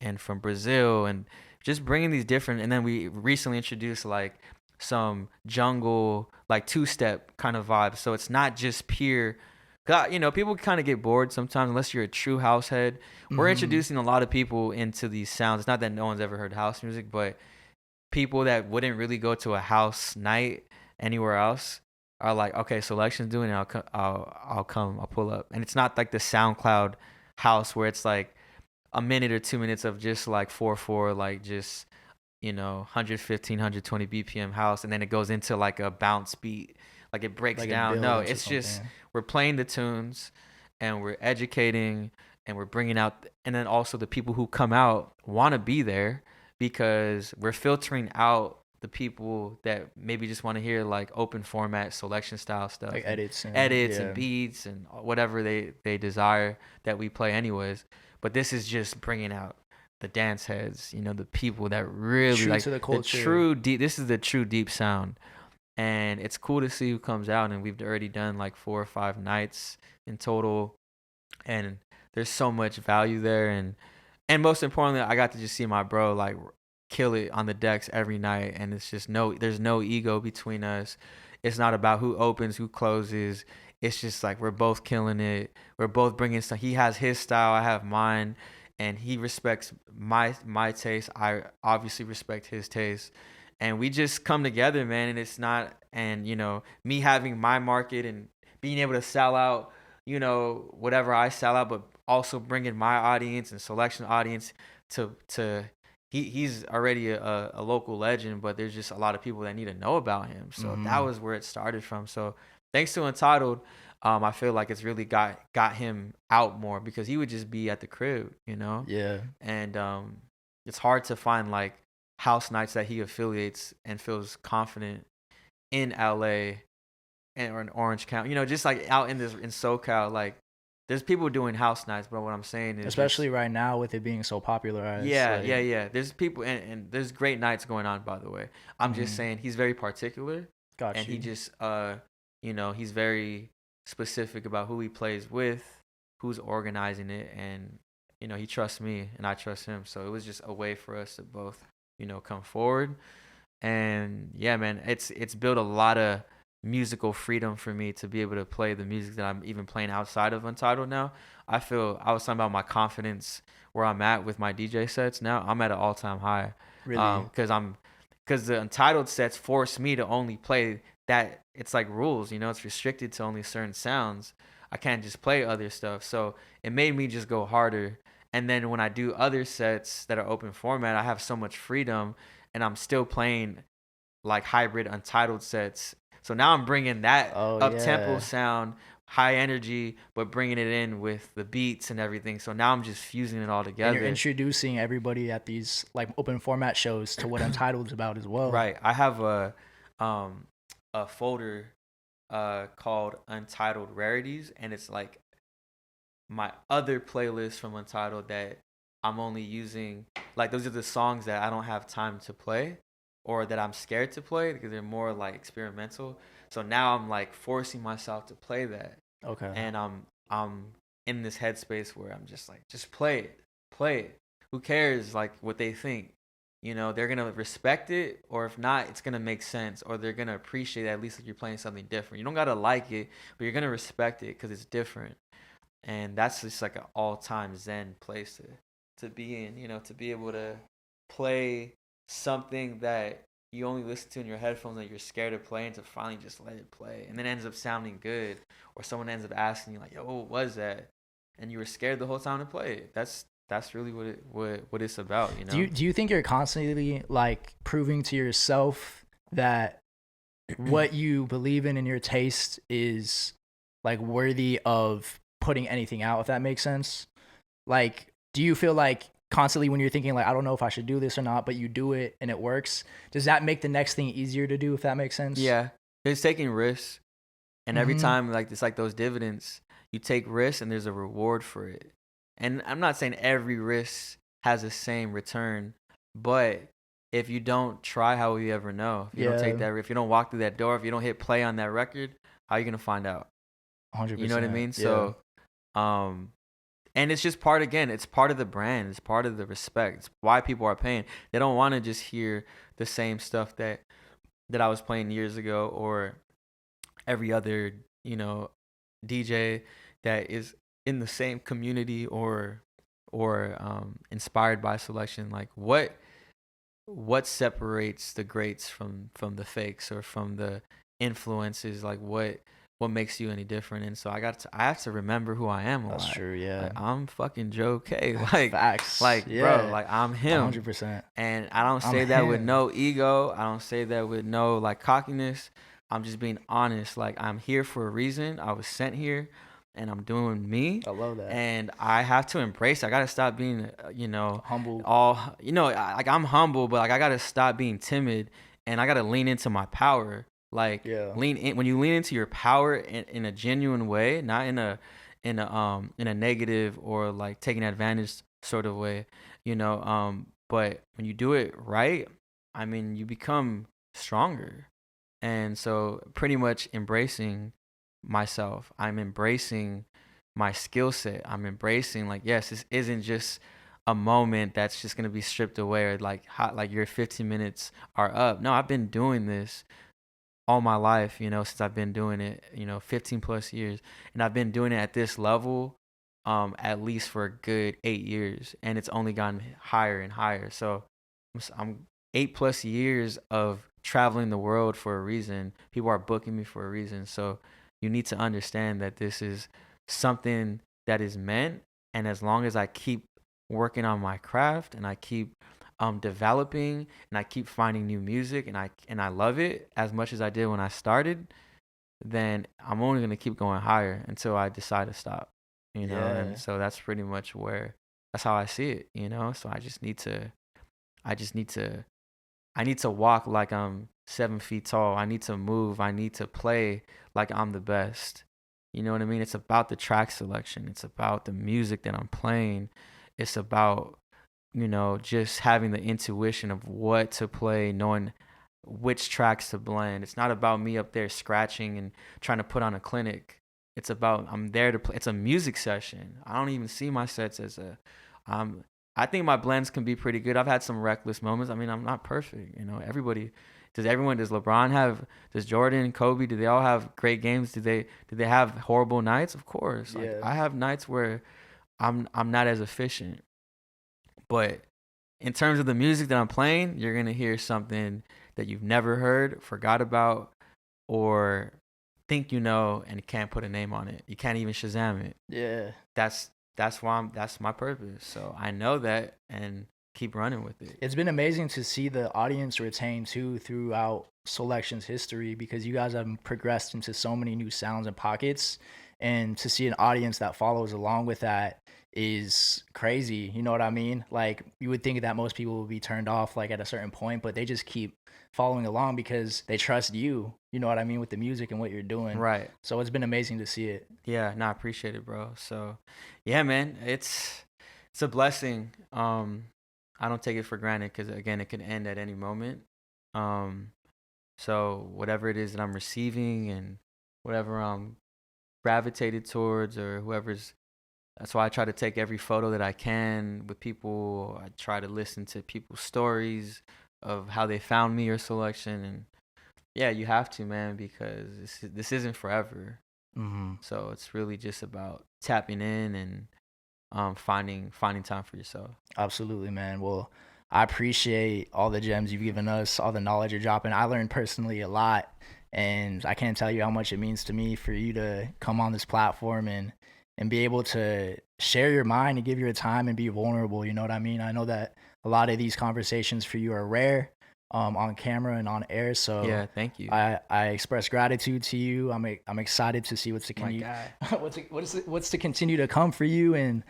Speaker 2: and from Brazil, and just bringing these different. And then we recently introduced like some jungle, like two-step kind of vibes. So it's not just pure. People kind of get bored sometimes unless you're a true house head. We're introducing a lot of people into these sounds. It's not that no one's ever heard house music, but people that wouldn't really go to a house night anywhere else are like, okay, Soulection's doing it. I'll pull up. And it's not like the SoundCloud house where it's like a minute or 2 minutes of just like 4/4, like just 115, 120 BPM house, and then it goes into like a bounce beat, like it breaks like down. No, it's just we're playing the tunes and we're educating and we're bringing out, and then also the people who come out want to be there because we're filtering out the people that maybe just want to hear like open format Soulection style stuff,
Speaker 4: like edits
Speaker 2: and beats and whatever they desire that we play anyways. But this is just bringing out the dance heads, the people that really
Speaker 4: true
Speaker 2: like
Speaker 4: to the culture.
Speaker 2: The true deep. This is the true deep sound, and it's cool to see who comes out. And we've already done like 4 or 5 nights in total, and there's so much value there. And most importantly, I got to just see my bro like kill it on the decks every night, and it's just there's no ego between us. It's not about who opens, who closes. It's just like we're both killing it. We're both bringing stuff. He has his style, I have mine. And he respects my taste. I obviously respect his taste. And we just come together, man. And it's not, and, me having my market and being able to sell out, whatever I sell out, but also bringing my audience and Soulection audience he's already a local legend, but there's just a lot of people that need to know about him. So that was where it started from. So thanks to Untitled, I feel like it's really got him out more because he would just be at the crib,
Speaker 4: Yeah.
Speaker 2: And it's hard to find like house nights that he affiliates and feels confident in LA or in Orange County, just like out in SoCal. Like there's people doing house nights, but what I'm saying is
Speaker 4: especially right now with it being so popularized.
Speaker 2: Yeah. There's people and there's great nights going on, by the way. I'm just saying he's very particular.
Speaker 4: Gotcha.
Speaker 2: And he just he's very specific about who he plays with, who's organizing it, and you know, he trusts me and I trust him. So it was just a way for us to both, you know, come forward. And yeah, man, it's built a lot of musical freedom for me to be able to play the music that I'm even playing outside of Untitled now. I was talking about my confidence where I'm at with my DJ sets now. I'm at an all-time high.
Speaker 4: Really?
Speaker 2: Because the Untitled sets force me to only play that. It's like rules, you know, it's restricted to only certain sounds. I can't just play other stuff. So it made me just go harder. And then when I do other sets that are open format, I have so much freedom, and I'm still playing like hybrid Untitled sets. So now I'm bringing that up-tempo sound, high energy, but bringing it in with the beats and everything. So now I'm just fusing it all together.
Speaker 4: And you're introducing everybody at these like open format shows to what Untitled is about as well.
Speaker 2: Right. I have a folder called Untitled Rarities, and it's like my other playlist from Untitled that I'm only using. Like, those are the songs that I don't have time to play or that I'm scared to play because they're more like experimental. So now I'm like forcing myself to play that.
Speaker 4: Okay.
Speaker 2: And I'm in this headspace where I'm just like, just play it. Who cares like what they think? You know, they're gonna respect it, or if not, it's gonna make sense, or they're gonna appreciate it, at least like you're playing something different. You don't gotta like it, but you're gonna respect it because it's different. And that's just like an all-time zen place to be in, you know, to be able to play something that you only listen to in your headphones that you're scared to play, and to finally just let it play, and then it ends up sounding good, or someone ends up asking you like, yo, what was that? And you were scared the whole time to play it. That's really what it's about, you know.
Speaker 4: Do you think you're constantly like proving to yourself that what you believe in your taste is like worthy of putting anything out, if that makes sense? Like, do you feel like constantly when you're thinking like, I don't know if I should do this or not, but you do it and it works, does that make the next thing easier to do, if that makes sense?
Speaker 2: Yeah, it's taking risks, and every time, like, it's like those dividends. You take risks and there's a reward for it. And I'm not saying every risk has the same return, but if you don't try, how will you ever know? If you don't take that risk, if you don't walk through that door, if you don't hit play on that record, how are you gonna find out?
Speaker 4: 100%.
Speaker 2: You know what I mean?
Speaker 4: Yeah.
Speaker 2: So, and it's just it's part of the brand. It's part of the respect. It's why people are paying. They don't want to just hear the same stuff that I was playing years ago, or every other, you know, DJ that is in the same community or inspired by Soulection. Like, what separates the greats from the fakes or from the influences? Like, what makes you any different? And so I have to remember who I am.
Speaker 4: That's true. Yeah.
Speaker 2: Like, I'm fucking Joe K. Like,
Speaker 4: facts.
Speaker 2: Like,
Speaker 4: yeah.
Speaker 2: Bro, like, I'm him.
Speaker 4: 100%.
Speaker 2: And I don't say that with no ego. I don't say that with no like cockiness. I'm just being honest. Like, I'm here for a reason. I was sent here, and I'm doing me.
Speaker 4: I love that.
Speaker 2: And I have to embrace it. I got to stop being, you know,
Speaker 4: humble.
Speaker 2: Like, I'm humble, but like, I got to stop being timid, and I got to lean into my power. Like, lean in. When you lean into your power in a genuine way, not in a negative or like taking advantage sort of way, you know. But when you do it right, I mean, you become stronger. And so pretty much embracing myself, I'm embracing my skill set. I'm embracing, like, yes, this isn't just a moment that's just going to be stripped away, or like your 15 minutes are up. No, I've been doing this all my life, you know, since I've been doing it, you know, 15 plus years. And I've been doing it at this level at least for a good 8 years. And it's only gotten higher and higher. So I'm 8+ years of traveling the world for a reason. People are booking me for a reason. So you need to understand that this is something that is meant. And as long as I keep working on my craft, and I keep developing, and I keep finding new music, and I love it as much as I did when I started, then I'm only going to keep going higher until I decide to stop, you know. And so that's pretty much that's how I see it, you know. So I need to walk like I'm 7 feet tall. I need to move. I need to play like I'm the best. You know what I mean? It's about the track selection. It's about the music that I'm playing. It's about, you know, just having the intuition of what to play, knowing which tracks to blend. It's not about me up there scratching and trying to put on a clinic. It's about I'm there to play. It's a music session. I don't even see my sets as I think my blends can be pretty good. I've had some reckless moments. I mean, I'm not perfect. Does LeBron have, does Jordan, Kobe, do they all have great games? Do they have horrible nights? Of course. Like,
Speaker 4: Yeah.
Speaker 2: I have nights where I'm not as efficient. But in terms of the music that I'm playing, you're going to hear something that you've never heard, forgot about, or think and can't put a name on it. You can't even Shazam it.
Speaker 4: Yeah.
Speaker 2: That's that's my purpose. So I know that and keep running with it.
Speaker 4: It's been amazing to see the audience retain too throughout Soulection's history, because you guys have progressed into so many new sounds and pockets, and to see an audience that follows along with that is crazy. You know what I mean? Like, you would think that most people would be turned off like at a certain point, but they just keep following along because they trust you. You know what I mean, with the music and what you're doing.
Speaker 2: Right.
Speaker 4: So it's been amazing to see it.
Speaker 2: Yeah, no, I appreciate it, bro. So yeah, man, it's a blessing. I don't take it for granted, because again, it could end at any moment. So whatever it is that I'm receiving and whatever I'm gravitated towards, or that's why I try to take every photo that I can with people. I try to listen to people's stories of how they found me or Soulection. And yeah, you have to, man, because this isn't forever.
Speaker 4: Mm-hmm.
Speaker 2: So it's really just about tapping in and finding time for yourself.
Speaker 4: Absolutely, man. Well, I appreciate all the gems you've given us, all the knowledge you're dropping. I learned personally a lot, and I can't tell you how much it means to me for you to come on this platform and be able to share your mind and give your time and be vulnerable. You know what I mean? I know that a lot of these conversations for you are rare, on camera and on air. So
Speaker 2: yeah, thank you.
Speaker 4: I express gratitude to you. I'm excited to see what's to what's to continue to come for you. And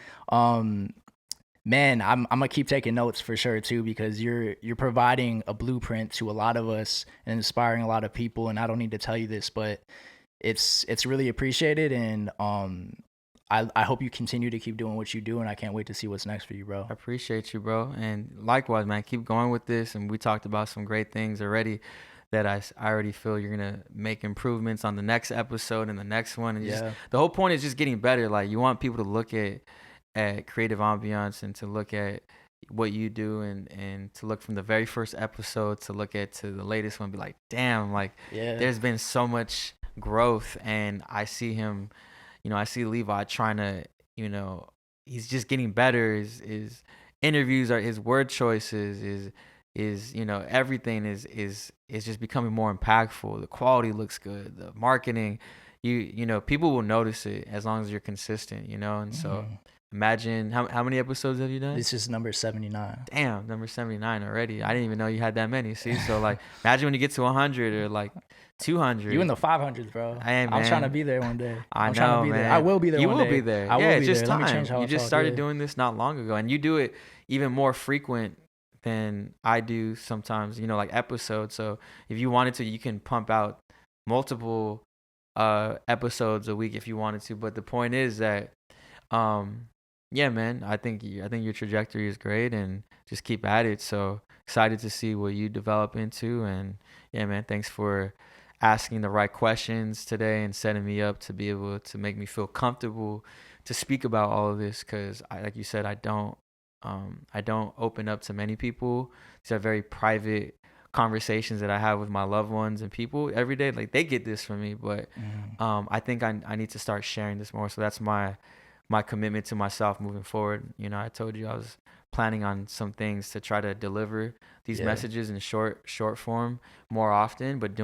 Speaker 4: man, I'm gonna keep taking notes for sure too, because you're providing a blueprint to a lot of us and inspiring a lot of people. And I don't need to tell you this, but it's really appreciated. And I hope you continue to keep doing what you do, and I can't wait to see what's next for you, bro.
Speaker 2: I appreciate you, bro. And likewise, man, keep going with this. And we talked about some great things already that I already feel you're going to make improvements on the next episode and the next one. And just, the whole point is just getting better. Like, you want people to look at Creative Ambiance and to look at what you do, and to look from the very first episode to look at to the latest one, be like, damn, like there's been so much growth. And I see him, I see Levi trying to, he's just getting better. His interviews are, his word choices is everything is just becoming more impactful. The quality looks good. The marketing, people will notice it as long as you're consistent, and so imagine how many episodes have you done?
Speaker 4: This is number 79.
Speaker 2: Damn, number 79 already. I didn't even know you had that many. See, so like, imagine when you get to 100 or like 200.
Speaker 4: You in the 500s, bro.
Speaker 2: Hey, man.
Speaker 4: I'm trying to be there one day.
Speaker 2: I know, man.
Speaker 4: There. I will be there.
Speaker 2: You
Speaker 4: one
Speaker 2: will
Speaker 4: day.
Speaker 2: be there.
Speaker 4: I will
Speaker 2: it's
Speaker 4: be
Speaker 2: just
Speaker 4: there.
Speaker 2: time.
Speaker 4: Let me change how
Speaker 2: you
Speaker 4: I
Speaker 2: just
Speaker 4: talk,
Speaker 2: started doing this not long ago, and you do it even more frequent than I do sometimes. Like episodes. So if you wanted to, you can pump out multiple episodes a week if you wanted to. But the point is that, yeah, man, I think your trajectory is great, and just keep at it. So excited to see what you develop into. And yeah, man, thanks for asking the right questions today and setting me up to be able to make me feel comfortable to speak about all of this, because like you said, I don't open up to many people. These are very private conversations that I have with my loved ones and people every day. Like, they get this from me, but I think I need to start sharing this more. So that's my commitment to myself moving forward. I told you I was planning on some things to try to deliver these messages in short form more often, but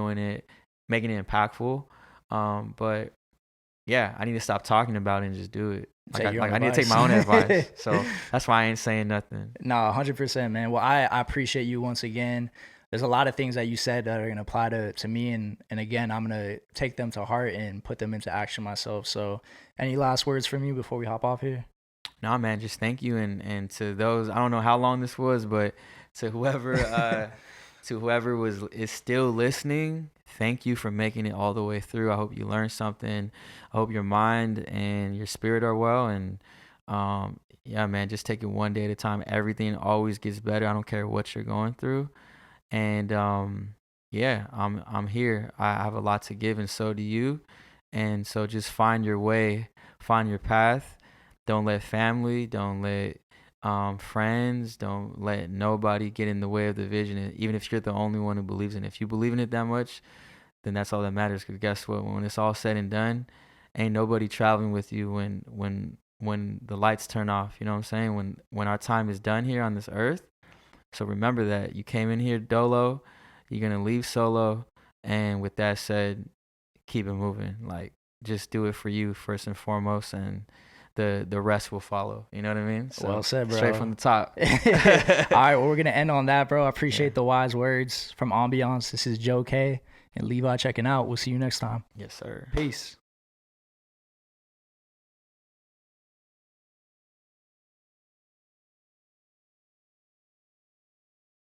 Speaker 2: making it impactful. But yeah, I need to stop talking about it and just do it. I need to take my own advice. So that's why I ain't saying nothing.
Speaker 4: No, 100%, man. Well, I appreciate you once again. There's a lot of things that you said that are going to apply to me. And again, I'm going to take them to heart and put them into action myself. So any last words from you before we hop off here?
Speaker 2: No, man, just thank you. And to those, I don't know how long this was, but to whoever is still listening, thank you for making it all the way through. I hope you learned something. I hope your mind and your spirit are well. And yeah, man, just take it one day at a time. Everything always gets better. I don't care what you're going through. And yeah, I'm here. I have a lot to give, and so do you. And so just find your way, find your path. Don't let family, don't let friends. Don't let nobody get in the way of the vision. Even if you're the only one who believes in it. If you believe in it that much, then that's all that matters. Because guess what? When it's all said and done, ain't nobody traveling with you when the lights turn off. You know what I'm saying? When our time is done here on this earth. So remember that you came in here dolo, you're gonna leave solo, and with that said, keep it moving. Like, just do it for you first and foremost, and the rest will follow. You know what I mean? So,
Speaker 4: well said, bro.
Speaker 2: Straight from the top.
Speaker 4: All right, well, we're gonna end on that, bro. I appreciate the wise words from Ambiance. This is Joe K and Levi checking out. We'll see you next time.
Speaker 2: Yes, sir.
Speaker 4: Peace.